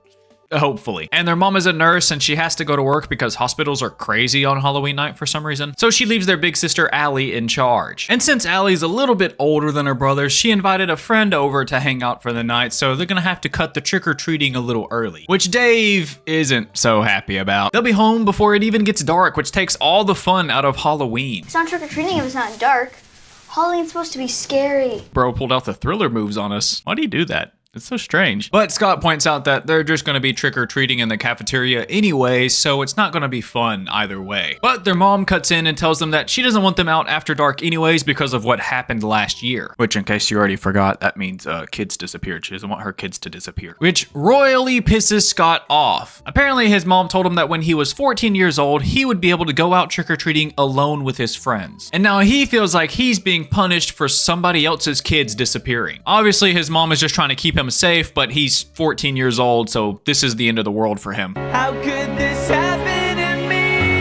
Hopefully. And their mom is a nurse and she has to go to work because hospitals are crazy on Halloween night for some reason. So she leaves their big sister Allie in charge. And since Allie's a little bit older than her brother, she invited a friend over to hang out for the night, so they're gonna have to cut the trick-or-treating a little early, which Dave isn't so happy about. They'll be home before it even gets dark, which takes all the fun out of Halloween. It's not trick-or-treating if it's not dark. Halloween's supposed to be scary. Bro pulled out the Thriller moves on us. Why do you do that? It's so strange. But Scott points out that they're just gonna be trick-or-treating in the cafeteria anyway, so it's not gonna be fun either way. But their mom cuts in and tells them that she doesn't want them out after dark anyways because of what happened last year. Which, in case you already forgot, that means kids disappeared. She doesn't want her kids to disappear. Which royally pisses Scott off. Apparently his mom told him that when he was 14 years old, he would be able to go out trick-or-treating alone with his friends. And now he feels like he's being punished for somebody else's kids disappearing. Obviously his mom is just trying to keep him safe, but he's 14 years old, so this is the end of the world for him. How could this happen to me?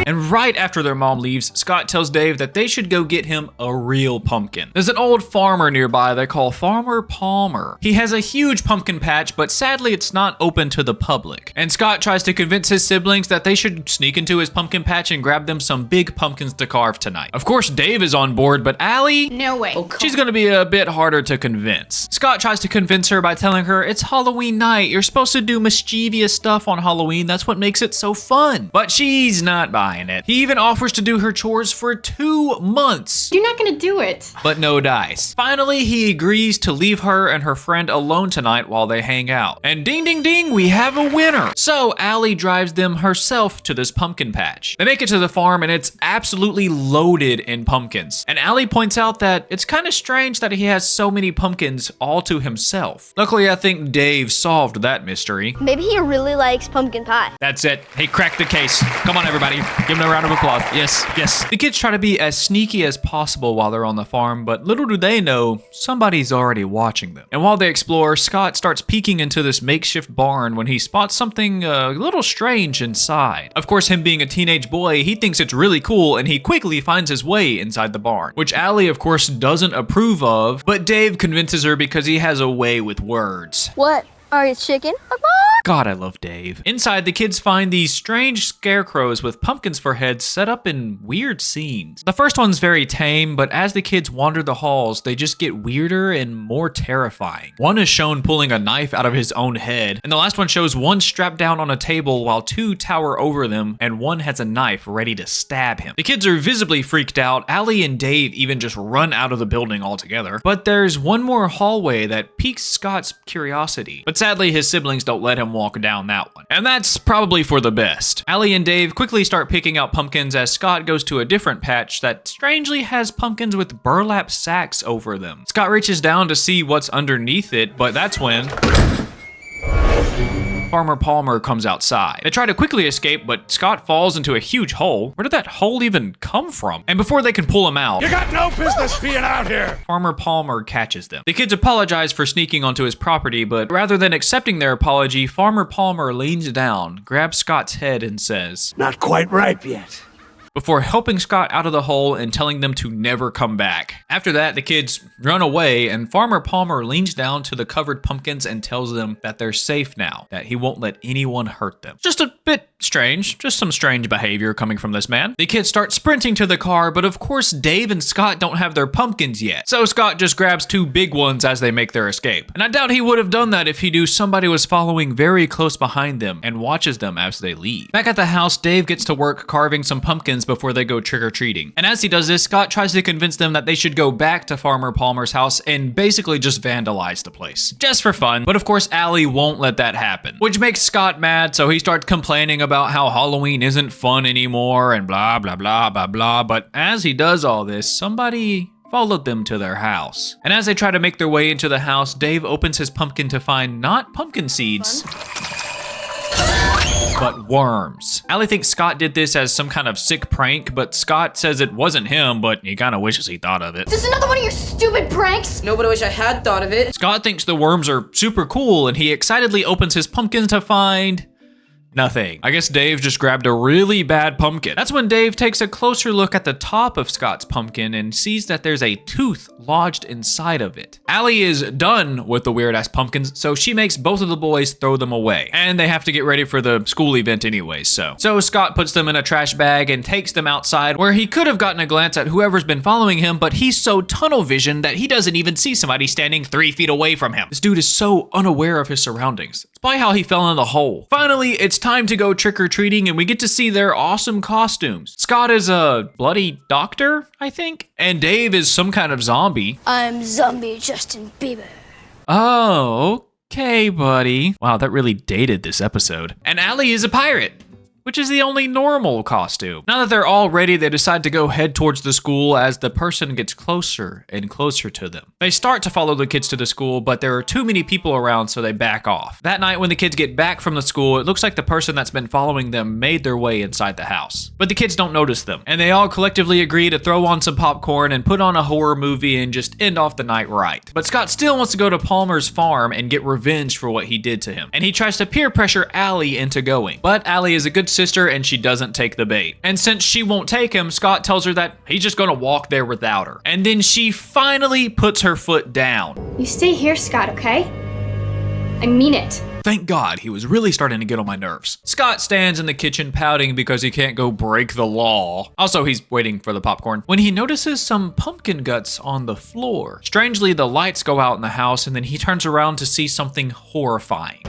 And right after their mom leaves, Scott tells Dave that they should go get him a real pumpkin. There's an old farmer nearby they call Farmer Palmer. He has a huge pumpkin patch, but sadly it's not open to the public. And Scott tries to convince his siblings that they should sneak into his pumpkin patch and grab them some big pumpkins to carve tonight. Of course, Dave is on board, but Allie? No way. She's gonna be a bit harder to convince. Scott tries to convince her by telling her, it's Halloween night. You're supposed to do mischievous stuff on Halloween. That's what makes it so fun. But she's not buying it. He even offers to do her chores for 2 months. You're not gonna do it. But no dice. Finally, he agrees to leave her and her friend alone tonight while they hang out. And ding ding ding, we have a winner. So Allie drives them herself to this pumpkin patch. They make it to the farm and it's absolutely loaded in pumpkins. And Allie points out that it's kind of strange that he has so many pumpkins all to himself. Luckily, I think Dave solved that mystery. Maybe he really likes pumpkin pie. That's it. He cracked the case. Come on, everybody. Give him a round of applause. Yes, yes. The kids try to be as sneaky as possible while they're on the farm, but little do they know, somebody's already watching them. And while they explore, Scott starts peeking into this makeshift barn when he spots something a little strange inside. Of course, him being a teenage boy, he thinks it's really cool, and he quickly finds his way inside the barn, which Allie, of course, doesn't approve of, but Dave convinces her because he has a way with words. What? Are you chicken? God, I love Dave. Inside, the kids find these strange scarecrows with pumpkins for heads set up in weird scenes. The first one's very tame, but as the kids wander the halls, they just get weirder and more terrifying. One is shown pulling a knife out of his own head, and the last one shows one strapped down on a table while two tower over them, and one has a knife ready to stab him. The kids are visibly freaked out. Allie and Dave even just run out of the building altogether. But there's one more hallway that piques Scott's curiosity. But sadly, his siblings don't let him walk down that one. And that's probably for the best. Allie and Dave quickly start picking out pumpkins as Scott goes to a different patch that strangely has pumpkins with burlap sacks over them. Scott reaches down to see what's underneath it, but that's when Farmer Palmer comes outside. They try to quickly escape, but Scott falls into a huge hole. Where did that hole even come from? And before they can pull him out, you got no business being out here! Farmer Palmer catches them. The kids apologize for sneaking onto his property, but rather than accepting their apology, Farmer Palmer leans down, grabs Scott's head, and says, "Not quite ripe yet," before helping Scott out of the hole and telling them to never come back. After that, the kids run away, and Farmer Palmer leans down to the covered pumpkins and tells them that they're safe now, that he won't let anyone hurt them. Just a bit strange, just some strange behavior coming from this man. The kids start sprinting to the car, but of course Dave and Scott don't have their pumpkins yet. So Scott just grabs two big ones as they make their escape. And I doubt he would have done that if he knew somebody was following very close behind them and watches them as they leave. Back at the house, Dave gets to work carving some pumpkins before they go trick-or-treating. And as he does this, Scott tries to convince them that they should go back to Farmer Palmer's house and basically just vandalize the place. Just for fun. But of course, Allie won't let that happen, which makes Scott mad, so he starts complaining about how Halloween isn't fun anymore and blah, blah, blah, blah, blah. But as he does all this, somebody followed them to their house. And as they try to make their way into the house, Dave opens his pumpkin to find not pumpkin seeds, but worms. Allie thinks Scott did this as some kind of sick prank, but Scott says it wasn't him, but he kind of wishes he thought of it. Is this another one of your stupid pranks? No, but I wish I had thought of it. Scott thinks the worms are super cool, and he excitedly opens his pumpkin to find nothing. I guess Dave just grabbed a really bad pumpkin. That's when Dave takes a closer look at the top of Scott's pumpkin and sees that there's a tooth lodged inside of it. Allie is done with the weird ass pumpkins, so she makes both of the boys throw them away. And they have to get ready for the school event anyway, so Scott puts them in a trash bag and takes them outside, where he could have gotten a glance at whoever's been following him, but he's so tunnel visioned that he doesn't even see somebody standing 3 feet away from him. This dude is so unaware of his surroundings. It's probably how he fell in the hole. Finally, it's time to go trick-or-treating, and we get to see their awesome costumes. Scott is a bloody doctor, I think, and Dave is some kind of zombie. I'm zombie Justin Bieber. Oh, okay, buddy. Wow, that really dated this episode. And Allie is a pirate, which is the only normal costume. Now that they're all ready, they decide to go head towards the school as the person gets closer and closer to them. They start to follow the kids to the school, but there are too many people around, so they back off. That night, when the kids get back from the school, it looks like the person that's been following them made their way inside the house. But the kids don't notice them, and they all collectively agree to throw on some popcorn and put on a horror movie and just end off the night right. But Scott still wants to go to Palmer's farm and get revenge for what he did to him, and he tries to peer pressure Allie into going. But Allie is a good sister, and she doesn't take the bait. And since she won't take him, Scott tells her that he's just gonna walk there without her. And then she finally puts her foot down. You stay here, Scott, okay? I mean it. Thank God, he was really starting to get on my nerves. Scott stands in the kitchen pouting because he can't go break the law. Also, he's waiting for the popcorn when he notices some pumpkin guts on the floor. Strangely, the lights go out in the house, and then he turns around to see something horrifying.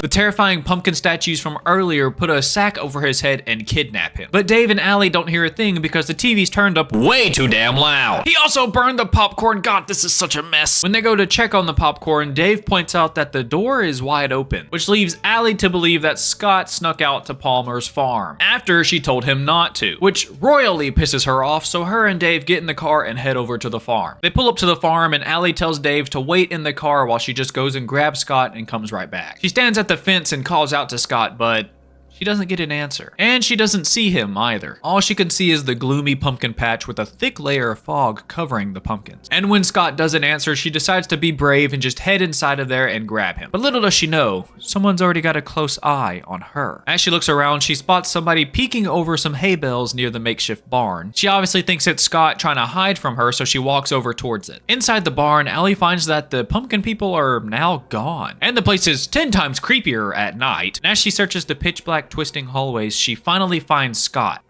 The terrifying pumpkin statues from earlier put a sack over his head and kidnap him. But Dave and Allie don't hear a thing because the TV's turned up way too damn loud. He also burned the popcorn. God, this is such a mess. When they go to check on the popcorn, Dave points out that the door is wide open, which leaves Allie to believe that Scott snuck out to Palmer's farm after she told him not to, which royally pisses her off, so her and Dave get in the car and head over to the farm. They pull up to the farm, and Allie tells Dave to wait in the car while she just goes and grabs Scott and comes right back. She stands at the fence and calls out to Scott, but She doesn't get an answer. And she doesn't see him either. All she can see is the gloomy pumpkin patch with a thick layer of fog covering the pumpkins. And when Scott doesn't answer, she decides to be brave and just head inside of there and grab him. But little does she know, someone's already got a close eye on her. As she looks around, she spots somebody peeking over some hay bales near the makeshift barn. She obviously thinks it's Scott trying to hide from her, so she walks over towards it. Inside the barn, Allie finds that the pumpkin people are now gone. And the place is 10 times creepier at night. And as she searches the pitch black twisting hallways, she finally finds Scott.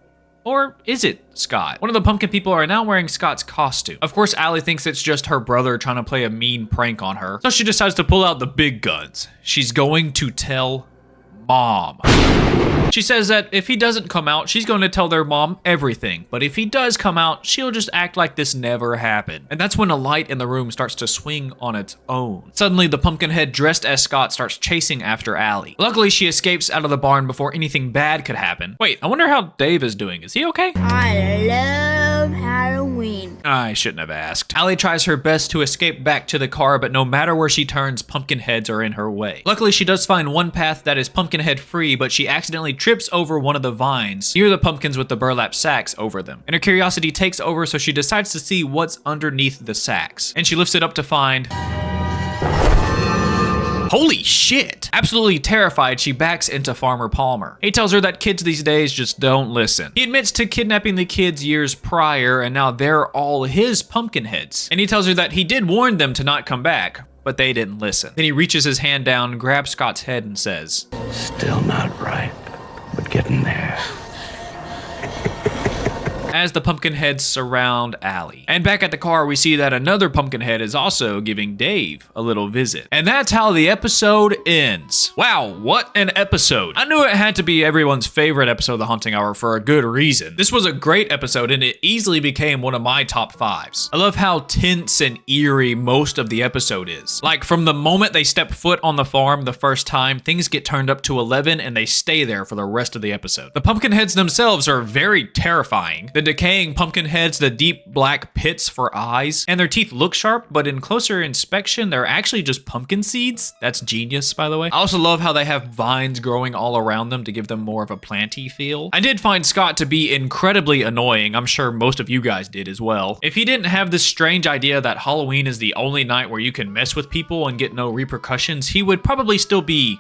Or is it Scott? One of the pumpkin people are now wearing Scott's costume. Of course, Allie thinks it's just her brother trying to play a mean prank on her, so she decides to pull out the big guns. She's going to tell Mom. She says that if he doesn't come out, she's going to tell their mom everything. But if he does come out, she'll just act like this never happened. And that's when a light in the room starts to swing on its own. Suddenly, the Pumpkinhead dressed as Scott starts chasing after Allie. Luckily, she escapes out of the barn before anything bad could happen. Wait, I wonder how Dave is doing. Is he okay? I love Halloween. I shouldn't have asked. Allie tries her best to escape back to the car, but no matter where she turns, Pumpkinheads are in her way. Luckily, she does find one path that is Pumpkinhead free, but she accidentally trips over one of the vines near the pumpkins with the burlap sacks over them. And her curiosity takes over, so she decides to see what's underneath the sacks. And she lifts it up to find... Holy shit! Absolutely terrified, she backs into Farmer Palmer. He tells her that kids these days just don't listen. He admits to kidnapping the kids years prior, and now they're all his Pumpkinheads. And he tells her that he did warn them to not come back, but they didn't listen. Then he reaches his hand down, grabs Scott's head, and says, Still not right, but getting there. As the Pumpkinheads surround Allie. And back at the car, we see that another Pumpkinhead is also giving Dave a little visit. And that's how the episode ends. Wow, what an episode. I knew it had to be everyone's favorite episode of The Haunting Hour for a good reason. This was a great episode, and it easily became one of my top 5s. I love how tense and eerie most of the episode is. Like, from the moment they step foot on the farm the first time, things get turned up to 11 and they stay there for the rest of the episode. The Pumpkinheads themselves are very terrifying. The decaying pumpkin heads, the deep black pits for eyes, and their teeth look sharp, but in closer inspection, they're actually just pumpkin seeds. That's genius, by the way. I also love how they have vines growing all around them to give them more of a planty feel. I did find Scott to be incredibly annoying. I'm sure most of you guys did as well. If he didn't have this strange idea that Halloween is the only night where you can mess with people and get no repercussions, he would probably still be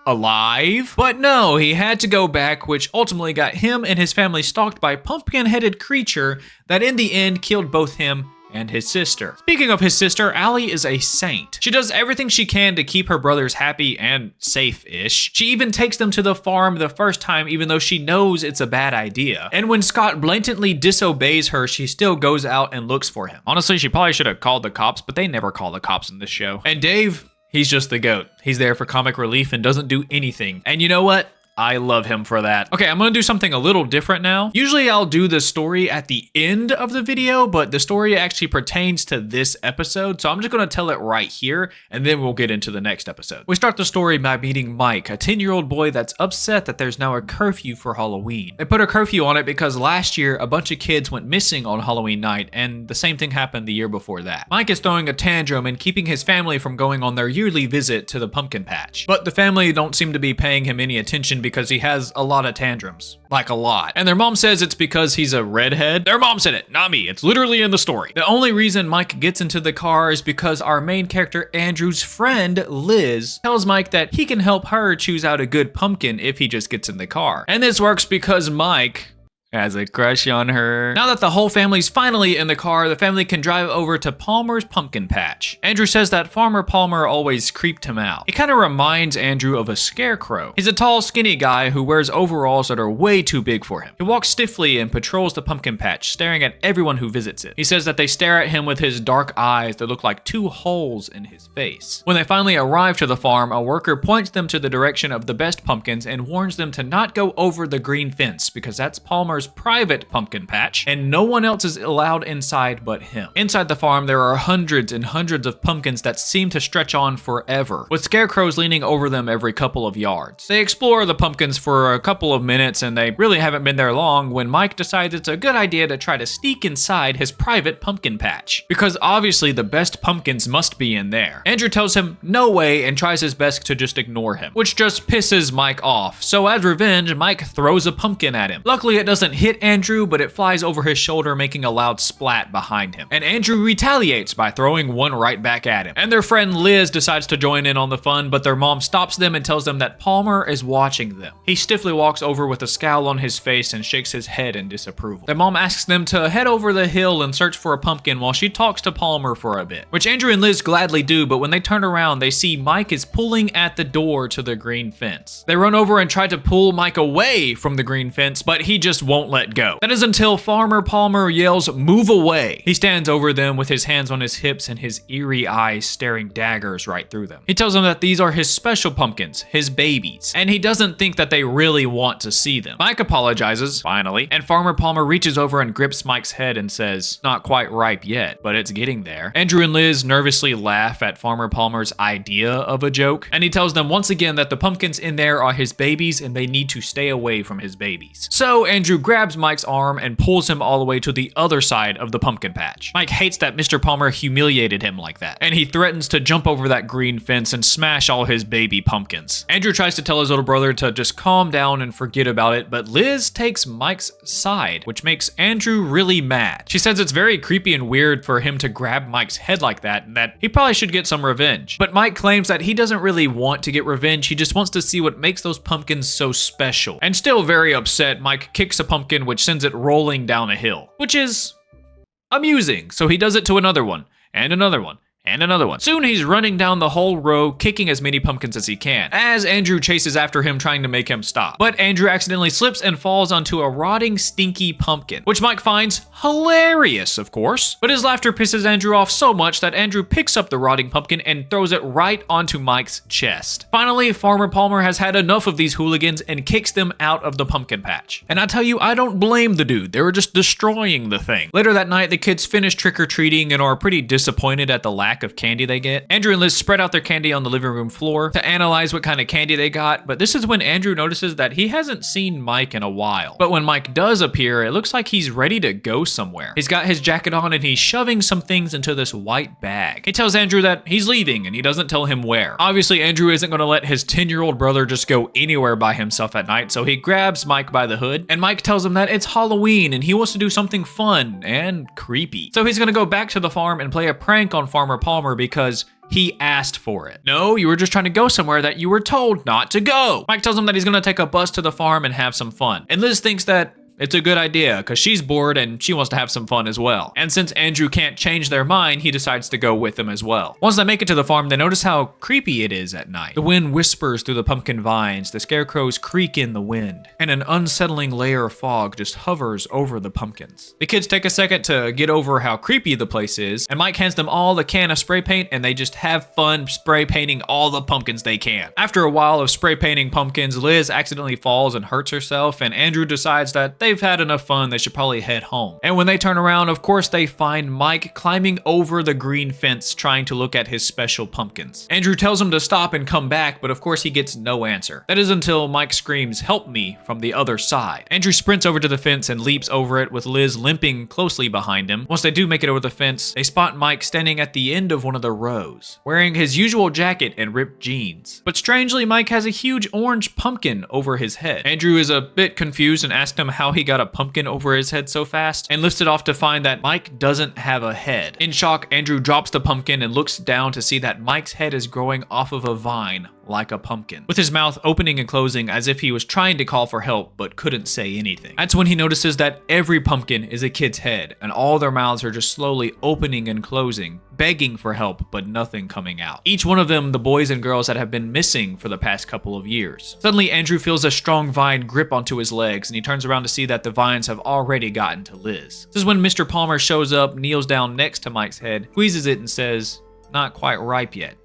alive. But no, he had to go back, which ultimately got him and his family stalked by a pumpkin-headed creature that in the end killed both him and his sister. Speaking of his sister, Allie is a saint. She does everything she can to keep her brothers happy and safe-ish. She even takes them to the farm the first time, even though she knows it's a bad idea. And when Scott blatantly disobeys her, she still goes out and looks for him. Honestly, she probably should have called the cops, but they never call the cops in this show. And Dave, he's just the goat. He's there for comic relief and doesn't do anything. And you know what? I love him for that. Okay, I'm gonna do something a little different now. Usually I'll do the story at the end of the video, but the story actually pertains to this episode, so I'm just gonna tell it right here, and then we'll get into the next episode. We start the story by meeting Mike, a 10-year-old boy that's upset that there's now a curfew for Halloween. They put a curfew on it because last year, a bunch of kids went missing on Halloween night, and the same thing happened the year before that. Mike is throwing a tantrum and keeping his family from going on their yearly visit to the pumpkin patch. But the family don't seem to be paying him any attention because he has a lot of tantrums. Like a lot. And their mom says it's because he's a redhead. Their mom said it, not me. It's literally in the story. The only reason Mike gets into the car is because our main character, Andrew's friend, Liz, tells Mike that he can help her choose out a good pumpkin if he just gets in the car. And this works because Mike has a crush on her. Now that the whole family's finally in the car, the family can drive over to Palmer's pumpkin patch. Andrew says that Farmer Palmer always creeped him out. He kind of reminds Andrew of a scarecrow. He's a tall, skinny guy who wears overalls that are way too big for him. He walks stiffly and patrols the pumpkin patch, staring at everyone who visits it. He says that they stare at him with his dark eyes that look like 2 holes in his face. When they finally arrive to the farm, a worker points them to the direction of the best pumpkins and warns them to not go over the green fence because that's Palmer's Palmer's private pumpkin patch, and no one else is allowed inside but him. Inside the farm, there are hundreds and hundreds of pumpkins that seem to stretch on forever, with scarecrows leaning over them every couple of yards. They explore the pumpkins for a couple of minutes, and they really haven't been there long when Mike decides it's a good idea to try to sneak inside his private pumpkin patch, because obviously the best pumpkins must be in there. Andrew tells him no way and tries his best to just ignore him, which just pisses Mike off. So as revenge, Mike throws a pumpkin at him. Luckily, it doesn't hit Andrew, but it flies over his shoulder, making a loud splat behind him. And Andrew retaliates by throwing one right back at him. And their friend Liz decides to join in on the fun, but their mom stops them and tells them that Palmer is watching them. He stiffly walks over with a scowl on his face and shakes his head in disapproval. Their mom asks them to head over the hill and search for a pumpkin while she talks to Palmer for a bit, which Andrew and Liz gladly do, but when they turn around, they see Mike is pulling at the door to the green fence. They run over and try to pull Mike away from the green fence, but he just won't let go. That is until Farmer Palmer yells, "Move away!" He stands over them with his hands on his hips and his eerie eyes staring daggers right through them. He tells them that these are his special pumpkins, his babies, and he doesn't think that they really want to see them. Mike apologizes, finally, and Farmer Palmer reaches over and grips Mike's head and says, "Not quite ripe yet, but it's getting there." Andrew and Liz nervously laugh at Farmer Palmer's idea of a joke, and he tells them once again that the pumpkins in there are his babies and they need to stay away from his babies. So Andrew grabs Mike's arm and pulls him all the way to the other side of the pumpkin patch. Mike hates that Mr. Palmer humiliated him like that, and he threatens to jump over that green fence and smash all his baby pumpkins. Andrew tries to tell his little brother to just calm down and forget about it, but Liz takes Mike's side, which makes Andrew really mad. She says it's very creepy and weird for him to grab Mike's head like that, and that he probably should get some revenge. But Mike claims that he doesn't really want to get revenge, he just wants to see what makes those pumpkins so special. And still very upset, Mike kicks a pumpkin which sends it rolling down a hill, which is amusing. So he does it to another one, and another one, and another one. Soon he's running down the whole row, kicking as many pumpkins as he can, as Andrew chases after him trying to make him stop. But Andrew accidentally slips and falls onto a rotting, stinky pumpkin, which Mike finds hilarious, of course. But his laughter pisses Andrew off so much that Andrew picks up the rotting pumpkin and throws it right onto Mike's chest. Finally, Farmer Palmer has had enough of these hooligans and kicks them out of the pumpkin patch. And I tell you, I don't blame the dude. They were just destroying the thing. Later that night, the kids finish trick-or-treating and are pretty disappointed at the lack of candy they get. Andrew and Liz spread out their candy on the living room floor to analyze what kind of candy they got, but this is when Andrew notices that he hasn't seen Mike in a while. But when Mike does appear, it looks like he's ready to go somewhere. He's got his jacket on and he's shoving some things into this white bag. He tells Andrew that he's leaving and he doesn't tell him where. Obviously, Andrew isn't going to let his 10-year-old brother just go anywhere by himself at night, so he grabs Mike by the hood, and Mike tells him that it's Halloween and he wants to do something fun and creepy. So he's going to go back to the farm and play a prank on Farmer Palmer because he asked for it. No, you were just trying to go somewhere that you were told not to go. Mike tells him that he's going to take a bus to the farm and have some fun. And Liz thinks that it's a good idea because she's bored and she wants to have some fun as well. And since Andrew can't change their mind, he decides to go with them as well. Once they make it to the farm, they notice how creepy it is at night. The wind whispers through the pumpkin vines, the scarecrows creak in the wind, and an unsettling layer of fog just hovers over the pumpkins. The kids take a second to get over how creepy the place is, and Mike hands them all a can of spray paint and they just have fun spray painting all the pumpkins they can. After a while of spray painting pumpkins, Liz accidentally falls and hurts herself, and Andrew decides that they've had enough fun, they should probably head home. And when they turn around, of course, they find Mike climbing over the green fence trying to look at his special pumpkins. Andrew tells him to stop and come back, but of course he gets no answer. That is until Mike screams, "Help me," from the other side. Andrew sprints over to the fence and leaps over it with Liz limping closely behind him. Once they do make it over the fence, they spot Mike standing at the end of one of the rows, wearing his usual jacket and ripped jeans. But strangely, Mike has a huge orange pumpkin over his head. Andrew is a bit confused and asks him how he got a pumpkin over his head so fast, and lifts it off to find that Mike doesn't have a head. In shock, Andrew drops the pumpkin and looks down to see that Mike's head is growing off of a vine like a pumpkin, with his mouth opening and closing as if he was trying to call for help but couldn't say anything. That's when he notices that every pumpkin is a kid's head, and all their mouths are just slowly opening and closing, begging for help, but nothing coming out. Each one of them, the boys and girls that have been missing for the past couple of years. Suddenly, Andrew feels a strong vine grip onto his legs, and he turns around to see that the vines have already gotten to Liz. This is when Mr. Palmer shows up, kneels down next to Mike's head, squeezes it, and says, "Not quite ripe yet,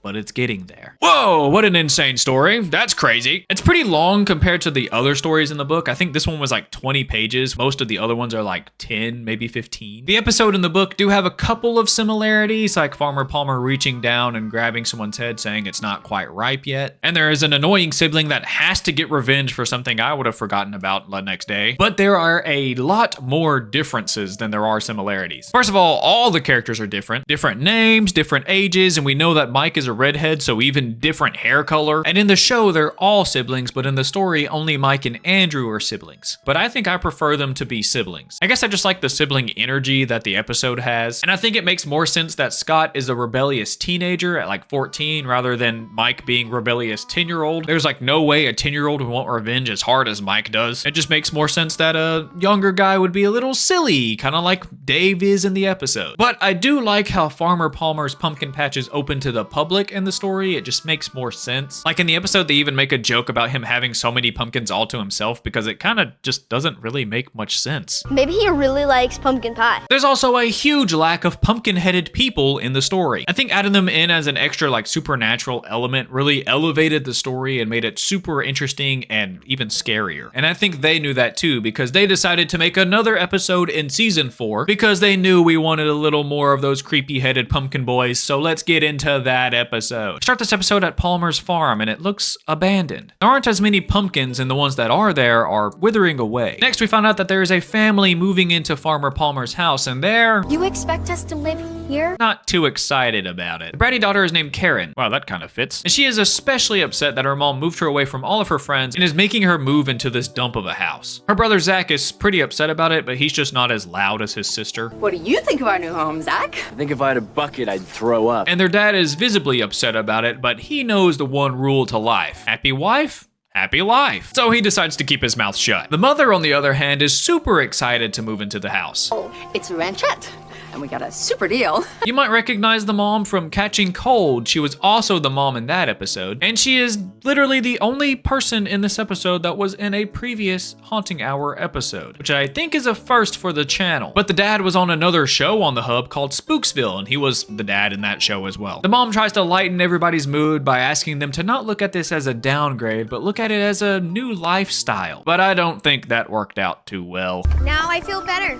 but it's getting there. Whoa, what an insane story. That's crazy. It's pretty long compared to the other stories in the book. I think this one was like 20 pages. Most of the other ones are like 10, maybe 15. The episode in the book do have a couple of similarities, like Farmer Palmer reaching down and grabbing someone's head saying it's not quite ripe yet. And there is an annoying sibling that has to get revenge for something I would have forgotten about the next day. But there are a lot more differences than there are similarities. First of all the characters are different. Different names, different ages, and we know that Mike is a redhead, so even different hair color. And in the show, they're all siblings, but in the story, only Mike and Andrew are siblings. But I think I prefer them to be siblings. I guess I just like the sibling energy that the episode has. And I think it makes more sense that Scott is a rebellious teenager at like 14 rather than Mike being rebellious 10-year-old. There's like no way a 10-year-old would want revenge as hard as Mike does. It just makes more sense that a younger guy would be a little silly, kind of like Dave is in the episode. But I do like how Farmer Palmer's pumpkin patch is open to the public in the story. It just makes more sense. Like in the episode, they even make a joke about him having so many pumpkins all to himself because it kind of just doesn't really make much sense. Maybe he really likes pumpkin pie. There's also a huge lack of pumpkin-headed people in the story. I think adding them in as an extra like supernatural element really elevated the story and made it super interesting and even scarier. And I think they knew that too because they decided to make another episode in season 4 because they knew we wanted a little more of those creepy-headed pumpkin boys, so let's get into that episode. We start this episode at Palmer's farm and it looks abandoned. There aren't as many pumpkins and the ones that are there are withering away. Next we find out that there is a family moving into Farmer Palmer's house and they're... You expect us to live here? Not too excited about it. The bratty daughter is named Karen. Wow, that kind of fits. And she is especially upset that her mom moved her away from all of her friends and is making her move into this dump of a house. Her brother Zach is pretty upset about it, but he's just not as loud as his sister. What do you think of our new home, Zach? I think if I had a bucket, I'd throw up. And their dad is visibly upset about it, but he knows the one rule to life. Happy wife? Happy life. So he decides to keep his mouth shut. The mother, on the other hand, is super excited to move into the house. Oh, it's a ranchette, and we got a super deal. You might recognize the mom from Catching Cold. She was also the mom in that episode, and she is literally the only person in this episode that was in a previous Haunting Hour episode, which I think is a first for the channel. But the dad was on another show on the hub called Spooksville, and he was the dad in that show as well. The mom tries to lighten everybody's mood by asking them to not look at this as a downgrade, but look at it as a new lifestyle. But I don't think that worked out too well. Now I feel better.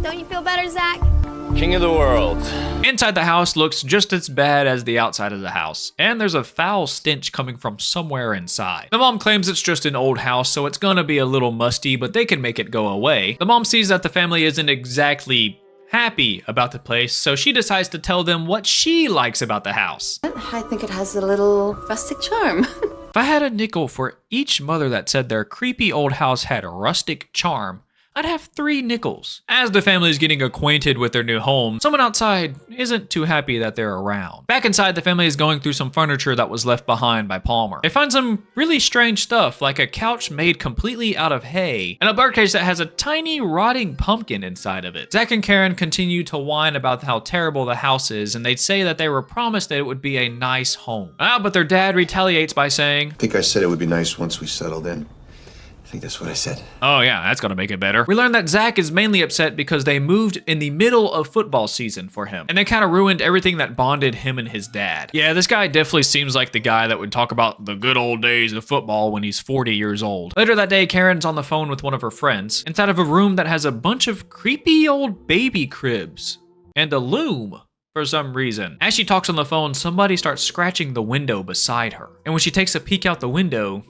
Don't you feel better, Zach? King of the world. Inside the house looks just as bad as the outside of the house, and there's a foul stench coming from somewhere inside. The mom claims it's just an old house, so it's gonna be a little musty, but they can make it go away. The mom sees that the family isn't exactly happy about the place, so she decides to tell them what she likes about the house. I think it has a little rustic charm. If I had a nickel for each mother that said their creepy old house had a rustic charm, I'd have 3 nickels. As the family is getting acquainted with their new home, someone outside isn't too happy that they're around. Back inside, the family is going through some furniture that was left behind by Palmer. They find some really strange stuff, like a couch made completely out of hay, and a birdcage that has a tiny rotting pumpkin inside of it. Zach and Karen continue to whine about how terrible the house is, and they'd say that they were promised that it would be a nice home. But their dad retaliates by saying, I think I said it would be nice once we settled in. I think that's what I said. Oh yeah, that's gonna make it better. We learned that Zach is mainly upset because they moved in the middle of football season for him, and they kind of ruined everything that bonded him and his dad. Yeah, this guy definitely seems like the guy that would talk about the good old days of football when he's 40 years old. Later that day, Karen's on the phone with one of her friends, inside of a room that has a bunch of creepy old baby cribs and a loom. For some reason. As she talks on the phone, somebody starts scratching the window beside her. And when she takes a peek out the window,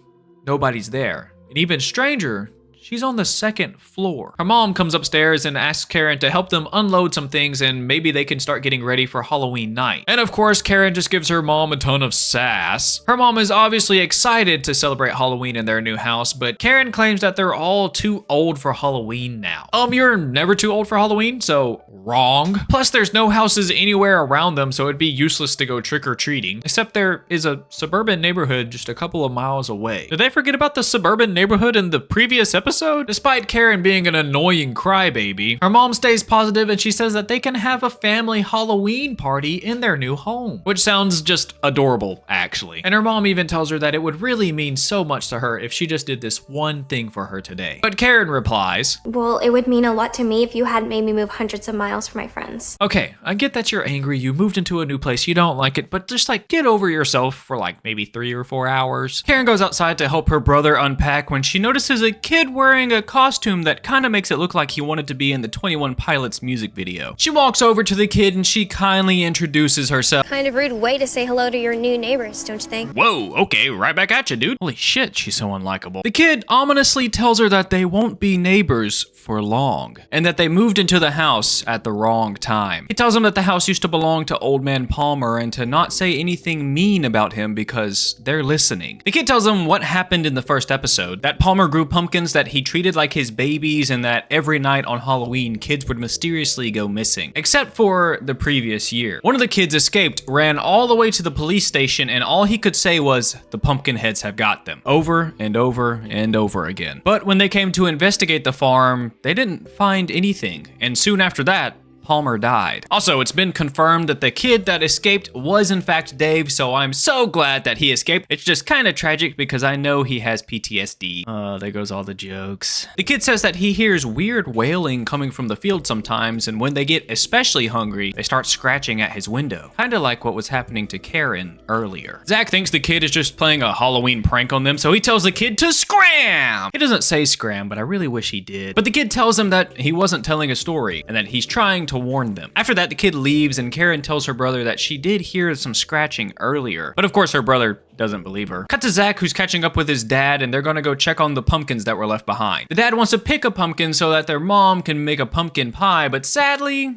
nobody's there. And even stranger, she's on the 2nd floor. Her mom comes upstairs and asks Karen to help them unload some things and maybe they can start getting ready for Halloween night. And of course, Karen just gives her mom a ton of sass. Her mom is obviously excited to celebrate Halloween in their new house, but Karen claims that they're all too old for Halloween now. You're never too old for Halloween, so wrong. Plus, there's no houses anywhere around them, so it'd be useless to go trick-or-treating, except there is a suburban neighborhood just a couple of miles away. Did they forget about the suburban neighborhood in the previous episode? episode? Despite Karen being an annoying crybaby, her mom stays positive and she says that they can have a family Halloween party in their new home, which sounds just adorable, actually. And her mom even tells her that it would really mean so much to her if she just did this one thing for her today. But Karen replies, Well, it would mean a lot to me if you hadn't made me move hundreds of miles for my friends. okay, I get that you're angry, you moved into a new place, you don't like it, but just like get over yourself for like maybe 3 or 4 hours. Karen goes outside to help her brother unpack when she notices a kid wearing a costume that kind of makes it look like he wanted to be in the 21 Pilots music video. She walks over to the kid and she kindly introduces herself. Kind of rude way to say hello to your new neighbors, don't you think? Whoa, okay, right back at you, dude. Holy shit, she's so unlikable. The kid ominously tells her that they won't be neighbors for long, and that they moved into the house at the wrong time. He tells them that the house used to belong to Old Man Palmer and to not say anything mean about him because they're listening. The kid tells them what happened in the first episode, that Palmer grew pumpkins that he treated like his babies, and that every night on Halloween, kids would mysteriously go missing, except for the previous year. One of the kids escaped, ran all the way to the police station, and all he could say was, the Pumpkinheads have got them, over and over and over again. But when they came to investigate the farm, they didn't find anything, and soon after that, Palmer died. Also, it's been confirmed that the kid that escaped was in fact Dave, so I'm so glad that he escaped. It's just kind of tragic because I know he has PTSD. There goes all the jokes. The kid says that he hears weird wailing coming from the field sometimes, and when they get especially hungry, they start scratching at his window. Kinda like what was happening to Karen earlier. Zach thinks the kid is just playing a Halloween prank on them, so he tells the kid to scram! He doesn't say scram, but I really wish he did. But the kid tells him that he wasn't telling a story, and that he's trying to warn them. After that, the kid leaves and Karen tells her brother that she did hear some scratching earlier, but of course her brother doesn't believe her. Cut to Zach, who's catching up with his dad, and they're gonna go check on the pumpkins that were left behind. The dad wants to pick a pumpkin so that their mom can make a pumpkin pie, but sadly,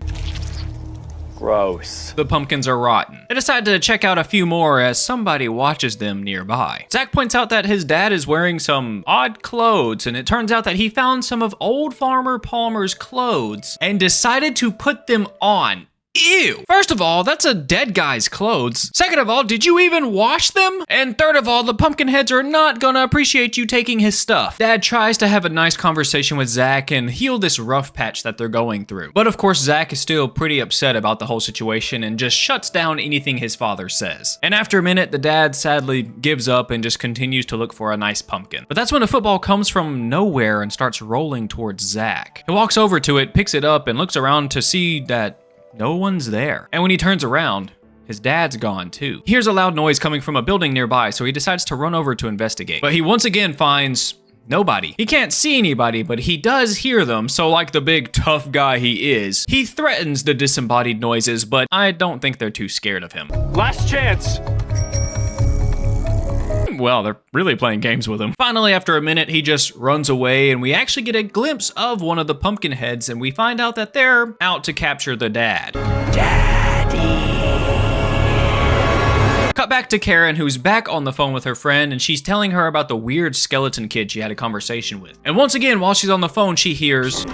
gross. The pumpkins are rotten. They decide to check out a few more as somebody watches them nearby. Zach points out that his dad is wearing some odd clothes, and it turns out that he found some of old Farmer Palmer's clothes and decided to put them on. Ew. First of all, that's a dead guy's clothes. Second of all, did you even wash them? And third of all, the Pumpkinheads are not gonna appreciate you taking his stuff. Dad tries to have a nice conversation with Zach and heal this rough patch that they're going through. But of course, Zach is still pretty upset about the whole situation and just shuts down anything his father says. And after a minute, the dad sadly gives up and just continues to look for a nice pumpkin. But that's when a football comes from nowhere and starts rolling towards Zach. He walks over to it, picks it up, and looks around to see that no one's there. And when he turns around, his dad's gone too. He hears a loud noise coming from a building nearby, so he decides to run over to investigate. But he once again finds nobody. He can't see anybody, but he does hear them, so like the big tough guy he is, he threatens the disembodied noises, but I don't think they're too scared of him. Last chance. Well, they're really playing games with him. Finally, after a minute, he just runs away, and we actually get a glimpse of one of the Pumpkinheads, and we find out that they're out to capture the dad. Daddy! Cut back to Karen, who's back on the phone with her friend, and she's telling her about the weird skeleton kid she had a conversation with. And once again, while she's on the phone, she hears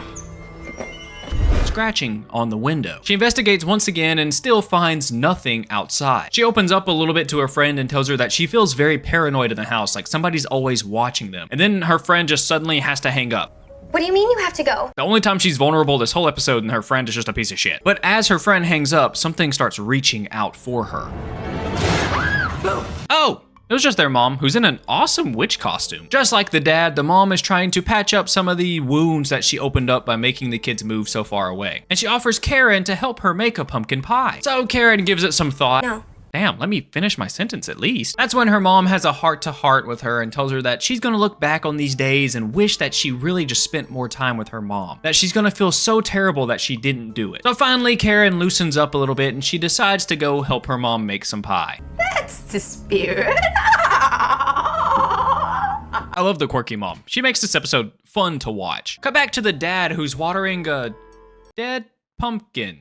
scratching on the window. She investigates once again and still finds nothing outside. She opens up a little bit to her friend and tells her that she feels very paranoid in the house, like somebody's always watching them. And then her friend just suddenly has to hang up. What do you mean you have to go? The only time she's vulnerable this whole episode, and her friend is just a piece of shit. But as her friend hangs up, something starts reaching out for her. Oh! It was just their mom, who's in an awesome witch costume. Just like the dad, the mom is trying to patch up some of the wounds that she opened up by making the kids move so far away. And she offers Karen to help her make a pumpkin pie. So Karen gives it some thought. No. Damn, let me finish my sentence at least. That's when her mom has a heart-to-heart with her and tells her that she's gonna look back on these days and wish that she really just spent more time with her mom. That she's gonna feel so terrible that she didn't do it. So finally, Karen loosens up a little bit and she decides to go help her mom make some pie. That's the spirit. I love the quirky mom. She makes this episode fun to watch. Cut back to the dad who's watering a dead pumpkin.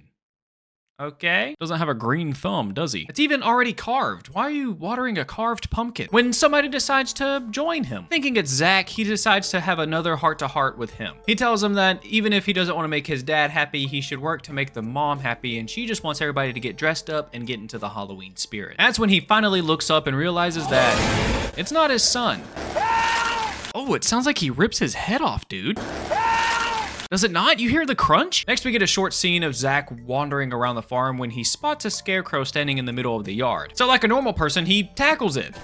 Okay. Doesn't have a green thumb, does he? It's even already carved. Why are you watering a carved pumpkin? When somebody decides to join him. Thinking it's Zach, he decides to have another heart-to-heart with him. He tells him that even if he doesn't want to make his dad happy, he should work to make the mom happy, and she just wants everybody to get dressed up and get into the Halloween spirit. That's when he finally looks up and realizes that it's not his son. Oh, it sounds like he rips his head off, dude. Does it not? You hear the crunch? Next, we get a short scene of Zach wandering around the farm when he spots a scarecrow standing in the middle of the yard. So like a normal person, he tackles it.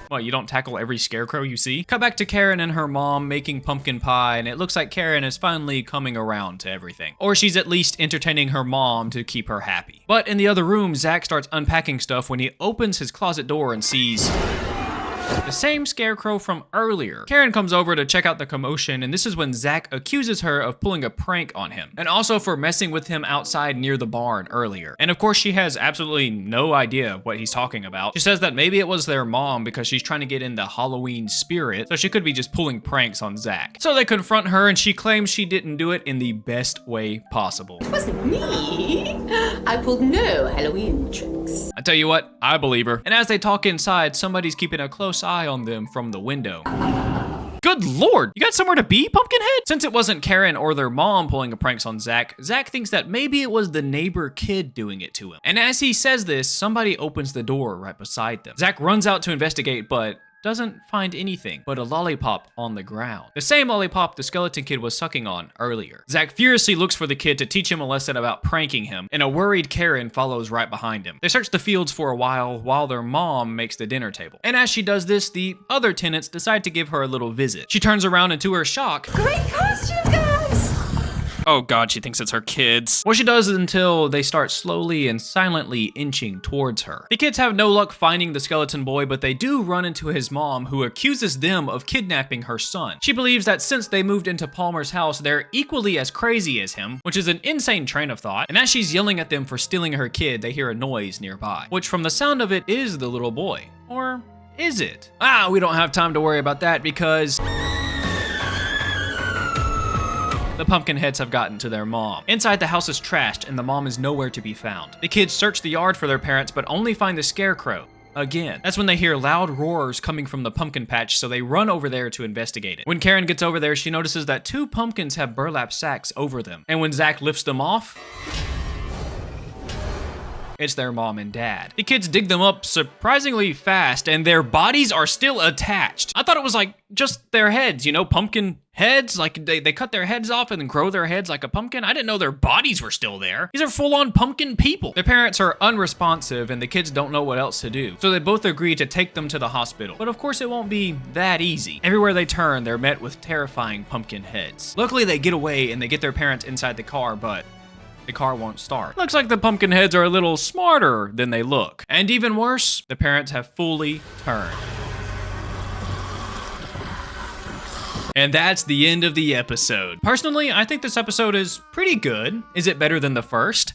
Well, you don't tackle every scarecrow you see? Cut back to Karen and her mom making pumpkin pie, and it looks like Karen is finally coming around to everything. Or she's at least entertaining her mom to keep her happy. But in the other room, Zach starts unpacking stuff when he opens his closet door and sees the same scarecrow from earlier. Karen comes over to check out the commotion, and this is when Zach accuses her of pulling a prank on him, and also for messing with him outside near the barn earlier. And of course, she has absolutely no idea what he's talking about. She says that maybe it was their mom because she's trying to get in the Halloween spirit, so she could be just pulling pranks on Zach. So they confront her, and she claims she didn't do it in the best way possible. It wasn't me. I pulled no Halloween tricks. I tell you what, I believe her. And as they talk inside, somebody's keeping a close eye on them from the window. Good lord, you got somewhere to be, Pumpkinhead? Since it wasn't Karen or their mom pulling a pranks on Zach, Zach thinks that maybe it was the neighbor kid doing it to him. And as he says this, somebody opens the door right beside them. Zach runs out to investigate, but doesn't find anything but a lollipop on the ground. The same lollipop the skeleton kid was sucking on earlier. Zach furiously looks for the kid to teach him a lesson about pranking him, and a worried Karen follows right behind him. They search the fields for a while their mom makes the dinner table. And as she does this, the other tenants decide to give her a little visit. She turns around and to her shock, Great costumes, guys! oh god, she thinks it's her kids. Well, she does until they start slowly and silently inching towards her. The kids have no luck finding the skeleton boy, but they do run into his mom, who accuses them of kidnapping her son. She believes that since they moved into Palmer's house, they're equally as crazy as him, which is an insane train of thought. And as she's yelling at them for stealing her kid, they hear a noise nearby, which from the sound of it is the little boy. Or is it? We don't have time to worry about that because the Pumpkinheads have gotten to their mom. Inside, the house is trashed and the mom is nowhere to be found. The kids search the yard for their parents, but only find the scarecrow again. That's when they hear loud roars coming from the pumpkin patch, so they run over there to investigate it. When Karen gets over there, she notices that 2 pumpkins have burlap sacks over them. And when Zach lifts them off, it's their mom and dad. The kids dig them up surprisingly fast, and their bodies are still attached. I thought it was like just their heads, you know, pumpkin heads, like they cut their heads off and then grow their heads like a pumpkin. I didn't know their bodies were still there. These are full-on pumpkin people. Their parents are unresponsive and the kids don't know what else to do. So they both agree to take them to the hospital. But of course it won't be that easy. Everywhere they turn, they're met with terrifying pumpkin heads. Luckily they get away and they get their parents inside the car, but the car won't start. Looks like the Pumpkinheads are a little smarter than they look. And even worse, the parents have fully turned. And that's the end of the episode. Personally, I think this episode is pretty good. Is it better than the first?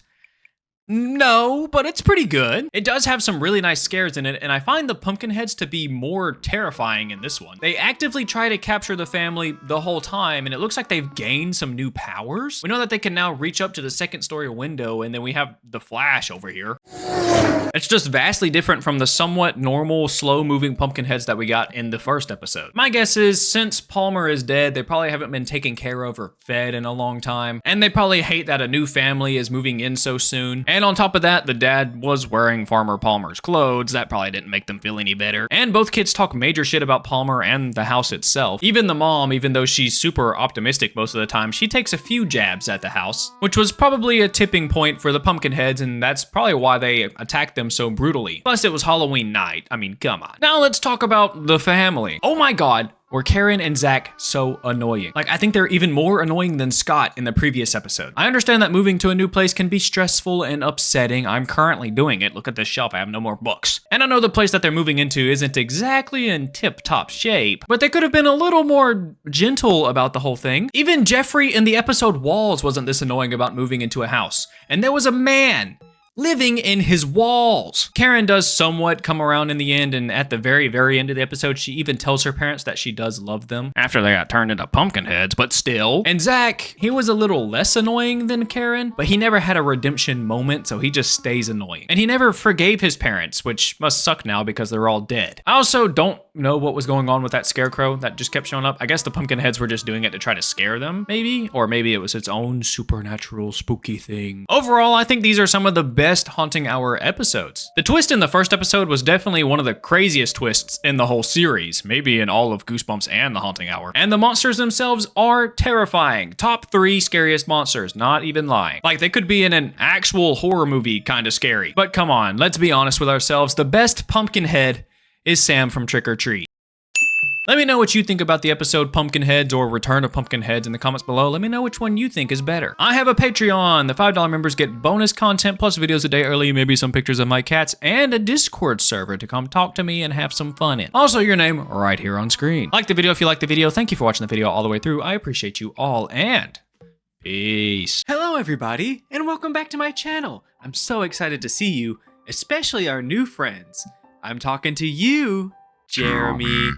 No, but it's pretty good. It does have some really nice scares in it, and I find the Pumpkinheads to be more terrifying in this one. They actively try to capture the family the whole time, and it looks like they've gained some new powers. We know that they can now reach up to the 2nd story window, and then we have the Flash over here. It's just vastly different from the somewhat normal, slow-moving Pumpkinheads that we got in the first episode. My guess is, since Palmer is dead, they probably haven't been taken care of or fed in a long time, and they probably hate that a new family is moving in so soon. And on top of that, the dad was wearing Farmer Palmer's clothes. That probably didn't make them feel any better. And both kids talk major shit about Palmer and the house itself. Even the mom, even though she's super optimistic most of the time, she takes a few jabs at the house, which was probably a tipping point for the Pumpkinheads, and that's probably why they attacked them so brutally. Plus, it was Halloween night. I mean, come on. Now let's talk about the family. Oh my god. Were Karen and Zach so annoying? Like, I think they're even more annoying than Scott in the previous episode. I understand that moving to a new place can be stressful and upsetting. I'm currently doing it. Look at this shelf, I have no more books. And I know the place that they're moving into isn't exactly in tip-top shape, but they could have been a little more gentle about the whole thing. Even Jeffrey in the episode Walls wasn't this annoying about moving into a house. And there was a man living in his walls. Karen does somewhat come around in the end, and at the very, very end of the episode, she even tells her parents that she does love them after they got turned into Pumpkinheads, but still. And Zach, he was a little less annoying than Karen, but he never had a redemption moment, so he just stays annoying. And he never forgave his parents, which must suck now because they're all dead. I also don't know what was going on with that scarecrow that just kept showing up. I guess the Pumpkinheads were just doing it to try to scare them, maybe? Or maybe it was its own supernatural spooky thing. Overall, I think these are some of the best Haunting Hour episodes. The twist in the first episode was definitely one of the craziest twists in the whole series, maybe in all of Goosebumps and the Haunting Hour. And the monsters themselves are terrifying. Top 3 scariest monsters, not even lying. Like they could be in an actual horror movie kind of scary. But come on, let's be honest with ourselves. The best Pumpkinhead is Sam from Trick or Treat. Let me know what you think about the episode Pumpkinheads or Return of Pumpkinheads in the comments below. Let me know which one you think is better. I have a Patreon. The $5 members get bonus content plus videos a day early, maybe some pictures of my cats, and a Discord server to come talk to me and have some fun in. Also, your name right here on screen. Like the video if you like the video. Thank you for watching the video all the way through. I appreciate you all, and peace. Hello, everybody, and welcome back to my channel. I'm so excited to see you, especially our new friends. I'm talking to you, Jeremy.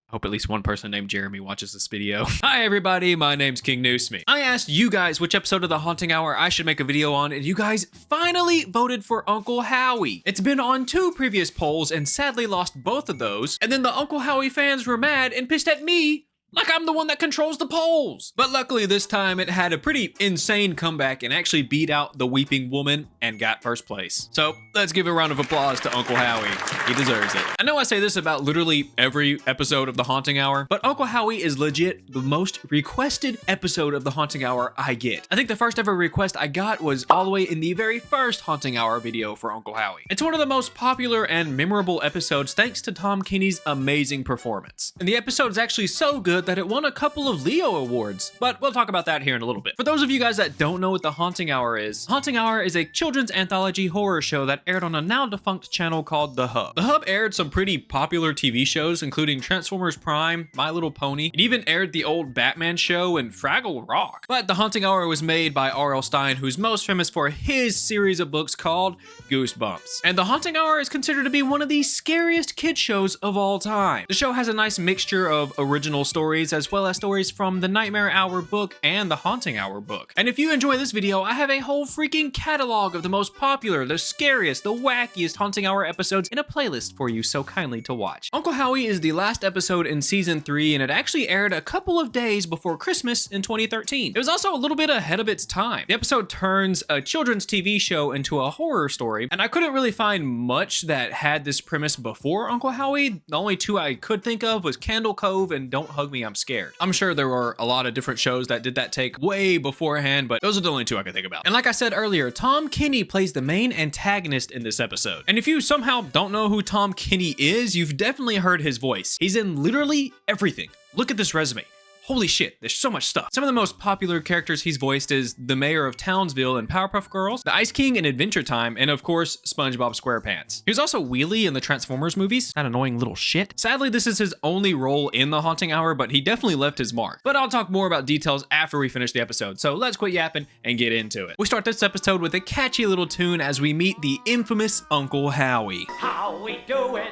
I hope at least one person named Jeremy watches this video. Hi everybody, my name's King Noosme. I asked you guys which episode of the Haunting Hour I should make a video on, and you guys finally voted for Uncle Howee. It's been on 2 previous polls and sadly lost both of those, and then the Uncle Howee fans were mad and pissed at me like I'm the one that controls the polls. But luckily this time it had a pretty insane comeback and actually beat out the Weeping Woman and got first place. So let's give a round of applause to Uncle Howee. He deserves it. I know I say this about literally every episode of the Haunting Hour, but Uncle Howee is legit the most requested episode of the Haunting Hour I get. I think the first ever request I got was all the way in the very first Haunting Hour video for Uncle Howee. It's one of the most popular and memorable episodes thanks to Tom Kenny's amazing performance. And the episode is actually so good that it won a couple of Leo awards, but we'll talk about that here in a little bit. For those of you guys that don't know what the Haunting Hour is a children's anthology horror show that aired on a now defunct channel called The Hub. The Hub aired some pretty popular TV shows, including Transformers Prime, My Little Pony. It even aired the old Batman show and Fraggle Rock. But the Haunting Hour was made by R.L. Stine, who's most famous for his series of books called Goosebumps. And the Haunting Hour is considered to be one of the scariest kid shows of all time. The show has a nice mixture of original stories as well as stories from the Nightmare Hour book and the Haunting Hour book. And if you enjoy this video, I have a whole freaking catalog of the most popular, the scariest, the wackiest Haunting Hour episodes in a playlist for you so kindly to watch. Uncle Howee is the last episode in season 3, and it actually aired a couple of days before Christmas in 2013. It was also a little bit ahead of its time. The episode turns a children's TV show into a horror story, and I couldn't really find much that had this premise before Uncle Howee. The only 2 I could think of was Candle Cove and Don't Hug Me, I'm Scared. I'm sure there were a lot of different shows that did that take way beforehand, but those are the only 2 I could think about. And like I said earlier, Tom Kenny plays the main antagonist in this episode. And if you somehow don't know who Tom Kenny is, you've definitely heard his voice. He's in literally everything. Look at this resume. Holy shit, there's so much stuff. Some of the most popular characters he's voiced is the mayor of Townsville in Powerpuff Girls, the Ice King in Adventure Time, and of course, SpongeBob SquarePants. He was also Wheelie in the Transformers movies, that annoying little shit. Sadly, this is his only role in the Haunting Hour, but he definitely left his mark. But I'll talk more about details after we finish the episode, so let's quit yapping and get into it. We start this episode with a catchy little tune as we meet the infamous Uncle Howee. How we doing?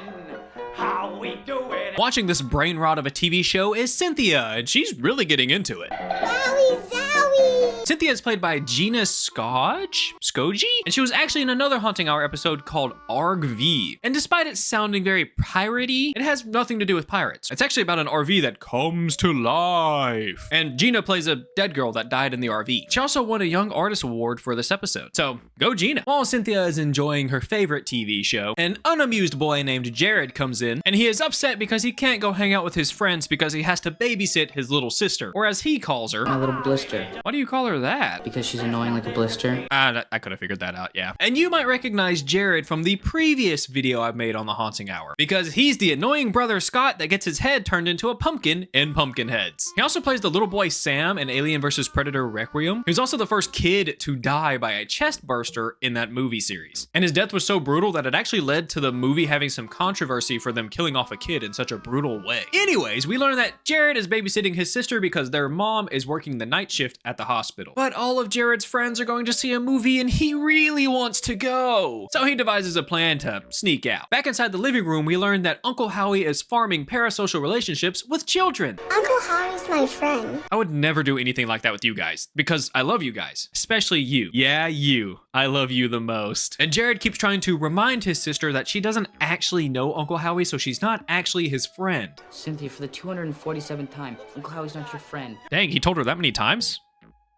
How we doing? Watching this brain rot of a TV show is Cynthia, and she's really getting into it. Wowie zowie! Cynthia is played by Gina Skoji, and she was actually in another Haunting Hour episode called Arg V. And despite it sounding very piratey, it has nothing to do with pirates. It's actually about an RV that comes to life. And Gina plays a dead girl that died in the RV. She also won a Young Artist Award for this episode. So go Gina. While Cynthia is enjoying her favorite TV show, an unamused boy named Jared comes in, and he is upset because he can't go hang out with his friends because he has to babysit his little sister, or as he calls her, My little blister. Why do you call her that? Because she's annoying like a blister. I could have figured that out, yeah. And you might recognize Jared from the previous video I've made on the Haunting Hour, because he's the annoying brother Scott that gets his head turned into a pumpkin in Pumpkinheads. He also plays the little boy Sam in Alien vs. Predator Requiem. He was also the first kid to die by a chest burster in that movie series. And his death was so brutal that it actually led to the movie having some controversy for them killing off a kid in such a brutal way. Anyways, we learn that Jared is babysitting his sister because their mom is working the night shift at the hospital. But all of Jared's friends are going to see a movie and he really wants to go. So he devises a plan to sneak out. Back inside the living room, we learn that Uncle Howee is farming parasocial relationships with children. Uncle Howie's my friend. I would never do anything like that with you guys because I love you guys, especially you. Yeah, you. I love you the most. And Jared keeps trying to remind his sister that she doesn't actually know Uncle Howee, so she's not actually his friend. Cynthia, for the 247th time, Uncle Howie's not your friend. Dang, he told her that many times?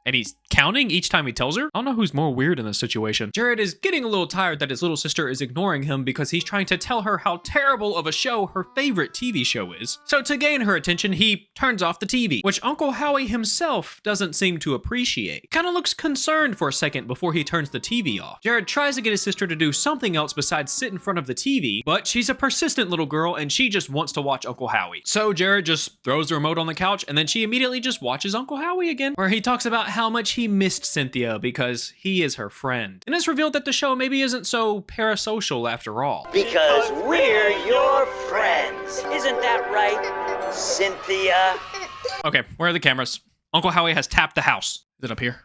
And he's counting each time he tells her? I don't know who's more weird in this situation. Jared is getting a little tired that his little sister is ignoring him because he's trying to tell her how terrible of a show her favorite TV show is. So to gain her attention, he turns off the TV, which Uncle Howee himself doesn't seem to appreciate. Kind of looks concerned for a second before he turns the TV off. Jared tries to get his sister to do something else besides sit in front of the TV, but she's a persistent little girl and she just wants to watch Uncle Howee. So Jared just throws the remote on the couch and then she immediately just watches Uncle Howee again, where he talks about how much he missed Cynthia because he is her friend. And it's revealed that the show maybe isn't so parasocial after all. Because we're your friends. Isn't that right, Cynthia? Okay, where are the cameras? Uncle Howee has tapped the house. Is it up here?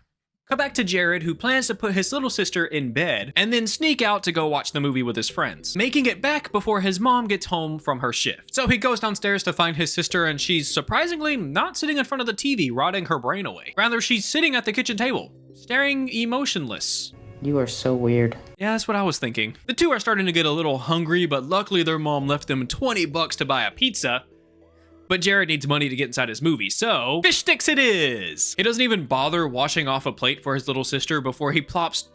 Cut back to Jared, who plans to put his little sister in bed and then sneak out to go watch the movie with his friends, making it back before his mom gets home from her shift. So he goes downstairs to find his sister and she's surprisingly not sitting in front of the TV rotting her brain away. Rather, she's sitting at the kitchen table, staring emotionless. You are so weird. Yeah, that's what I was thinking. The two are starting to get a little hungry, but luckily their mom left them $20 to buy a pizza. But Jared needs money to get inside his movie, so fish sticks it is! He doesn't even bother washing off a plate for his little sister before he plops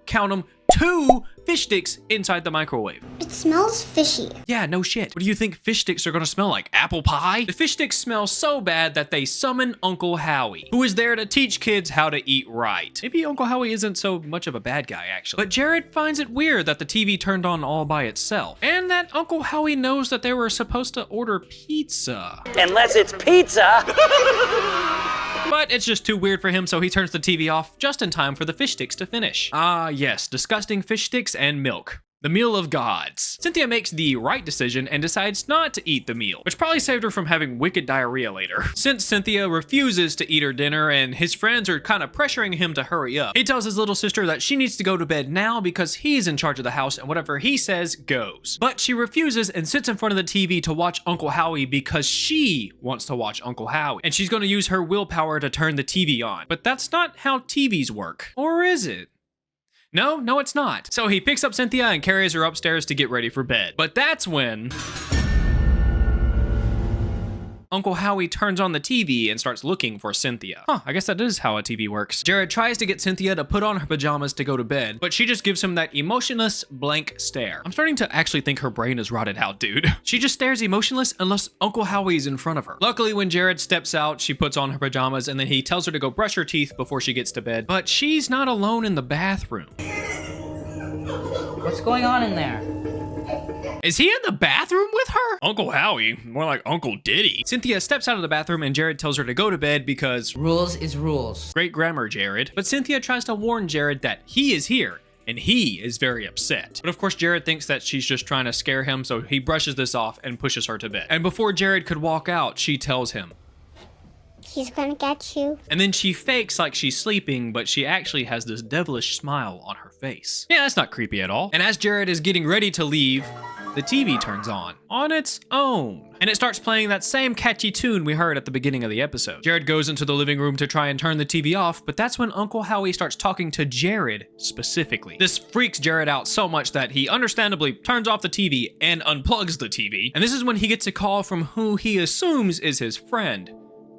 count them, two fish sticks inside the microwave. It smells fishy. Yeah, no shit. What do you think fish sticks are gonna smell like? Apple pie? The fish sticks smell so bad that they summon Uncle Howee, who is there to teach kids how to eat right. Maybe Uncle Howee isn't so much of a bad guy, actually. But Jared finds it weird that the TV turned on all by itself, and that Uncle Howee knows that they were supposed to order pizza. Unless it's pizza! But it's just too weird for him, so he turns the TV off just in time for the fish sticks to finish. Ah, yes, disgusting fish sticks and milk. The meal of gods. Cynthia makes the right decision and decides not to eat the meal, which probably saved her from having wicked diarrhea later. Since Cynthia refuses to eat her dinner and his friends are kind of pressuring him to hurry up, he tells his little sister that she needs to go to bed now because he's in charge of the house and whatever he says goes. But she refuses and sits in front of the TV to watch Uncle Howee because she wants to watch Uncle Howee, and she's going to use her willpower to turn the TV on. But that's not how TVs work. Or is it? No, it's not. So he picks up Cynthia and carries her upstairs to get ready for bed. But that's when Uncle Howee turns on the TV and starts looking for Cynthia. Huh, I guess that is how a TV works. Jared tries to get Cynthia to put on her pajamas to go to bed, but she just gives him that emotionless blank stare. I'm starting to actually think her brain is rotted out, dude. She just stares emotionless unless Uncle Howie's in front of her. Luckily, when Jared steps out, she puts on her pajamas and then he tells her to go brush her teeth before she gets to bed, but she's not alone in the bathroom. What's going on in there? Is he in the bathroom with her? Uncle Howee, more like Uncle Diddy. Cynthia steps out of the bathroom and Jared tells her to go to bed because rules is rules. Great grammar, Jared. But Cynthia tries to warn Jared that he is here and he is very upset. But of course, Jared thinks that she's just trying to scare him, so he brushes this off and pushes her to bed. And before Jared could walk out, she tells him, "He's gonna get you." And then she fakes like she's sleeping, but she actually has this devilish smile on her face. Yeah, that's not creepy at all. And as Jared is getting ready to leave, the TV turns on its own. And it starts playing that same catchy tune we heard at the beginning of the episode. Jared goes into the living room to try and turn the TV off, but that's when Uncle Howee starts talking to Jared specifically. This freaks Jared out so much that he understandably turns off the TV and unplugs the TV. And this is when he gets a call from who he assumes is his friend,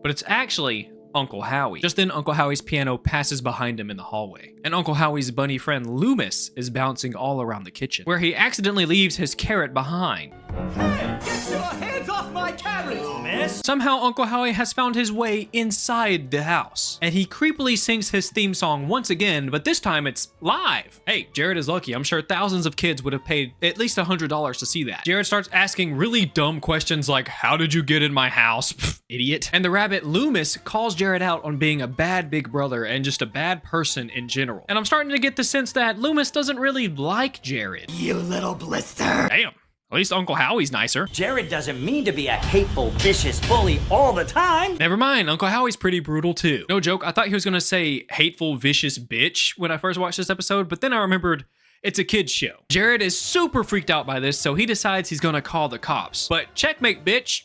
but it's actually Uncle Howee. Just then, Uncle Howee's piano passes behind him in the hallway, and Uncle Howie's bunny friend Loomis is bouncing all around the kitchen, where he accidentally leaves his carrot behind. Get your hands off my carrot, Loomis! Somehow, Uncle Howee has found his way inside the house, and he creepily sings his theme song once again, but this time it's live. Hey, Jared is lucky. I'm sure thousands of kids would have paid at least $100 to see that. Jared starts asking really dumb questions like, "How did you get in my house?" Pfft, idiot. And the rabbit Loomis calls Jared out on being a bad big brother and just a bad person in general. And I'm starting to get the sense that Loomis doesn't really like Jared. You little blister. Damn. At least Uncle Howie's nicer. Jared doesn't mean to be a hateful, vicious bully all the time. Never mind, Uncle Howie's pretty brutal too. No joke, I thought he was gonna say hateful, vicious bitch when I first watched this episode, but then I remembered it's a kid's show. Jared is super freaked out by this, so he decides he's gonna call the cops. But checkmate, bitch.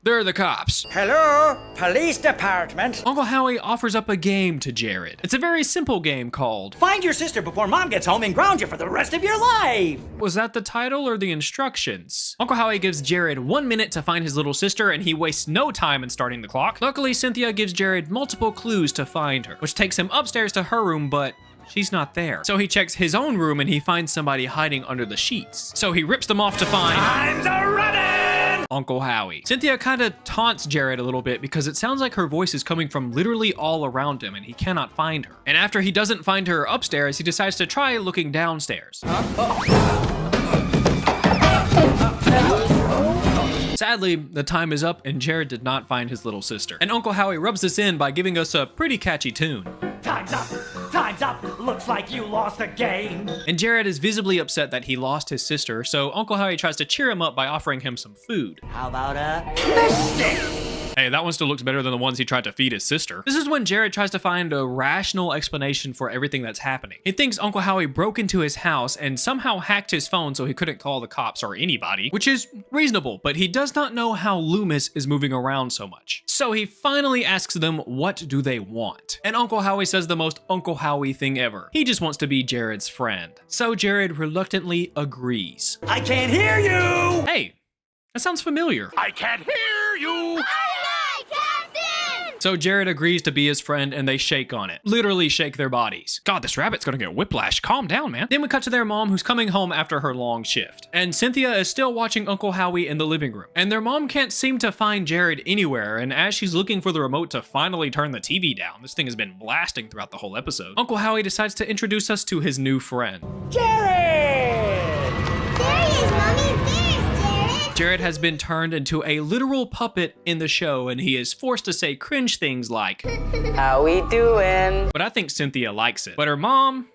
they're the cops. Hello, police department. Uncle Howee offers up a game to Jared. It's a very simple game called Find your sister before mom gets home and ground you for the rest of your life. Was that the title or the instructions? Uncle Howee gives Jared 1 minute to find his little sister, and he wastes no time in starting the clock. Luckily, Cynthia gives Jared multiple clues to find her, which takes him upstairs to her room, but she's not there. So he checks his own room and he finds somebody hiding under the sheets. So he rips them off to find Time's a running! Uncle Howee. Cynthia kind of taunts Jared a little bit because it sounds like her voice is coming from literally all around him and he cannot find her. And after he doesn't find her upstairs, he decides to try looking downstairs. Sadly, the time is up and Jared did not find his little sister. And Uncle Howee rubs this in by giving us a pretty catchy tune. Time's up! Time's up! Looks like you lost the game! And Jared is visibly upset that he lost his sister, so Uncle Howee tries to cheer him up by offering him some food. How about a fisting? Hey, that one still looks better than the ones he tried to feed his sister. This is when Jared tries to find a rational explanation for everything that's happening. He thinks Uncle Howee broke into his house and somehow hacked his phone so he couldn't call the cops or anybody, which is reasonable, but he does not know how Loomis is moving around so much. So he finally asks them what do they want. And Uncle Howee says the most Uncle Howee thing ever. He just wants to be Jared's friend. So Jared reluctantly agrees. I can't hear you! Hey, that sounds familiar. I can't hear you! So Jared agrees to be his friend and they shake on it. Literally shake their bodies. God, this rabbit's gonna get whiplash. Calm down, man. Then we cut to their mom who's coming home after her long shift. And Cynthia is still watching Uncle Howee in the living room. And their mom can't seem to find Jared anywhere. And as she's looking for the remote to finally turn the TV down, this thing has been blasting throughout the whole episode, Uncle Howee decides to introduce us to his new friend. Jared! There he is, Mommy. Jared has been turned into a literal puppet in the show and he is forced to say cringe things like, How we doing? But I think Cynthia likes it. But her mom,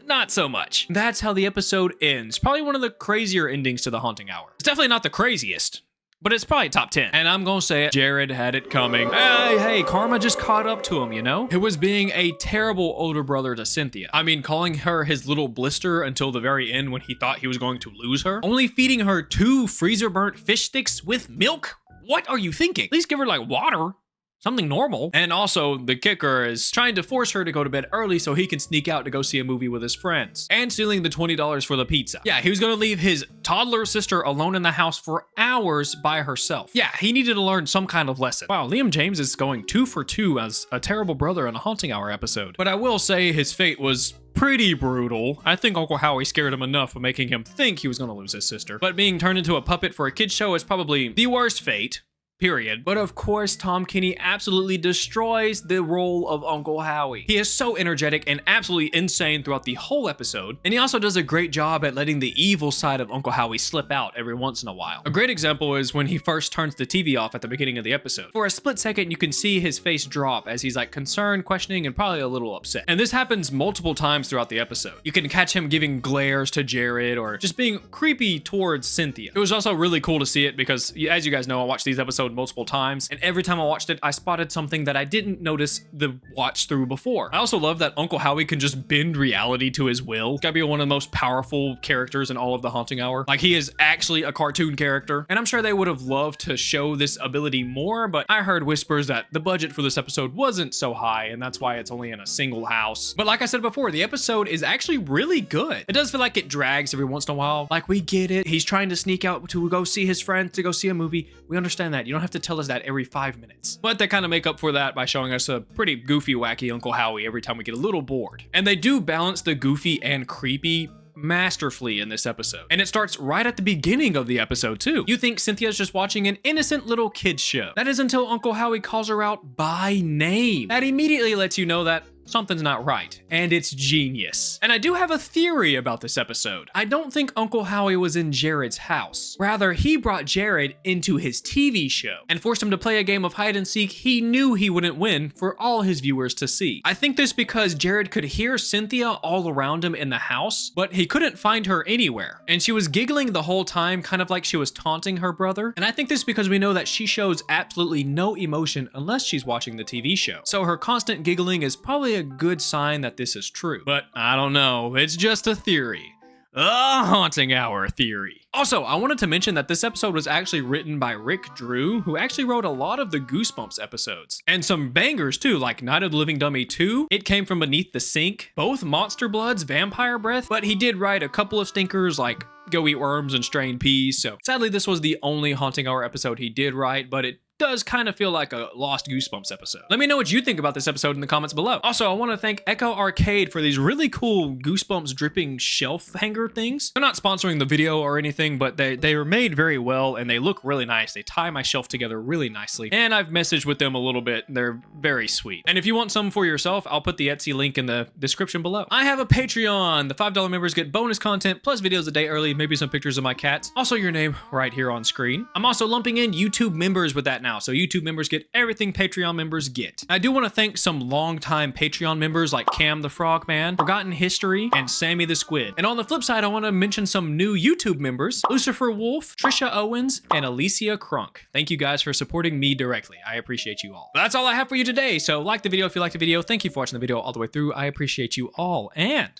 not so much. That's how the episode ends. Probably one of the crazier endings to The Haunting Hour. It's definitely not the craziest, but it's probably top 10. And I'm gonna say it, Jared had it coming. Hey, karma just caught up to him, you know? It was being a terrible older brother to Cynthia. I mean, calling her his little blister until the very end when he thought he was going to lose her. Only feeding her 2 freezer-burnt fish sticks with milk? What are you thinking? At least give her like water. Something normal. And also, the kicker is trying to force her to go to bed early so he can sneak out to go see a movie with his friends. And stealing the $20 for the pizza. Yeah, he was gonna leave his toddler sister alone in the house for hours by herself. Yeah, he needed to learn some kind of lesson. Wow, Liam James is going 2 for 2 as a terrible brother in a Haunting Hour episode. But I will say his fate was pretty brutal. I think Uncle Howee scared him enough of making him think he was gonna lose his sister. But being turned into a puppet for a kid's show is probably the worst fate. Period. But of course, Tom Kenny absolutely destroys the role of Uncle Howee. He is so energetic and absolutely insane throughout the whole episode, and he also does a great job at letting the evil side of Uncle Howee slip out every once in a while. A great example is when he first turns the TV off at the beginning of the episode. For a split second, you can see his face drop as he's like concerned, questioning, and probably a little upset. And this happens multiple times throughout the episode. You can catch him giving glares to Jared or just being creepy towards Cynthia. It was also really cool to see it because, as you guys know, I watched these episodes multiple times, and every time I watched it, I spotted something that I didn't notice the watch through before. I also love that Uncle Howee can just bend reality to his will. He's gotta be one of the most powerful characters in all of the Haunting Hour. Like, he is actually a cartoon character, and I'm sure they would have loved to show this ability more, but I heard whispers that the budget for this episode wasn't so high, and that's why it's only in a single house. But like I said before, the episode is actually really good. It does feel like it drags every once in a while. Like, we get it. He's trying to sneak out to go see his friend, to go see a movie. We understand that. You don't have to tell us that every 5 minutes. But they kind of make up for that by showing us a pretty goofy, wacky Uncle Howee every time we get a little bored. And they do balance the goofy and creepy masterfully in this episode. And it starts right at the beginning of the episode too. You think Cynthia's just watching an innocent little kid's show. That is until Uncle Howee calls her out by name. That immediately lets you know that something's not right, and it's genius. And I do have a theory about this episode. I don't think Uncle Howee was in Jared's house. Rather, he brought Jared into his TV show and forced him to play a game of hide and seek he knew he wouldn't win for all his viewers to see. I think this because Jared could hear Cynthia all around him in the house, but he couldn't find her anywhere. And she was giggling the whole time, kind of like she was taunting her brother. And I think this because we know that she shows absolutely no emotion unless she's watching the TV show. So her constant giggling is probably a good sign that this is true. But I don't know, it's just a theory. haunting hour theory. Also, I wanted to mention that this episode was actually written by Rick Drew, who actually wrote a lot of the Goosebumps episodes. And some bangers too, like Night of the Living Dummy 2, It Came From Beneath the Sink, both Monster Bloods, Vampire Breath, but he did write a couple of stinkers like Go Eat Worms and Strained Peas, so sadly this was the only haunting hour episode he did write, but it does kind of feel like a lost Goosebumps episode. Let me know what you think about this episode in the comments below. Also, I want to thank Echo Arcade for these really cool Goosebumps dripping shelf hanger things. They're not sponsoring the video or anything, but they are made very well and they look really nice. They tie my shelf together really nicely. And I've messaged with them a little bit. They're very sweet. And if you want some for yourself, I'll put the Etsy link in the description below. I have a Patreon. The $5 members get bonus content plus videos a day early, maybe some pictures of my cats. Also your name right here on screen. I'm also lumping in YouTube members with that now. So YouTube members get everything Patreon members get. I do want to thank some longtime Patreon members like Cam the Frogman, Forgotten History, and Sammy the Squid. And on the flip side, I want to mention some new YouTube members, Lucifer Wolf, Trisha Owens, and Alicia Crunk. Thank you guys for supporting me directly. I appreciate you all. But that's all I have for you today. So like the video if you liked the video. Thank you for watching the video all the way through. I appreciate you all, and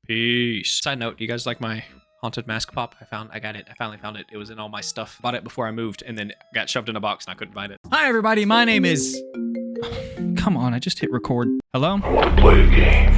peace. Side note, you guys like my haunted mask pop? I finally found it. It was in all my stuff. Bought it before I moved and then got shoved in a box and I couldn't find it. Hi everybody, my name is... Come on, I just hit record. Hello? Play a game.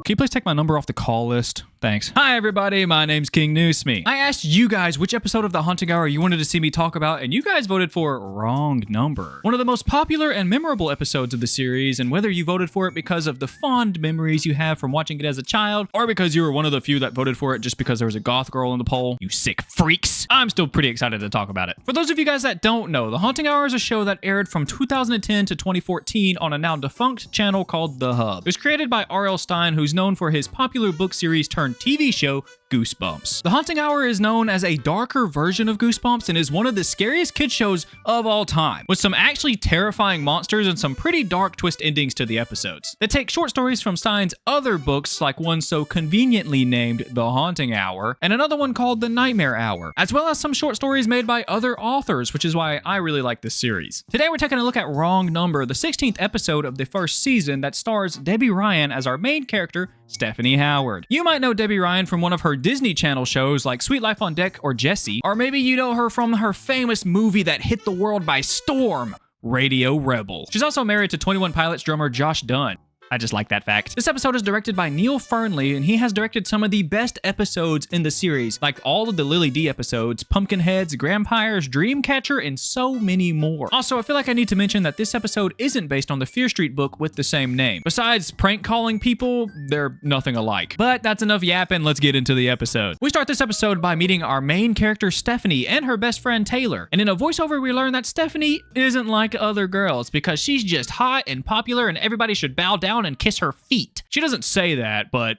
Can you please take my number off the call list? Thanks. Hi everybody, my name's King Newsme. I asked you guys which episode of the Haunting Hour you wanted to see me talk about, and you guys voted for Wrong Number. One of the most popular and memorable episodes of the series, and whether you voted for it because of the fond memories you have from watching it as a child, or because you were one of the few that voted for it just because there was a goth girl in the poll, you sick freaks, I'm still pretty excited to talk about it. For those of you guys that don't know, The Haunting Hour is a show that aired from 2010 to 2014 on a now defunct channel called The Hub. It was created by R.L. Stine, who's known for his popular book series turned TV show, Goosebumps. The Haunting Hour is known as a darker version of Goosebumps and is one of the scariest kid shows of all time, with some actually terrifying monsters and some pretty dark twist endings to the episodes. They take short stories from Stine's other books, like one so conveniently named The Haunting Hour, and another one called The Nightmare Hour, as well as some short stories made by other authors, which is why I really like this series. Today we're taking a look at Wrong Number, the 16th episode of the first season that stars Debbie Ryan as our main character, Stephanie Howard. You might know Debbie Ryan from one of her Disney Channel shows like Sweet Life on Deck or Jessie, or maybe you know her from her famous movie that hit the world by storm, Radio Rebel. She's also married to 21 Pilots drummer Josh Dunn. I just like that fact. This episode is directed by Neil Fernley, and he has directed some of the best episodes in the series, like all of the Lily D episodes, Pumpkinheads, Grampires, Dreamcatcher, and so many more. Also, I feel like I need to mention that this episode isn't based on the Fear Street book with the same name. Besides prank calling people, they're nothing alike. But that's enough yapping, let's get into the episode. We start this episode by meeting our main character Stephanie and her best friend Taylor, and in a voiceover we learn that Stephanie isn't like other girls because she's just hot and popular and everybody should bow down and kiss her feet. She doesn't say that, but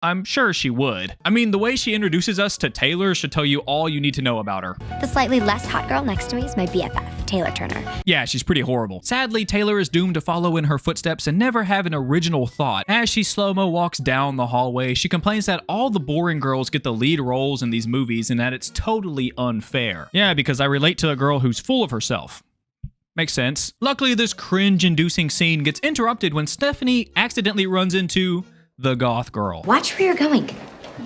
I'm sure she would. I mean, the way she introduces us to Taylor should tell you all you need to know about her. The slightly less hot girl next to me is my BFF, Taylor Turner. Yeah, she's pretty horrible. Sadly, Taylor is doomed to follow in her footsteps and never have an original thought. As she slow-mo walks down the hallway, she complains that all the boring girls get the lead roles in these movies and that it's totally unfair. Yeah, because I relate to a girl who's full of herself. Makes sense. Luckily, this cringe-inducing scene gets interrupted when Stephanie accidentally runs into the goth girl. Watch where you're going.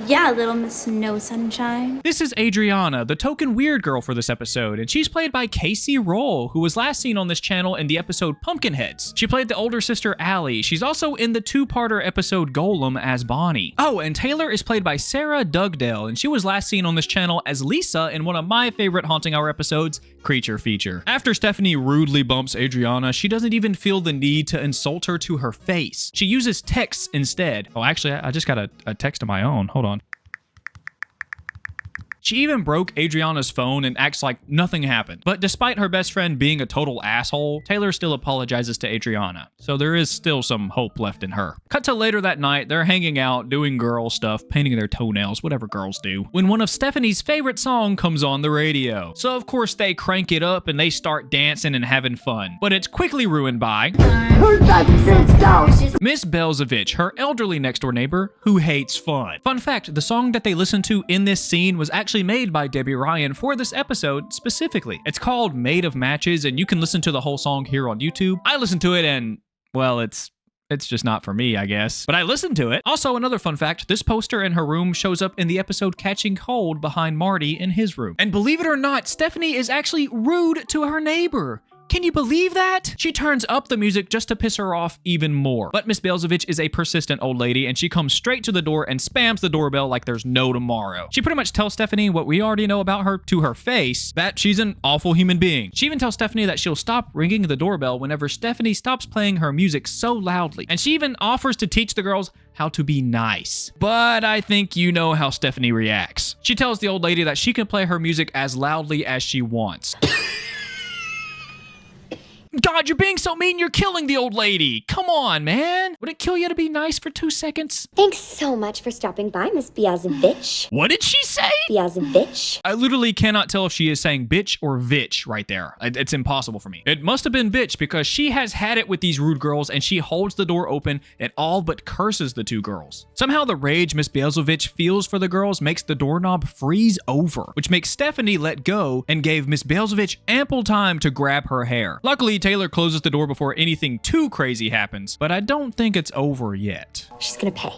Yeah, little Miss No Sunshine. This is Adriana, the token weird girl for this episode, and she's played by Casey Roll, who was last seen on this channel in the episode Pumpkinheads. She played the older sister Allie. She's also in the two-parter episode Golem as Bonnie. Oh, and Taylor is played by Sarah Dugdale, and she was last seen on this channel as Lisa in one of my favorite Haunting Hour episodes, Creature Feature. After Stephanie rudely bumps Adriana, she doesn't even feel the need to insult her to her face. She uses texts instead. Oh, actually, I just got a text of my own. Hold on. She even broke Adriana's phone and acts like nothing happened. But despite her best friend being a total asshole, Taylor still apologizes to Adriana. So there is still some hope left in her. Cut to later that night, they're hanging out, doing girl stuff, painting their toenails, whatever girls do, when one of Stephanie's favorite songs comes on the radio. So of course they crank it up and they start dancing and having fun. But it's quickly ruined by Miss Belzevich, her elderly next door neighbor, who hates fun. Fun fact, the song that they listen to in this scene was actually made by Debbie Ryan for this episode specifically. It's called Made of Matches, and you can listen to the whole song here on YouTube. I listened to it and, well, it's It's just not for me, I guess. But I listened to it. Also, another fun fact, this poster in her room shows up in the episode Catching Cold behind Marty in his room. And believe it or not, Stephanie is actually rude to her neighbor. Can you believe that? She turns up the music just to piss her off even more. But Miss Belzovich is a persistent old lady, and she comes straight to the door and spams the doorbell like there's no tomorrow. She pretty much tells Stephanie what we already know about her to her face, that she's an awful human being. She even tells Stephanie that she'll stop ringing the doorbell whenever Stephanie stops playing her music so loudly. And she even offers to teach the girls how to be nice. But I think you know how Stephanie reacts. She tells the old lady that she can play her music as loudly as she wants. God, you're being so mean, you're killing the old lady. Come on, man. Would it kill you to be nice for 2 seconds? Thanks so much for stopping by, Miss Biazovich. What did she say? Biazovich. I literally cannot tell if she is saying bitch or vitch right there. It's impossible for me. It must have been bitch because she has had it with these rude girls and she holds the door open and all but curses the 2 girls. Somehow the rage Miss Biazovich feels for the girls makes the doorknob freeze over, which makes Stephanie let go and gave Miss Biazovich ample time to grab her hair. Luckily, Taylor closes the door before anything too crazy happens, but I don't think it's over yet. She's gonna pay.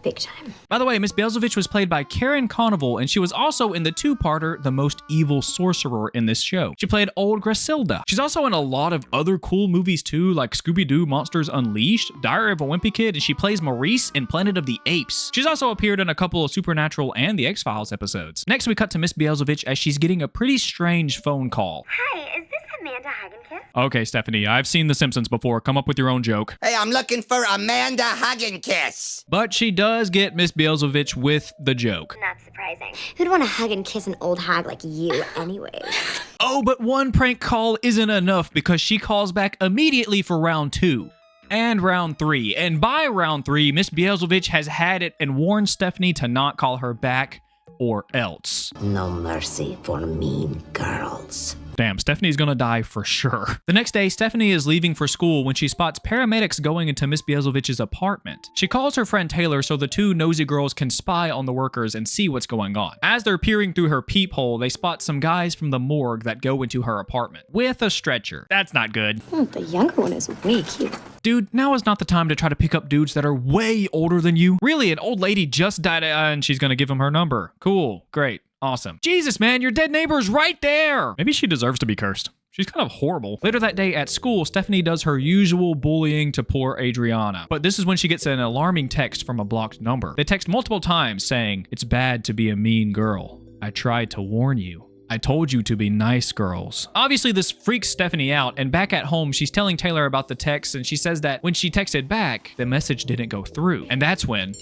Big time. By the way, Miss Belzovich was played by Karen Conoval, and she was also in the 2-parter The Most Evil Sorcerer in this show. She played old Griselda. She's also in a lot of other cool movies too, like Scooby-Doo Monsters Unleashed, Diary of a Wimpy Kid, and she plays Maurice in Planet of the Apes. She's also appeared in a couple of Supernatural and the X-Files episodes. Next, we cut to Miss Belzovich as she's getting a pretty strange phone call. Hi, is this Amanda Hagenkiss? Okay, Stephanie, I've seen The Simpsons before. Come up with your own joke. Hey, I'm looking for Amanda Hagenkiss. But she does get Miss Belzovich with the joke. Not surprising. Who'd want to hug and kiss an old hag like you anyways? Oh, but one prank call isn't enough because she calls back immediately for round 2. And round 3. And by round 3, Miss Belzovich has had it and warned Stephanie to not call her back or else. No mercy for mean girls. Damn, Stephanie's gonna die for sure. The next day, Stephanie is leaving for school when she spots paramedics going into Miss Biezovich's apartment. She calls her friend Taylor so the 2 nosy girls can spy on the workers and see what's going on. As they're peering through her peephole, they spot some guys from the morgue that go into her apartment with a stretcher. That's not good. The younger one is way cute. Dude, now is not the time to try to pick up dudes that are way older than you. Really, an old lady just died and she's gonna give him her number. Cool, great. Awesome. Jesus, man, your dead neighbor's right there. Maybe she deserves to be cursed. She's kind of horrible. Later that day at school, Stephanie does her usual bullying to poor Adriana. But this is when she gets an alarming text from a blocked number. They text multiple times saying, "It's bad to be a mean girl. I tried to warn you. I told you to be nice, girls." Obviously, this freaks Stephanie out, and back at home, she's telling Taylor about the text, and she says that when she texted back, the message didn't go through. And that's when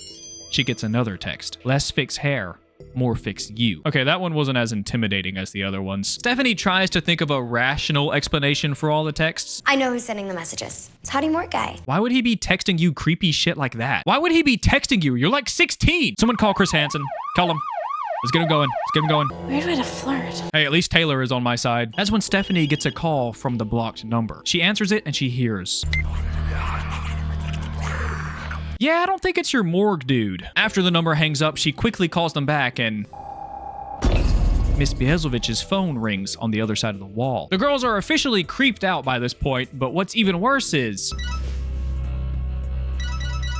she gets another text. "Less fix hair. More fix you." Okay, that one wasn't as intimidating as the other ones. Stephanie tries to think of a rational explanation for all the texts. I know who's sending the messages. It's Howdy Mort guy. Why would he be texting you creepy shit like that? Why would he be texting you? You're like 16. Someone call Chris Hansen. Call him. Let's get him going. Let's get him going. Weird way to flirt. Hey, at least Taylor is on my side. That's when Stephanie gets a call from the blocked number. She answers it and she hears, "Yeah, I don't think it's your morgue dude." After the number hangs up, she quickly calls them back and Miss Biezovich's phone rings on the other side of the wall. The girls are officially creeped out by this point, but what's even worse is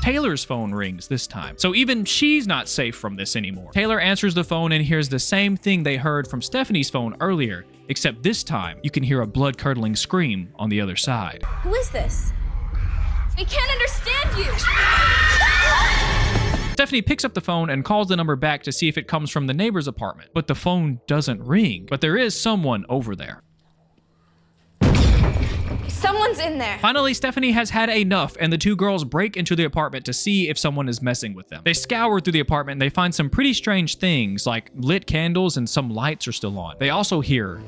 Taylor's phone rings this time. So even she's not safe from this anymore. Taylor answers the phone and hears the same thing they heard from Stephanie's phone earlier, except this time you can hear a blood-curdling scream on the other side. Who is this? We can't understand you! Stephanie picks up the phone and calls the number back to see if it comes from the neighbor's apartment, but the phone doesn't ring. But there is someone over there. Someone's in there. Finally, Stephanie has had enough, and the 2 girls break into the apartment to see if someone is messing with them. They scour through the apartment and they find some pretty strange things, like lit candles and some lights are still on. They also hear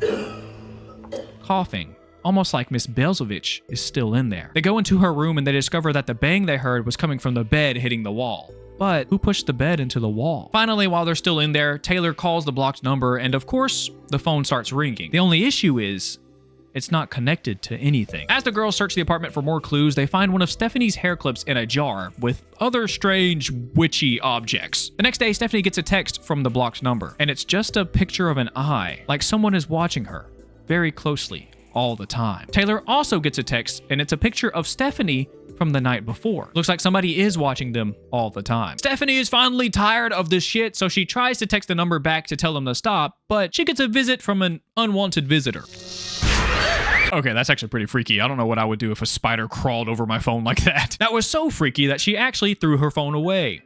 coughing. Almost like Miss Belzovich is still in there. They go into her room and they discover that the bang they heard was coming from the bed hitting the wall. But who pushed the bed into the wall? Finally, while they're still in there, Taylor calls the blocked number and of course, the phone starts ringing. The only issue is it's not connected to anything. As the girls search the apartment for more clues, they find one of Stephanie's hair clips in a jar with other strange witchy objects. The next day, Stephanie gets a text from the blocked number and it's just a picture of an eye, like someone is watching her very closely all the time. Taylor also gets a text, and it's a picture of Stephanie from the night before. Looks like somebody is watching them all the time. Stephanie is finally tired of this shit, so she tries to text the number back to tell them to stop, but she gets a visit from an unwanted visitor. Okay, that's actually pretty freaky. I don't know what I would do if a spider crawled over my phone like that. That was so freaky that she actually threw her phone away.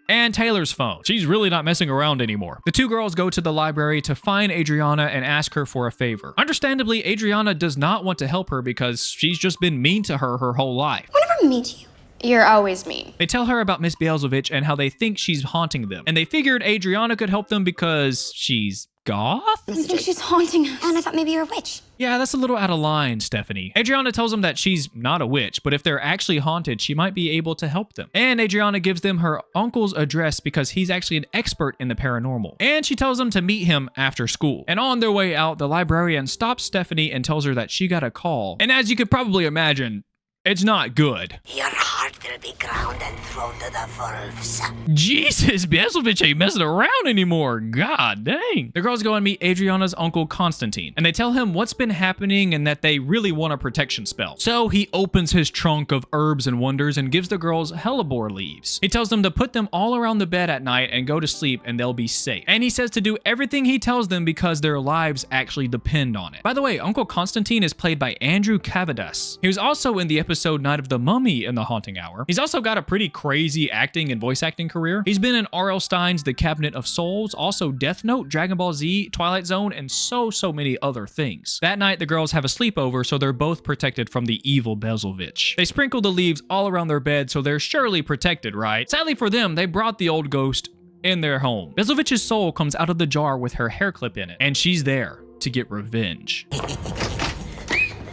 And Taylor's phone. She's really not messing around anymore. The two girls go to the library to find Adriana and ask her for a favor. Understandably, Adriana does not want to help her because she's just been mean to her whole life. Whenever mean to you. You're always mean. They tell her about Miss Beelzevich and how they think she's haunting them. And they figured Adriana could help them because she's goth? I think she's haunting us. And I thought maybe you're a witch. Yeah, that's a little out of line, Stephanie. Adriana tells them that she's not a witch, but if they're actually haunted, she might be able to help them. And Adriana gives them her uncle's address because he's actually an expert in the paranormal. And she tells them to meet him after school. And on their way out, the librarian stops Stephanie and tells her that she got a call. And as you could probably imagine, it's not good. Your heart will be ground and thrown to the wolves. Jesus, Beelzevich ain't messing around anymore. God dang. The girls go and meet Adriana's uncle Constantine, and they tell him what's been happening and that they really want a protection spell. So he opens his trunk of herbs and wonders and gives the girls hellebore leaves. He tells them to put them all around the bed at night and go to sleep and they'll be safe. And he says to do everything he tells them because their lives actually depend on it. By the way, Uncle Constantine is played by Andrew Cavadas. He was also in the episode Night of the Mummy in the Haunting Hour. He's also got a pretty crazy acting and voice acting career. He's been in R.L. Stine's The Cabinet of Souls, also Death Note, Dragon Ball Z, Twilight Zone, and so many other things. That night, the girls have a sleepover, so they're both protected from the evil Beelzevich. They sprinkle the leaves all around their bed, so they're surely protected, right? Sadly for them, they brought the old ghost in their home. Beelzevich's soul comes out of the jar with her hair clip in it, and she's there to get revenge.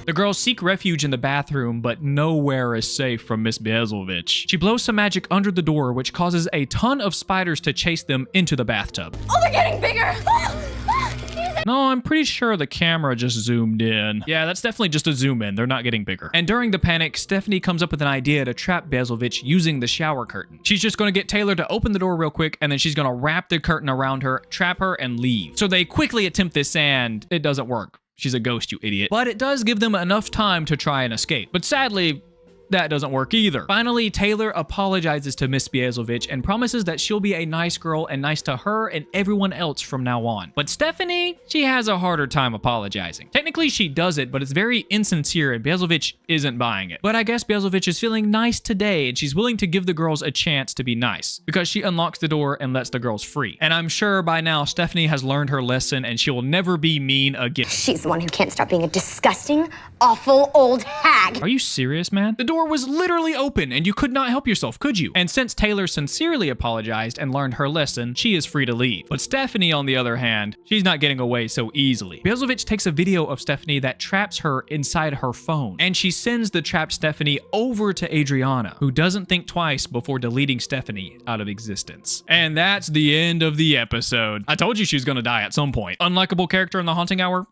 The girls seek refuge in the bathroom, but nowhere is safe from Miss Beelzevich. She blows some magic under the door, which causes a ton of spiders to chase them into the bathtub. Oh, they're getting bigger! No, I'm pretty sure the camera just zoomed in. Yeah, that's definitely just a zoom in. They're not getting bigger. And during the panic, Stephanie comes up with an idea to trap Beelzevich using the shower curtain. She's just going to get Taylor to open the door real quick, and then she's going to wrap the curtain around her, trap her, and leave. So they quickly attempt this, and it doesn't work. She's a ghost, you idiot. But it does give them enough time to try and escape. But sadly, that doesn't work either. Finally, Taylor apologizes to Miss Beelzevich and promises that she'll be a nice girl and nice to her and everyone else from now on. But Stephanie, she has a harder time apologizing. Technically, she does it, but it's very insincere and Beelzevich isn't buying it. But I guess Beelzevich is feeling nice today and she's willing to give the girls a chance to be nice because she unlocks the door and lets the girls free. And I'm sure by now, Stephanie has learned her lesson and she will never be mean again. She's the one who can't stop being a disgusting, awful old hag. Are you serious, man? The door was literally open and you could not help yourself, could you? And since Taylor sincerely apologized and learned her lesson, she is free to leave. But Stephanie, on the other hand, she's not getting away so easily. Beelzevich takes a video of Stephanie that traps her inside her phone, and she sends the trapped Stephanie over to Adriana, who doesn't think twice before deleting Stephanie out of existence. And that's the end of the episode. I told you she was gonna die at some point. Unlikable character in the Haunting Hour?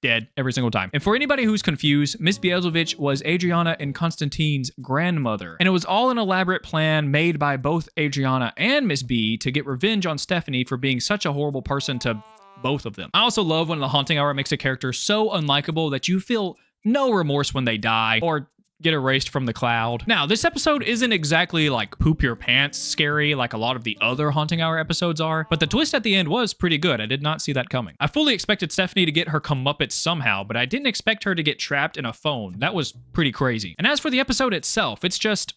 Dead every single time. And for anybody who's confused, Miss Beelzevich was Adriana and Constantine's grandmother. And it was all an elaborate plan made by both Adriana and Miss B to get revenge on Stephanie for being such a horrible person to both of them. I also love when the Haunting Hour makes a character so unlikable that you feel no remorse when they die or get erased from the cloud. Now, this episode isn't exactly like poop your pants scary like a lot of the other Haunting Hour episodes are, but the twist at the end was pretty good. I did not see that coming. I fully expected Stephanie to get her comeuppance somehow, but I didn't expect her to get trapped in a phone. That was pretty crazy. And as for the episode itself, it's just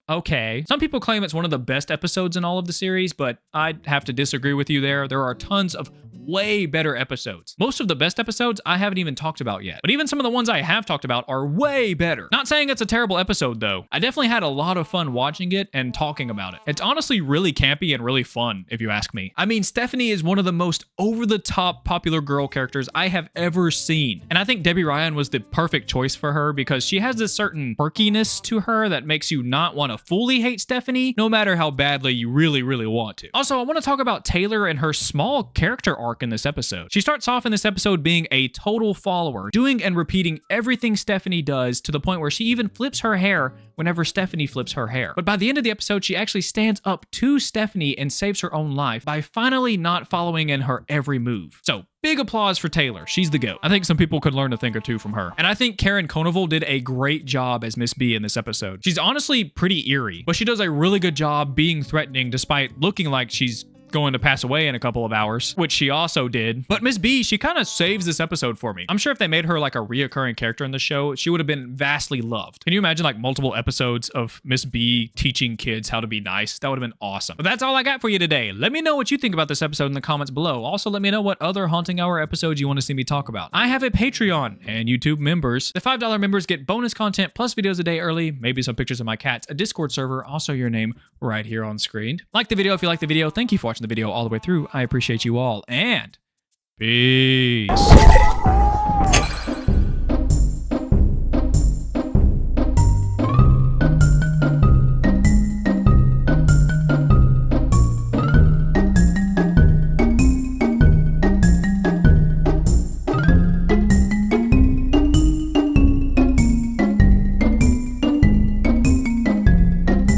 okay. Some people claim it's one of the best episodes in all of the series, but I'd have to disagree with you there. There are tons of way better episodes. Most of the best episodes I haven't even talked about yet, but even some of the ones I have talked about are way better. Not saying it's a terrible episode though. I definitely had a lot of fun watching it and talking about it. It's honestly really campy and really fun, if you ask me. I mean, Stephanie is one of the most over-the-top popular girl characters I have ever seen. And I think Debbie Ryan was the perfect choice for her because she has this certain perkiness to her that makes you not want to fully hate Stephanie, no matter how badly you really want to. Also, I want to talk about Taylor and her small character arc arc in this episode. She starts off in this episode being a total follower, doing and repeating everything Stephanie does to the point where she even flips her hair whenever Stephanie flips her hair. But by the end of the episode, she actually stands up to Stephanie and saves her own life by finally not following in her every move. So big applause for Taylor. She's the GOAT. I think some people could learn a thing or two from her. And I think Karen Conoval did a great job as Miss B in this episode. She's honestly pretty eerie, but she does a really good job being threatening despite looking like she's going to pass away in a couple of hours, which she also did. But Miss B, she kind of saves this episode for me. I'm sure if they made her like a reoccurring character in the show, she would have been vastly loved. Can you imagine like multiple episodes of Miss B teaching kids how to be nice? That would have been awesome. But that's all I got for you today. Let me know what you think about this episode in the comments below. Also, let me know what other Haunting Hour episodes you want to see me talk about. I have a Patreon and YouTube members. The $5 members get bonus content plus videos a day early, maybe some pictures of my cats, a Discord server, also your name right here on screen. Like the video if you like the video. Thank you for watching the video all the way through. I appreciate you all, and peace.